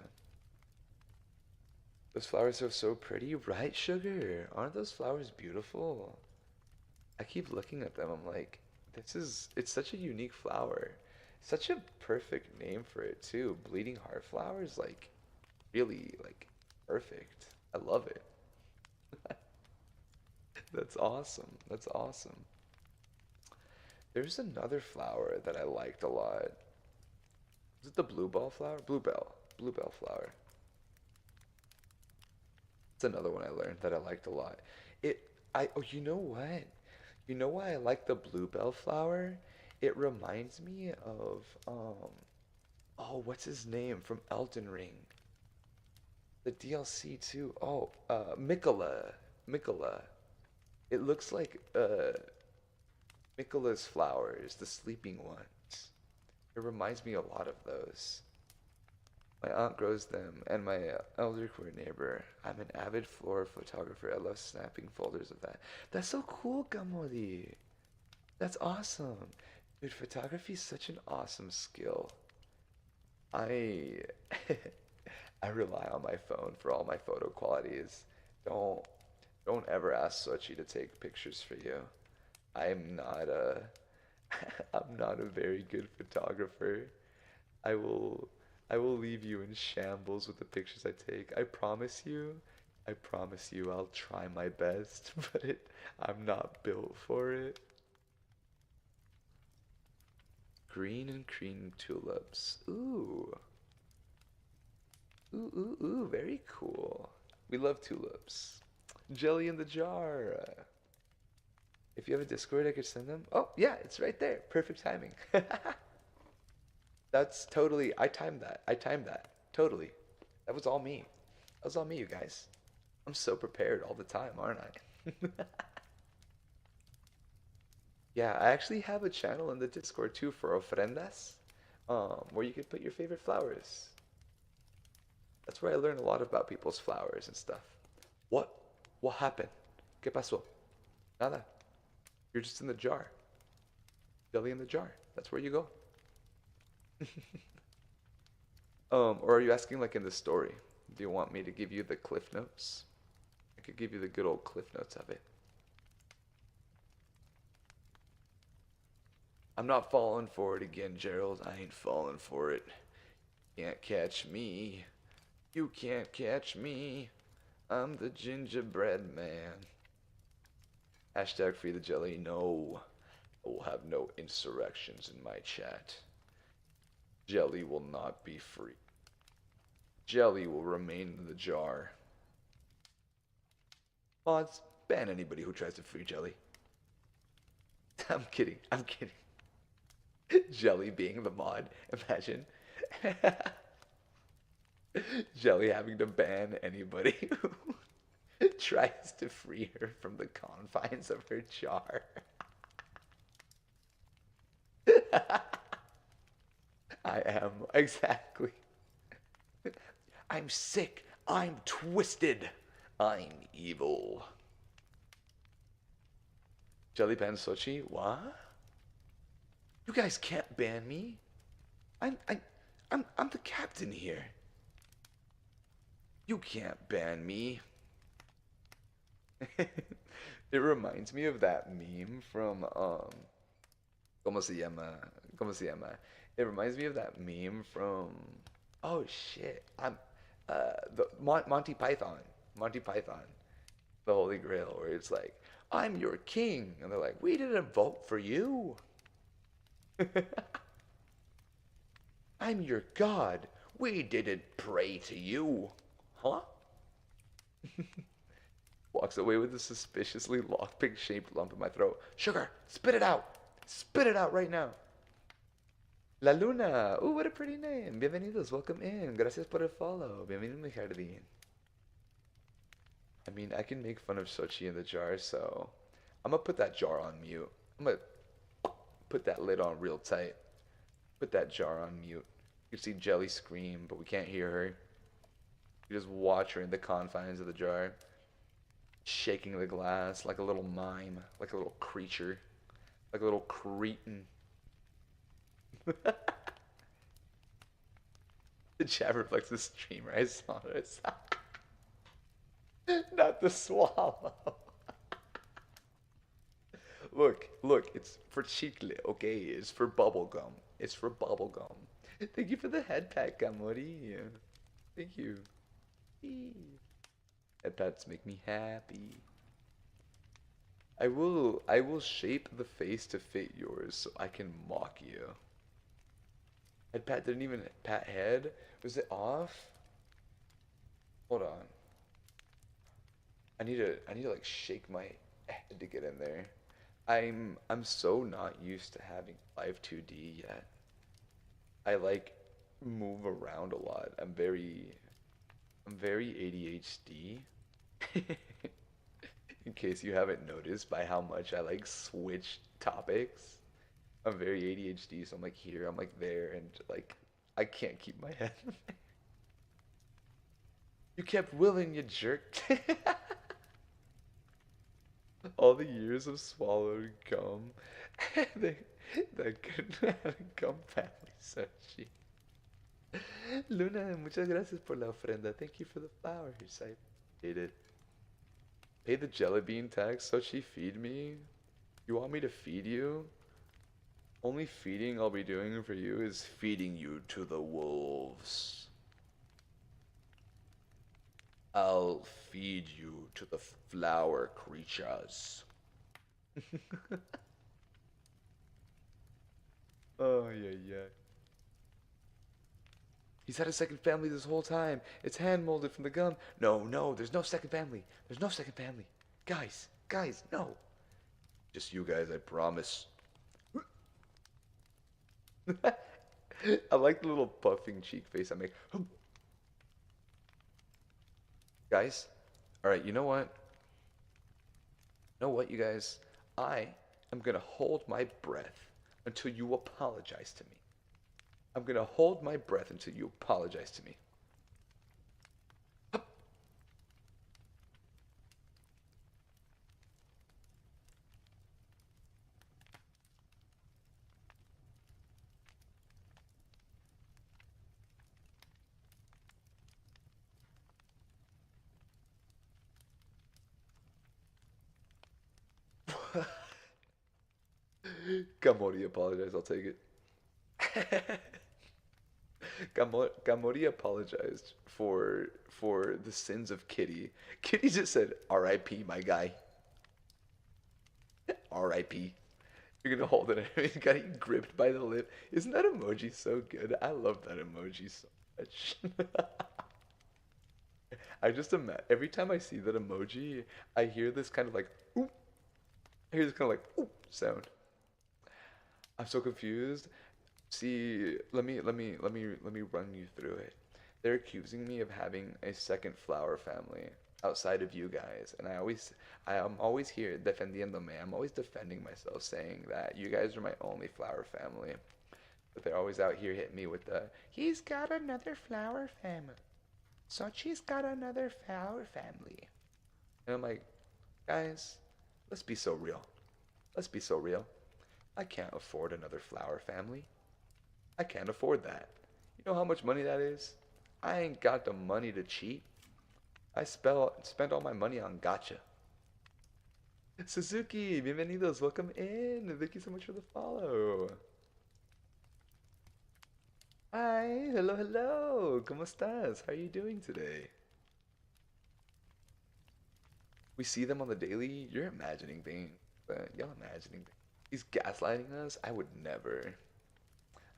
Those flowers are so pretty, right, Sugar? Aren't those flowers beautiful? I keep looking at them. I'm like, it's such a unique flower. Such a perfect name for it too. Bleeding heart flowers, like, really, like, perfect. I love it. That's awesome. That's awesome. There's another flower that I liked a lot. Is it the bluebell flower? Bluebell. Bluebell flower. It's another one I learned that I liked a lot. Oh, you know what? You know why I like the bluebell flower? It reminds me of, oh, what's his name from Elden Ring? The DLC too. Oh, Mikola. Mikola. It looks like, Mikola's flowers, the sleeping ones. It reminds me a lot of those. My aunt grows them, and my elder queer neighbor. I'm an avid floral photographer. I love snapping folders of that. That's so cool, Gamodi. That's awesome. Dude, photography is such an awesome skill. I I rely on my phone for all my photo qualities. Don't don't ever ask Sochi to take pictures for you. I'm not a I'm not a very good photographer. I will I will leave you in shambles with the pictures I take. I promise you. I promise you I'll try my best, but I'm not built for it. Green and cream tulips. Ooh. Ooh, ooh, ooh, very cool. We love tulips. Jelly in the jar. If you have a Discord, I could send them. Oh, yeah, it's right there. Perfect timing. That's totally, I timed that. I timed that. Totally. That was all me. That was all me, you guys. I'm so prepared all the time, aren't I? Yeah, I actually have a channel in the Discord too for ofrendas, where you can put your favorite flowers. That's where I learn a lot about people's flowers and stuff. What? What happened? ¿Qué pasó? Nada. You're just in the jar. Jelly in the jar. That's where you go. Or are you asking like in the story? Do you want me to give you the cliff notes? I could give you the good old cliff notes of it. I'm not falling for it again, Gerald. I ain't falling for it. Can't catch me. You can't catch me. I'm the gingerbread man. Hashtag free the jelly. No. I will have no insurrections in my chat. Jelly will not be free. Jelly will remain in the jar. Mods, ban anybody who tries to free jelly. I'm kidding. I'm kidding. Jelly being the mod. Imagine. Jelly having to ban anybody who tries to free her from the confines of her jar. I am, exactly. I'm sick. I'm twisted. I'm evil. Jelly ban Sochi? What? You guys can't ban me. I'm I I'm the captain here. You can't ban me. It reminds me of that meme from ¿Cómo se llama? ¿Cómo se llama? It reminds me of that meme from oh shit. I'm the Monty Python. Monty Python. The Holy Grail where it's like, "I'm your king." And they're like, "We didn't vote for you." "I'm your god. We didn't pray to you." Huh? Walks away with a suspiciously lockpick shaped lump in my throat. "Sugar, spit it out. Spit it out right now." La Luna. Ooh, what a pretty name. Bienvenidos. Welcome in. Gracias por el follow. Bienvenido mi jardín. I mean, I can make fun of Sochi in the jar, so I'm gonna put that jar on mute. I'm gonna put that lid on real tight. Put that jar on mute. You can see Jelly scream, but we can't hear her. You just watch her in the confines of the jar, shaking the glass like a little mime, like a little creature, like a little cretin. The chat reflects the streamer. I saw this. Not the swallow. Look, it's for chicle, okay? It's for bubblegum. It's for bubblegum. Thank you for the head pat, Gamori. Thank you. Head pats make me happy. I will shape the face to fit yours so I can mock you. Head pat didn't even pat head. Was it off? Hold on. I need to like shake my head to get in there. I'm so not used to having live 2D yet. I like move around a lot. I'm very ADHD. In case you haven't noticed by how much I like switch topics. I'm very ADHD, so I'm like here, I'm like there, and like I can't keep my head. You kept willing, you jerk. All the years of swallowed gum. the, the good gum family sushi. Luna, muchas gracias por la ofrenda. Thank you for the flowers. I hate it. Pay the jelly bean tax, so she feed me? You want me to feed you? Only feeding I'll be doing for you is feeding you to the wolves. I'll feed you to the flower creatures. Oh, yeah, yeah. He's had a second family this whole time. It's hand molded from the gum. No, no, there's no second family. There's no second family. Guys, no. Just you guys, I promise. I like the little puffing cheek face I make. Guys, all right, you know what? You know what, you guys? I I'm gonna hold my breath until you apologize to me. I'm gonna hold my breath until you apologize to me. Gamori apologized, I'll take it. Gamori apologized for the sins of Kitty. Kitty just said, "R.I.P. my guy. R.I.P." You're gonna hold it. He's getting gripped by the lip. Isn't that emoji so good? I love that emoji so much. I just imagine every time I see that emoji, I hear this kind of like oop. I hear this kind of like oop sound. I'm so confused. See, let me run you through it. They're accusing me of having a second flower family outside of you guys, and I am always here defendiéndome. I'm always defending myself, saying that you guys are my only flower family. But they're always out here hitting me with the, he's got another flower family. Sochi's got another flower family. And I'm like, guys, let's be so real. Let's be so real. I can't afford another flower family. I can't afford that. You know how much money that is? I ain't got the money to cheat. Spent all my money on gotcha. Suzuki, bienvenidos, welcome in. Thank you so much for the follow. Hi, hello, hello. ¿Cómo estás? How are you doing today? We see them on the daily. You're imagining things. Y'all imagining things. He's gaslighting us? I would never.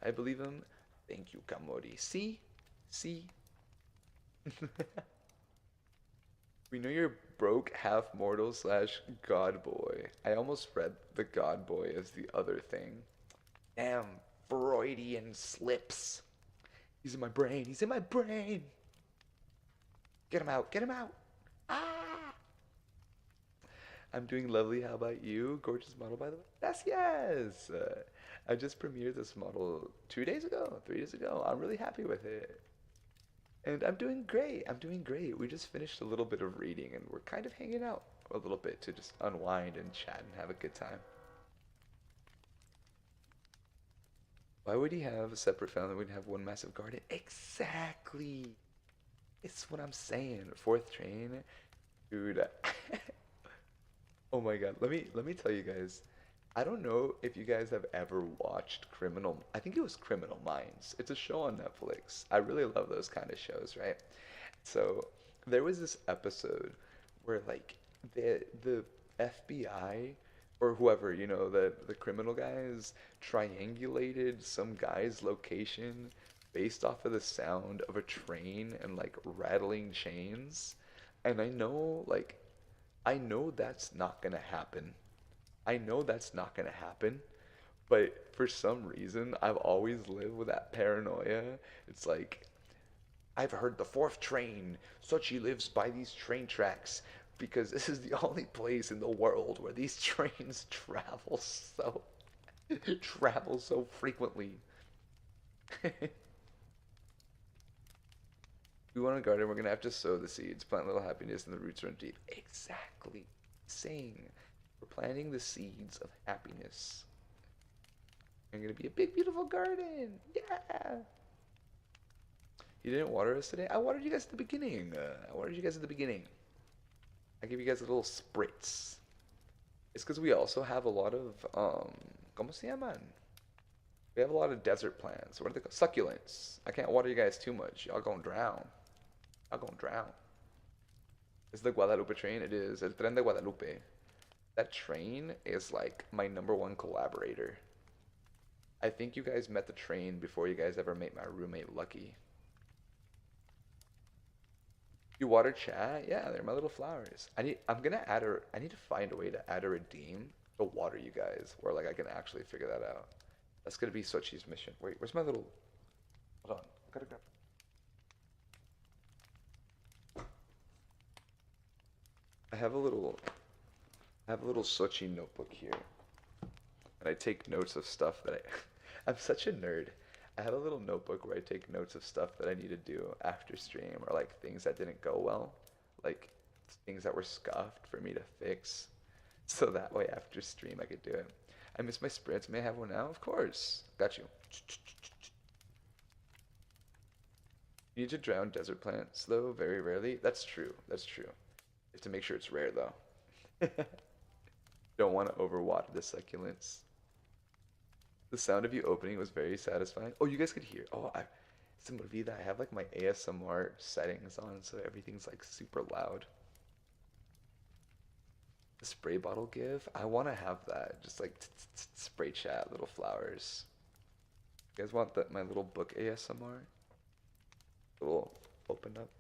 I believe him. Thank you, Kamori. See? See? We know you're broke, half mortal slash god boy. I almost read the god boy as the other thing. Damn, Freudian slips. He's in my brain. He's in my brain. Get him out. Get him out. Ah! I'm doing lovely. How about you? Gorgeous model, by the way. Yes. I just premiered this model 2 days ago, 3 days ago. I'm really happy with it. And I'm doing great. I'm doing great. We just finished a little bit of reading and we're kind of hanging out a little bit to just unwind and chat and have a good time. Why would he have a separate family when he have one massive garden? Exactly. It's what I'm saying. Fourth train, dude. Oh my god. Let me tell you guys. I don't know if you guys have ever watched Criminal. I think it was Criminal Minds. It's a show on Netflix. I really love those kind of shows, right? So there was this episode where like the FBI or whoever, the criminal guys triangulated some guy's location based off of the sound of a train and like rattling chains. And I know that's not gonna happen. I know that's not gonna happen, but for some reason, I've always lived with that paranoia. It's like, I've heard the fourth train. Sochi lives by these train tracks because this is the only place in the world where these trains travel so frequently. We want a garden, we're gonna have to sow the seeds, plant little happiness, and the roots run deep. Exactly. Saying we're planting the seeds of happiness. I'm gonna be a big, beautiful garden. Yeah. You didn't water us today? I watered you guys at the beginning. I watered you guys at the beginning. I gave you guys a little spritz. It's because we also have a lot of, ¿cómo se llaman? We have a lot of desert plants. What are they called? Succulents. I can't water you guys too much. Y'all gonna drown. Y'all gonna drown. Is the Guadalupe train? It is. El Tren de Guadalupe. That train is like my #1 collaborator. I think you guys met the train before you guys ever met my roommate Lucky. You water chat? Yeah, they're my little flowers. I need to find a way to add a redeem to water you guys where like I can actually figure that out. That's gonna be Sochi's mission. Wait, where's my little, hold on. I gotta grab, I have a little Sochi notebook here. and I take notes of stuff that I I'm such a nerd. I have a little notebook where I take notes of stuff that I need to do after stream or like things that didn't go well, like things that were scuffed for me to fix. So that way after stream I could do it. I miss my sprints. May I have one now? Of course. Got you. You need to drown desert plants though, very rarely. That's true. That's true. You have to make sure it's rare though. Don't want to overwater the succulents. The sound of you opening was very satisfying. Oh, you guys could hear. Oh, I se me olvida. I have like my ASMR settings on, so everything's like super loud. The spray bottle give. I want to have that. Just like spray chat, little flowers. You guys want that? My little book ASMR. Little open up,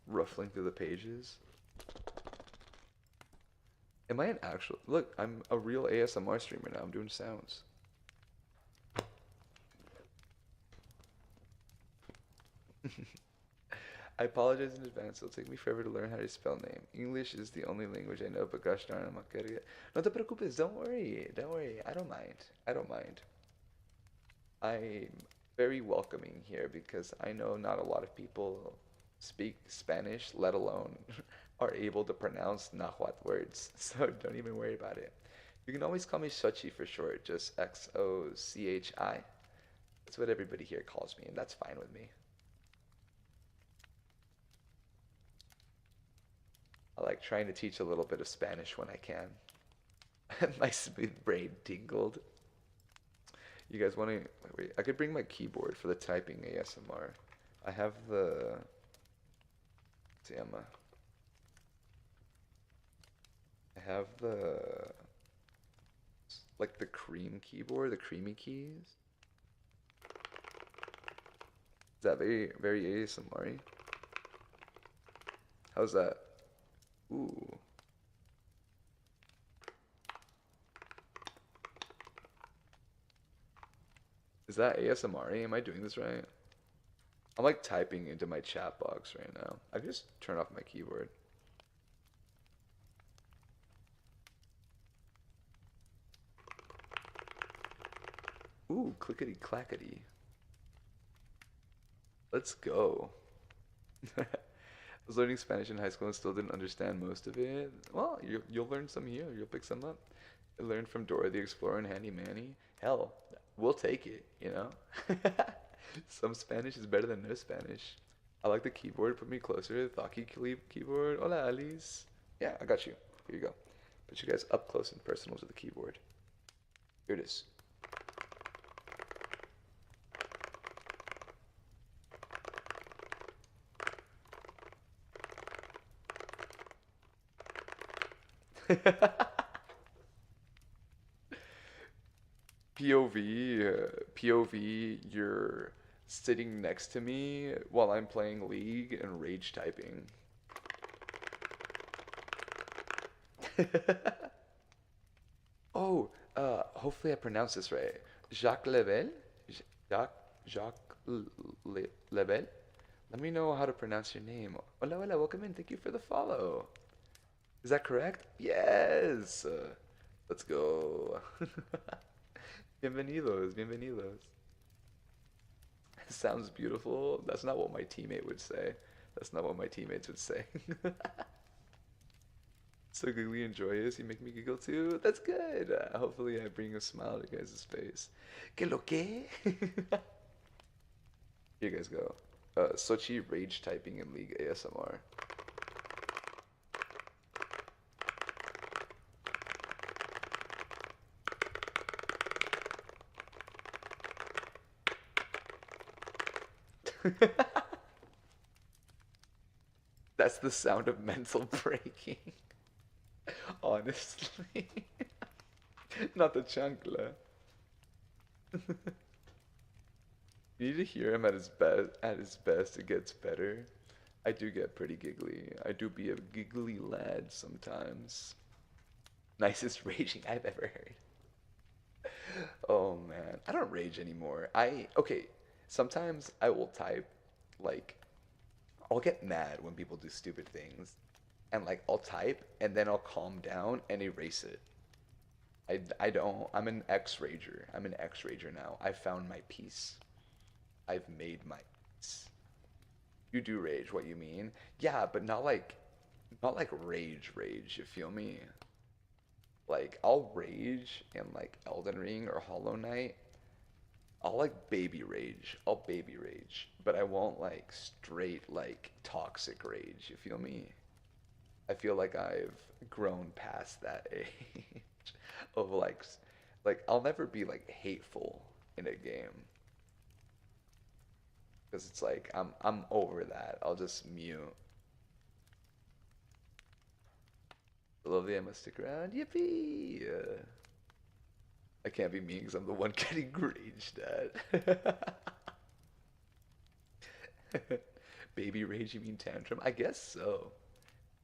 ruffling through the pages. Am I an actual? Look, I'm a real ASMR streamer now. I'm doing sounds. I apologize in advance. It'll take me forever to learn how to spell name. English is the only language I know, but gosh darn, I'm not good at it. No te preocupes. Don't worry. Don't worry. I don't mind. I don't mind. I'm very welcoming here because I know not a lot of people speak Spanish, let alone are able to pronounce Nahuatl words. So don't even worry about it. You can always call me Xochi for short, just Xochi. That's what everybody here calls me, and that's fine with me. I like trying to teach a little bit of Spanish when I can. My smooth brain tingled. You guys want to wait? I could bring my keyboard for the typing ASMR. I have the. See, I have the like the cream keyboard, the creamy keys. Is that very ASMR-y? How's that? Ooh. Is that ASMR-y? Am I doing this right? I'm like typing into my chat box right now. I can just turn off my keyboard. Ooh, clickety clackety. Let's go. I was learning Spanish in high school and still didn't understand most of it. Well, you'll learn some here. You'll pick some up. I learned from Dora the Explorer and Handy Manny. Hell, we'll take it, you know? Some Spanish is better than no Spanish. I like the keyboard. Put me closer. The Thaki keyboard. Hola, Alice. Yeah, I got you. Here you go. Put you guys up close and personal to the keyboard. Here it is. POV, you're sitting next to me while I'm playing League and rage typing. Oh, hopefully I pronounced this right. Jacques Lebel? Jacques, Lebel? Let me know how to pronounce your name. Hola, hola, welcome in. Thank you for the follow. Is that correct? Yes. Let's go. Bienvenidos, bienvenidos. Sounds beautiful. That's not what my teammate would say. That's not what my teammates would say. So giggly and joyous, you make me giggle too. That's good. Hopefully I bring a smile to your guys' face. Que lo que? Here you guys go. Sochi rage typing in League ASMR. That's the sound of mental breaking. Honestly. Not the chancla. You need to hear him at his best, it gets better. I do get pretty giggly. I do be a giggly lad sometimes. Nicest raging I've ever heard. Oh man. I don't rage anymore. Okay, sometimes I will type like I'll get mad when people do stupid things and like I'll type and then I'll calm down and erase it. I don't. I'm an X-Rager. I'm an X-Rager now. I found my peace. I've made my peace. You do rage, what you mean? Yeah, but not like rage rage, you feel me? Like I'll rage in like Elden Ring or Hollow Knight. I'll like baby rage. I'll baby rage, but I won't like straight like toxic rage, you feel me? I feel like I've grown past that age of like I'll never be like hateful in a game because it's like I'm over that. I'll just mute. Lovely, I must stick around. Yippee! I can't be mean because I'm the one getting raged at. Baby rage, you mean tantrum? I guess so.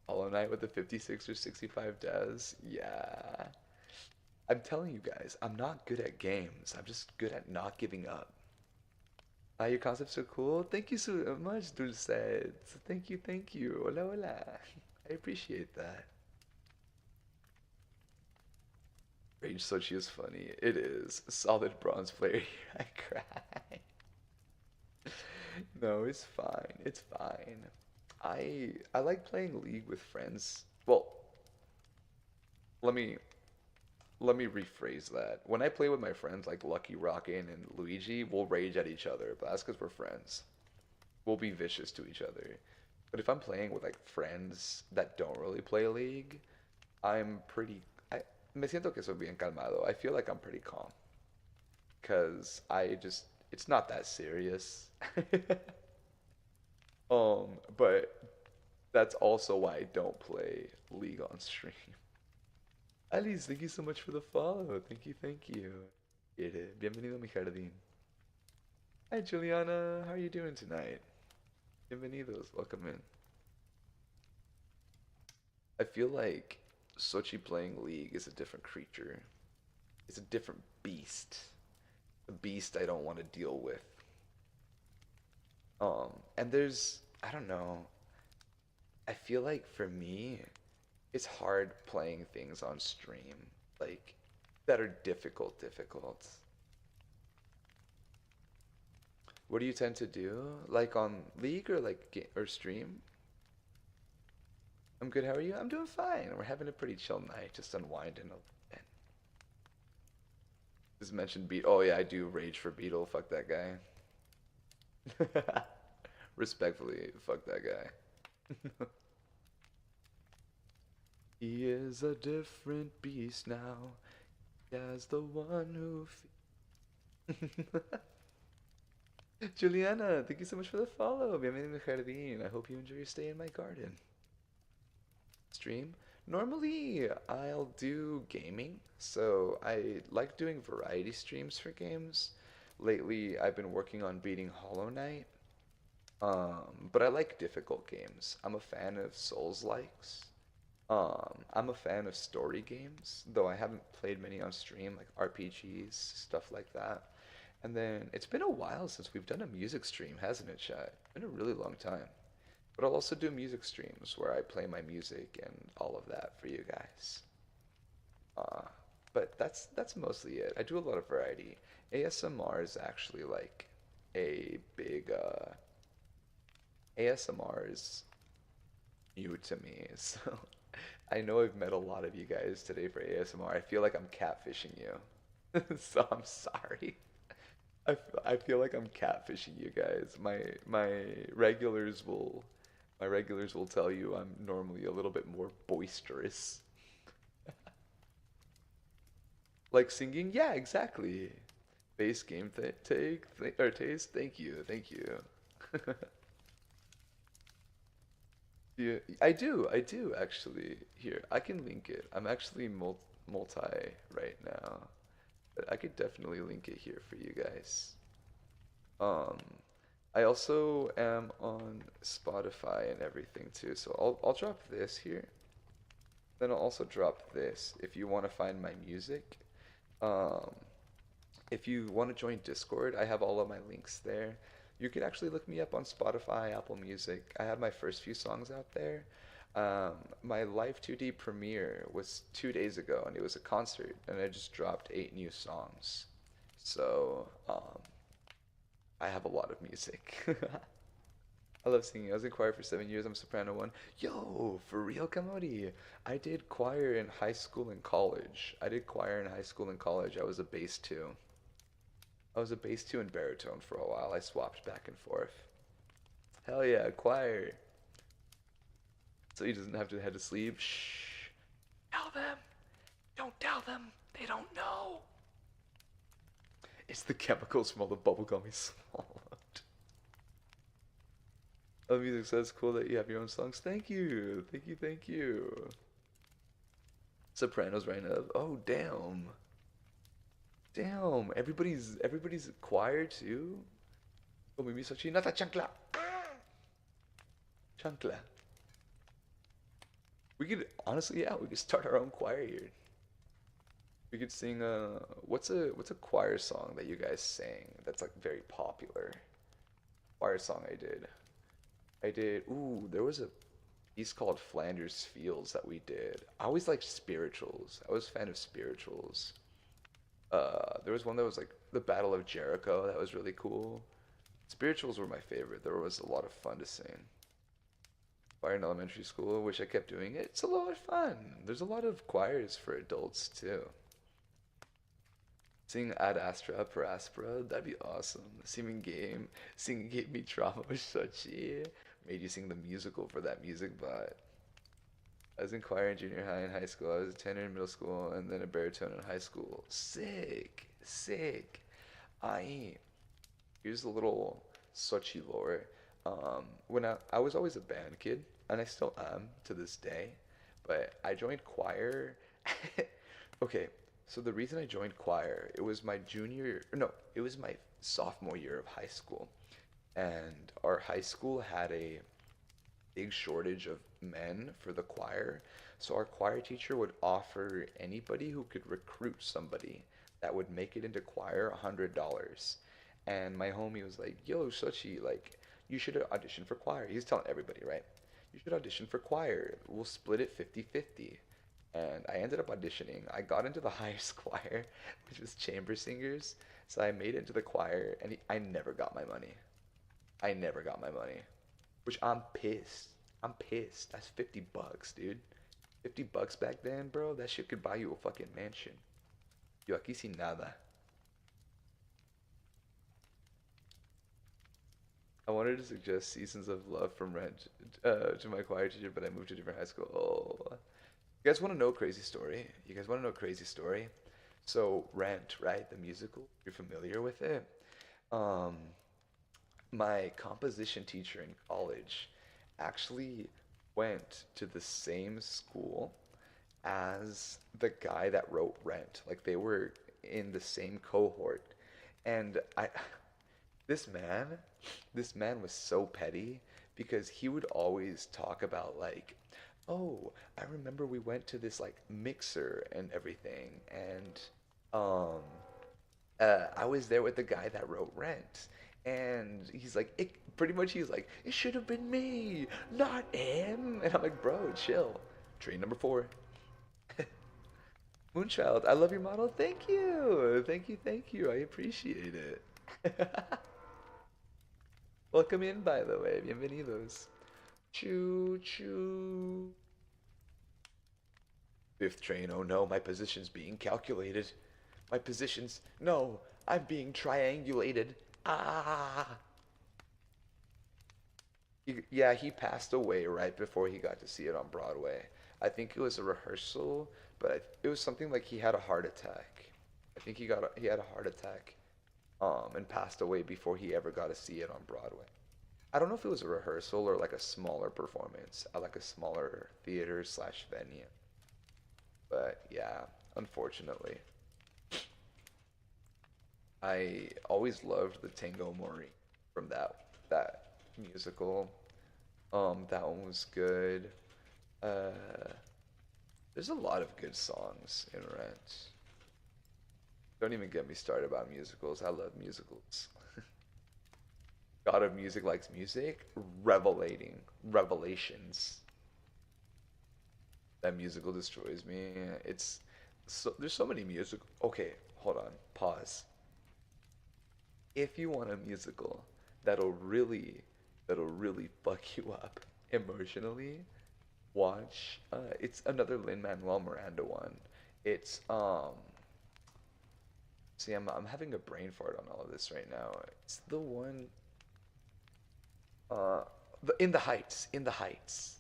Hollow Knight with the 56 or 65 does. Yeah. I'm telling you guys, I'm not good at games. I'm just good at not giving up. Your concepts are cool. Thank you so much, Dulcet. Thank you, thank you. Hola, hola. I appreciate that. Rage Sochi is funny. It is. Solid bronze player here. I cry. No, it's fine. It's fine. I like playing League with friends. Well, let me let me rephrase that. When I play with my friends like Lucky Rockin' and Luigi, we'll rage at each other, but that's because we're friends. We'll be vicious to each other. But if I'm playing with like friends that don't really play League, I'm pretty. I me siento que soy bien calmado. I feel like I'm pretty calm because I just it's not that serious. But that's also why I don't play League on stream. Alice, thank you so much for the follow. Thank you, thank you. Bienvenido a mi jardín. Hi, Juliana. How are you doing tonight? Bienvenidos. Welcome in. I feel like Sochi playing League is a different creature. It's a different beast. A beast I don't want to deal with. And I don't know. I feel like for me, it's hard playing things on stream, like that are difficult. What do you tend to do? Like on League or or stream? I'm good. How are you? I'm doing fine. We're having a pretty chill night, just unwinding a bit. Just mentioned Beat. Oh yeah, I do rage for Beetle. Fuck that guy. Respectfully, fuck that guy. He is a different beast now. As the one who. Juliana, thank you so much for the follow. Bienvenido al jardín. I hope you enjoy your stay in my garden. Stream? Normally, I'll do gaming, so I like doing variety streams for games. Lately, I've been working on beating Hollow Knight, but I like difficult games. I'm a fan of Souls-likes. I'm a fan of story games, though I haven't played many on stream, like RPGs, stuff like that. And then it's been a while since we've done a music stream, hasn't it, chat? It's been a really long time. But I'll also do music streams where I play my music and all of that for you guys. Uh, but that's mostly it. I do a lot of variety. ASMR is actually like a big ASMR is new to me, so I know I've met a lot of you guys today for ASMR. I feel like I'm catfishing you, so I'm sorry. I feel like I'm catfishing you guys. My regulars will tell you I'm normally a little bit more boisterous. Like singing? Yeah, exactly. Bass game take or taste? Thank you, thank you. Yeah, I do actually. Here, I can link it. I'm actually multi right now, but I could definitely link it here for you guys. Um, I also am on Spotify and everything too, so I'll drop this here. Then I'll also drop this if you want to find my music. Um, if you want to join Discord, I have all of my links there. You can actually look me up on Spotify, Apple Music. I have my first few songs out there. Um, my Live 2D premiere was 2 days ago, and it was a concert, and I just dropped 8 new songs. So, I have a lot of music. I love singing. I was in choir for 7 years. I'm soprano one. Yo, for real, Kamodi. I did choir in high school and college. I did choir in high school and college. I was a bass two. I was a bass two and baritone for a while. I swapped back and forth. Hell yeah, choir. So he doesn't have to head to sleep. Shh. Tell them. Don't tell them. They don't know. It's the chemicals from all the bubblegum he swallowed. Oh, music says cool that you have your own songs. Thank you. Thank you. Thank you. Sopranos right now. Oh, damn. Damn. Everybody's choir too. Oh, maybe such nata chancla. Chancla. We could honestly, yeah, we could start our own choir here. We could sing what's a choir song that you guys sang that's like very popular? Choir song I did. There was a piece called Flanders Fields that we did. I always liked spirituals. I was a fan of spirituals. There was one that was like the Battle of Jericho that was really cool. Spirituals were my favorite. There was a lot of fun to sing. Choir in elementary school. I wish I kept doing it. It's a lot of fun. There's a lot of choirs for adults too. Sing Ad Astra per Aspera, that'd be awesome. Singing gave me trauma with Shachi. Made you sing the musical for that music, but I was in choir in junior high and high school. I was a tenor in middle school and then a baritone in high school. Sick, sick. I Here's a little Sochi lore. When I was always a band kid, and I still am to this day, but I joined choir. Okay, so the reason I joined choir, it was my junior, no, it was my sophomore year of high school, and our high school had a big shortage of men for the choir. So our choir teacher would offer anybody who could recruit somebody that would make it into choir $100. And my homie was like, "Yo, Sochi, like, you should audition for choir." He's telling everybody, right? You should audition for choir. We'll split it 50-50. And I ended up auditioning. I got into the highest choir, which was chamber singers. So I made it into the choir, and I never got my money. I never got my money. Which I'm pissed. I'm pissed. That's $50, dude. $50 back then, bro. That shit could buy you a fucking mansion. Yo, aquí sin nada. I wanted to suggest Seasons of Love from Rent to my choir teacher, but I moved to a different high school. Oh. You guys want to know a crazy story? You guys want to know a crazy story? So, Rent, right? The musical. You're familiar with it? Um, my composition teacher in college actually went to the same school as the guy that wrote Rent. Like they were in the same cohort. And this man, this man was so petty because he would always talk about like, "Oh, I remember we went to this like mixer and everything and um I was there with the guy that wrote Rent." And he's like, pretty much he's like, "It should have been me, not him." And I'm like, "Bro, chill. Train number four." Moonchild, I love your model. Thank you. Thank you. Thank you. I appreciate it. Welcome in, by the way. Bienvenidos. Choo choo. Fifth train. Oh no, my position's being calculated. My position's. No, I'm being triangulated. Ah. Yeah, he passed away right before he got to see it on Broadway. I think it was a rehearsal, but it was something like he had a heart attack. I think he had a heart attack, and passed away before he ever got to see it on Broadway. I don't know if it was a rehearsal or like a smaller performance at like a smaller theater slash venue. But yeah, unfortunately, I always loved the Tango Mori from that musical. That one was good. Uh, there's a lot of good songs in Rent. Don't even get me started about musicals. I love musicals. God of Music likes music. Revelating. Revelations. That musical destroys me. It's so there's so many music. Okay, hold on. Pause. If you want a musical that'll really that'll really fuck you up emotionally, watch it's another Lin-Manuel Miranda one. It's see I'm having a brain fart on all of this right now. It's the one uh In the Heights, In the Heights.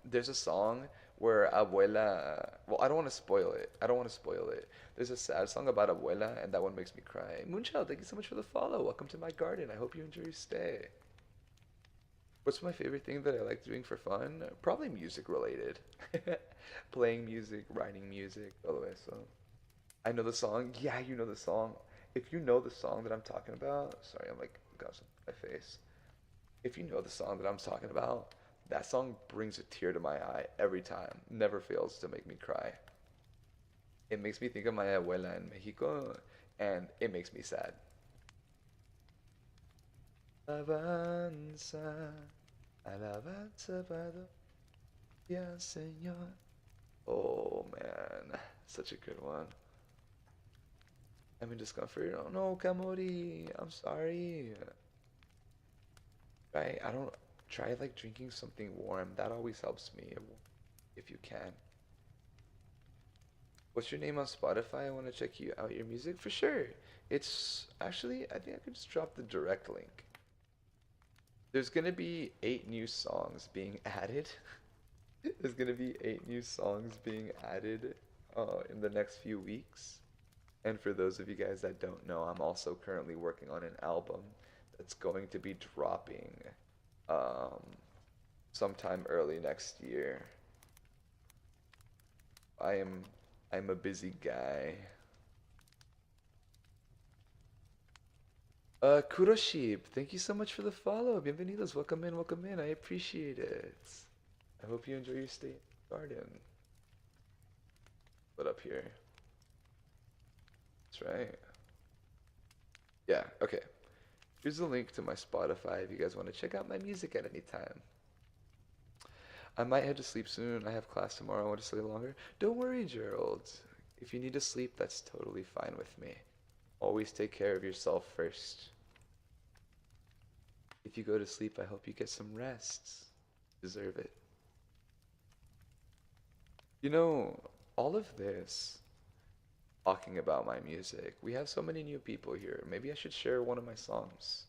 There's a song where Abuela, well, I don't want to spoil it. I don't want to spoil it. There's a sad song about Abuela, and that one makes me cry. Moonchild, thank you so much for the follow. Welcome to my garden. I hope you enjoy your stay. What's my favorite thing that I like doing for fun? Probably music related. Playing music, writing music, todo eso. I know the song. Yeah, you know the song. If you know the song that I'm talking about, sorry, I'm like, got some my face. If you know the song that I'm talking about, that song brings a tear to my eye every time. Never fails to make me cry. It makes me think of my abuela in Mexico, and it makes me sad. Avanza, alabanza para Dios, Señor. Oh man, such a good one. I'm in discomfort. Oh no, Kamori, I'm sorry. Right, I don't try like drinking something warm. That always helps me if you can. What's your name on Spotify? I want to check you out your music for sure. It's actually I think I could just drop the direct link. There's gonna be 8 new songs being added. There's gonna be 8 new songs being added in the next few weeks. And for those of you guys that don't know, I'm also currently working on an album that's going to be dropping um, sometime early next year. I am I'm a busy guy. Kuroshib, thank you so much for the follow. Bienvenidos, welcome in, welcome in. I appreciate it. I hope you enjoy your stay in the garden. Put up here. That's right. Yeah, okay. Here's the link to my Spotify if you guys want to check out my music at any time. I might head to sleep soon. I have class tomorrow. I want to stay longer. Don't worry, Gerald. If you need to sleep, that's totally fine with me. Always take care of yourself first. If you go to sleep, I hope you get some rest. Deserve it. You know, all of this, talking about my music, we have so many new people here. Maybe I should share one of my songs.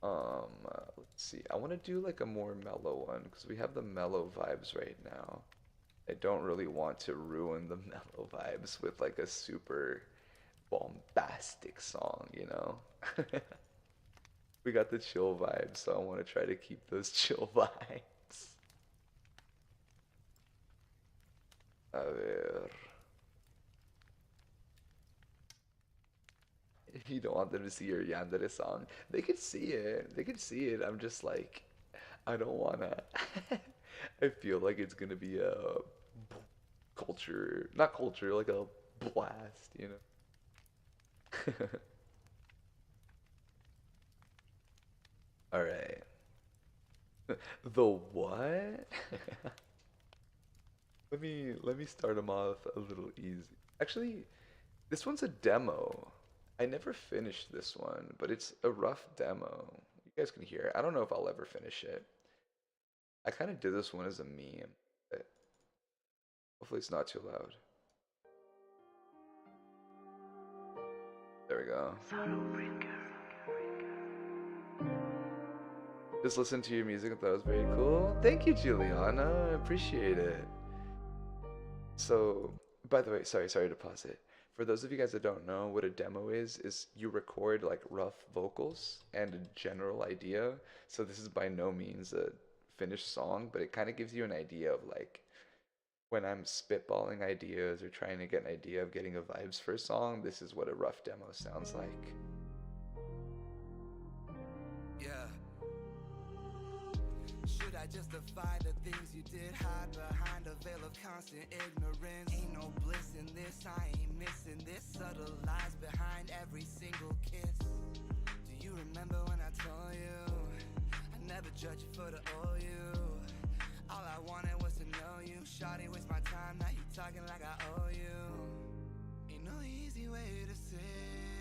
Let's see. I want to do like a more mellow one because we have the mellow vibes right now. I don't really want to ruin the mellow vibes with like a super bombastic song, you know? We got the chill vibes, so I want to try to keep those chill vibes. A ver. If you don't want them to see your Yandere song, they could see it. They could see it. I'm just like, I don't wanna. I feel like it's gonna be a culture, not culture, like a blast, you know? All right. The what? Let me start them off a little easy. Actually, this one's a demo. I never finished this one, but it's a rough demo. You guys can hear it. I don't know if I'll ever finish it. I kind of did this one as a meme, but hopefully it's not too loud. There we go. Just listened to your music and thought it was very cool. Thank you, Juliana. I appreciate it. So, by the way, sorry to pause it. For those of you guys that don't know what a demo is you record like rough vocals and a general idea. So this is by no means a finished song, but it kind of gives you an idea of like when I'm spitballing ideas or trying to get an idea of getting a vibes for a song, this is what a rough demo sounds like. Yeah. Should I justify the things you did? Hide behind a veil of constant ignorance. Ain't no bliss in this, I ain't missing this. Subtle lies behind every single kiss. Do you remember when I told you I never judge you for the owe you? All I wanted was to talking like I owe you. Ain't no easy way to say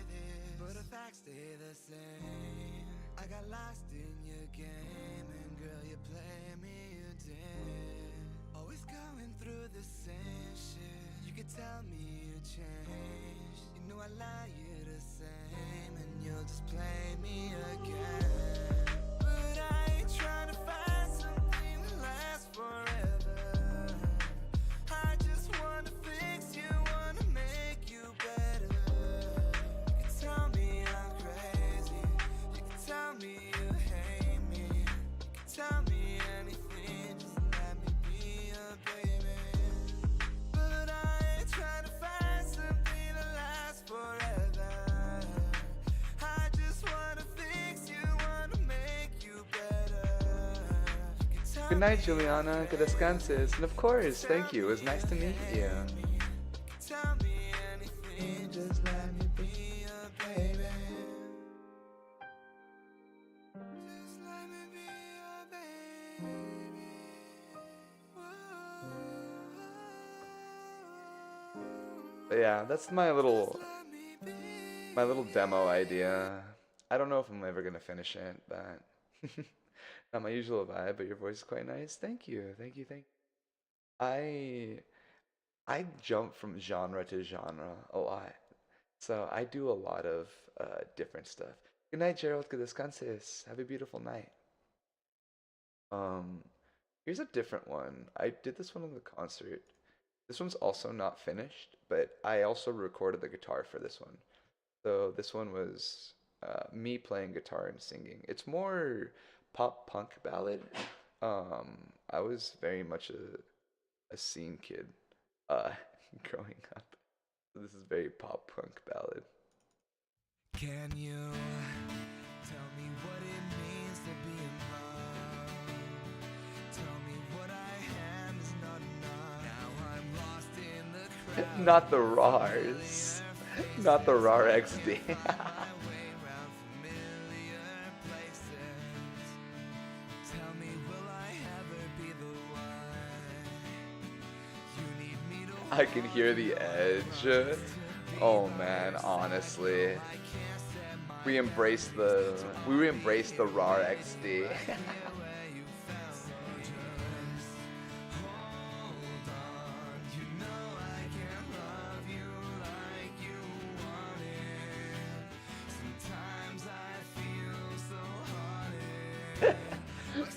this, but the facts stay the same. I got lost in your game, and girl, you play me, you did. Always going through the same shit. You could tell me you changed. You know I lie you the same, and you'll just play me again. But I ain't trying to find something that lasts forever. I just wanna fix you, wanna make you better. You can tell me I'm crazy, you can tell me you hate me, you can tell me anything, just let me be your baby. But I ain't trying to find something that lasts forever. I just wanna fix you, wanna make you better. You can tell Good me night, Juliana. Que descanses. And of course, thank you. It was nice to meet you. tell me anything, just let me be your baby. Just let me be your baby. But yeah, that's my little demo idea. I don't know if I'm ever gonna finish it, but not my usual vibe, but your voice is quite nice. Thank you. Thank you. Thank you. I jump from genre to genre a lot. So I do a lot of different stuff. Good night, Gerald. Que descanses. Have a beautiful night. Um, Here's a different one. I did this one in the concert. This one's also not finished, but I also recorded the guitar for this one. So this one was me playing guitar and singing. It's more pop punk ballad. I was very much a scene kid uh, growing up. So this is very pop punk ballad. Can you tell me what it means to be in love? Tell me what I am is not enough. Now I'm lost in the crowd. Not the RARs. Not the RAR XD. My way round familiar places. Tell me, will I ever be the one? You need me to I can hear the edge. Oh man, honestly. We embrace the RAR XD.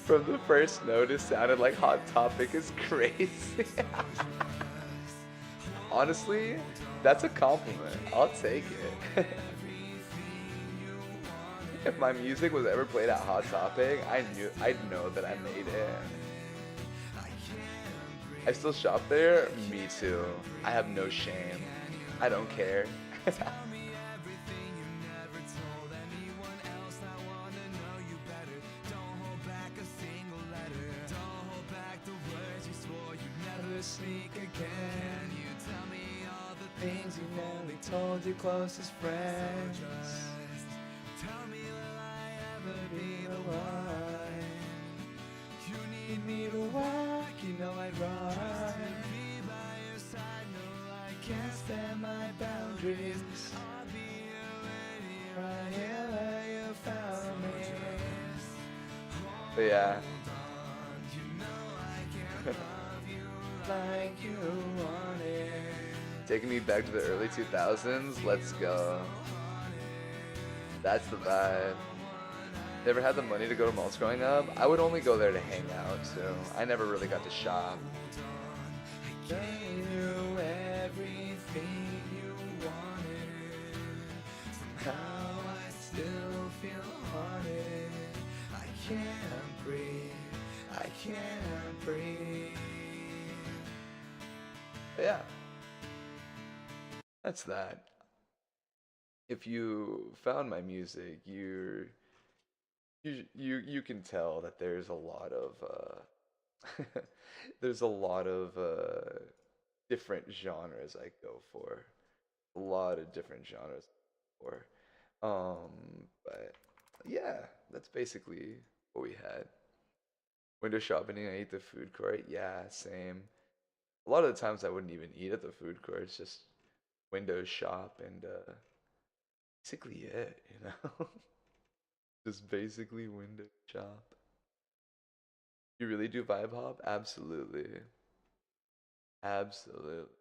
From the first note, it sounded like Hot Topic is crazy. Honestly, that's a compliment. I'll take it. If my music was ever played at Hot Topic, I'd know that I made it. I still shop there? Me too. I have no shame. I don't care. Sneak again. You tell me all the things you've only told your closest friends. Tell me, will I ever be the one? You need me to walk, you know I'd run. Be by your side, no, I can't stand my boundaries. I'll be here when I am where you found me. But yeah. Like you wanted. Taking me back to the early 2000s, let's go. That's the vibe. Never had the money to go to malls growing up. I would only go there to hang out, so I never really got to shop. Gave you everything you wanted. Somehow I still feel haunted. I can't breathe. I can't breathe. But yeah. That's that. If you found my music, you can tell that there's a lot of there's a lot of different genres I go for. A lot of different genres for. But yeah, that's basically what we had. Window shopping, I ate the food court. Yeah, same. A lot of the times I wouldn't even eat at the food court. It's just window shop and basically it, you know? Just basically window shop. You really do vibe hop? Absolutely. Absolutely.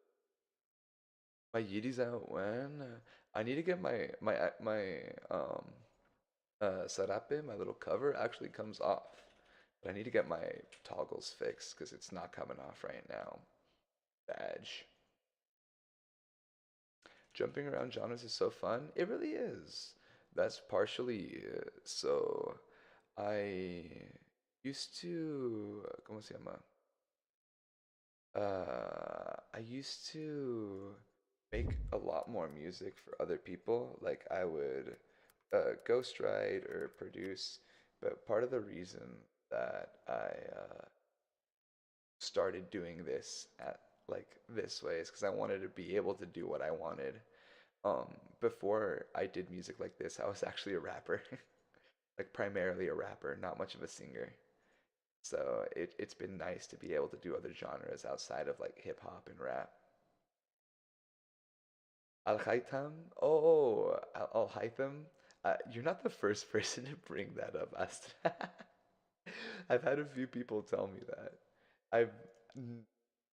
My Yeety's out when? I need to get my sarape, my little cover, actually comes off. But I need to get my toggles fixed because it's not coming off right now. Badge. Jumping around genres is so fun. It really is. That's partially so I used to, ¿cómo se llama? I used to make a lot more music for other people. Like I would ghostwrite or produce, but part of the reason that I started doing this at like this way is because I wanted to be able to do what I wanted. Before I did music like this, I was actually a rapper, like primarily a rapper, not much of a singer. So it's been nice to be able to do other genres outside of like hip hop and rap. Al Haytham? Oh, Al Haytham. You're not the first person to bring that up, Astra. I've had a few people tell me that. I've n-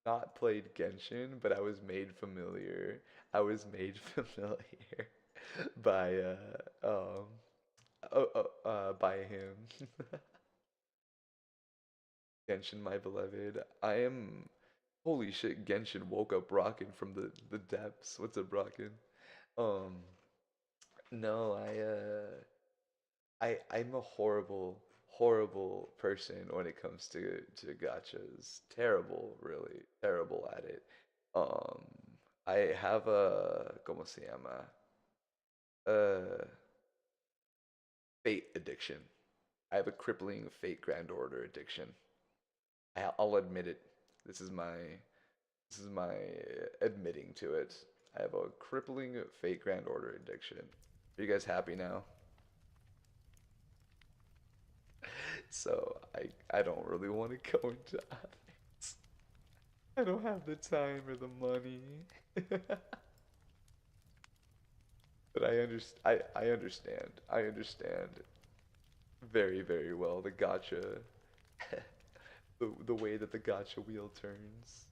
not played Genshin, but I was made familiar. I was made familiar by by him. Genshin, my beloved. I am holy shit. Genshin woke up rockin' from the depths. What's up, rockin'? Um, no, I'm a horrible person when it comes to gachas. Terrible, really terrible at it. Um, I have a ¿cómo se llama? Uh, fate addiction. I have a crippling fate grand order addiction. I'll admit it. This is my this is my admitting to it. I have a crippling fate grand order addiction. Are you guys happy now? So I don't really want to go into ethics. I don't have the time or the money. But I understand. I understand very well the gotcha the way that the gotcha wheel turns.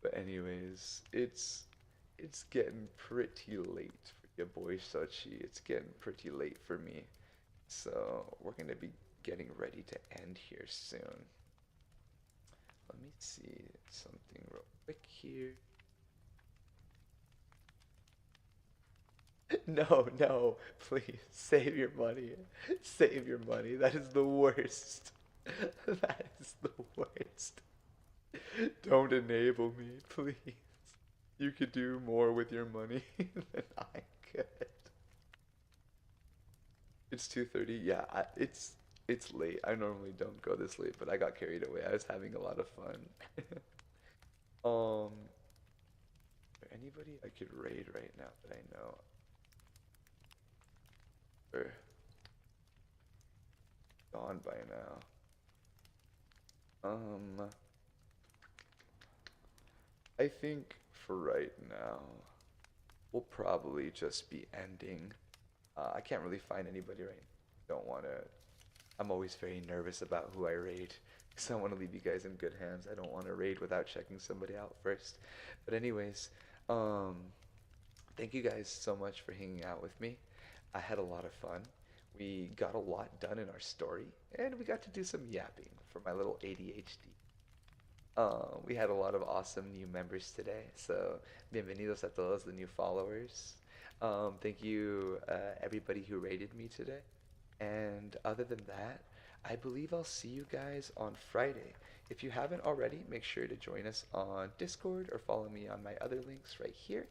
But anyways, it's getting pretty late for your boy Sochi. It's getting pretty late for me. So we're gonna be getting ready to end here soon. Let me see something real quick here. No, no, please save your money. Save your money. That is the worst. That is the worst. Don't enable me, please. You could do more with your money than I could. It's 2:30. Yeah, it's late. I normally don't go this late, but I got carried away. I was having a lot of fun. Is there anybody I could raid right now that I know? Or gone by now. Um, I think for right now, we'll probably just be ending. I can't really find anybody right now. Don't want to. I'm always very nervous about who I raid because I want to leave you guys in good hands. I don't want to raid without checking somebody out first. But anyways, um, thank you guys so much for hanging out with me. I had a lot of fun. We got a lot done in our story, and we got to do some yapping for my little ADHD. We had a lot of awesome new members today, so bienvenidos a todos the new followers. Thank you, everybody who rated me today. And other than that, I believe I'll see you guys on Friday. If you haven't already, make sure to join us on Discord or follow me on my other links right here,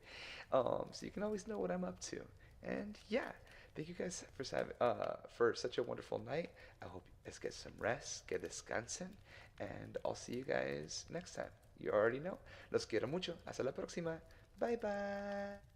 so you can always know what I'm up to. And yeah, thank you guys for such a wonderful night. I hope you guys get some rest, que descansen, and I'll see you guys next time. You already know. Los quiero mucho. Hasta la próxima. Bye bye.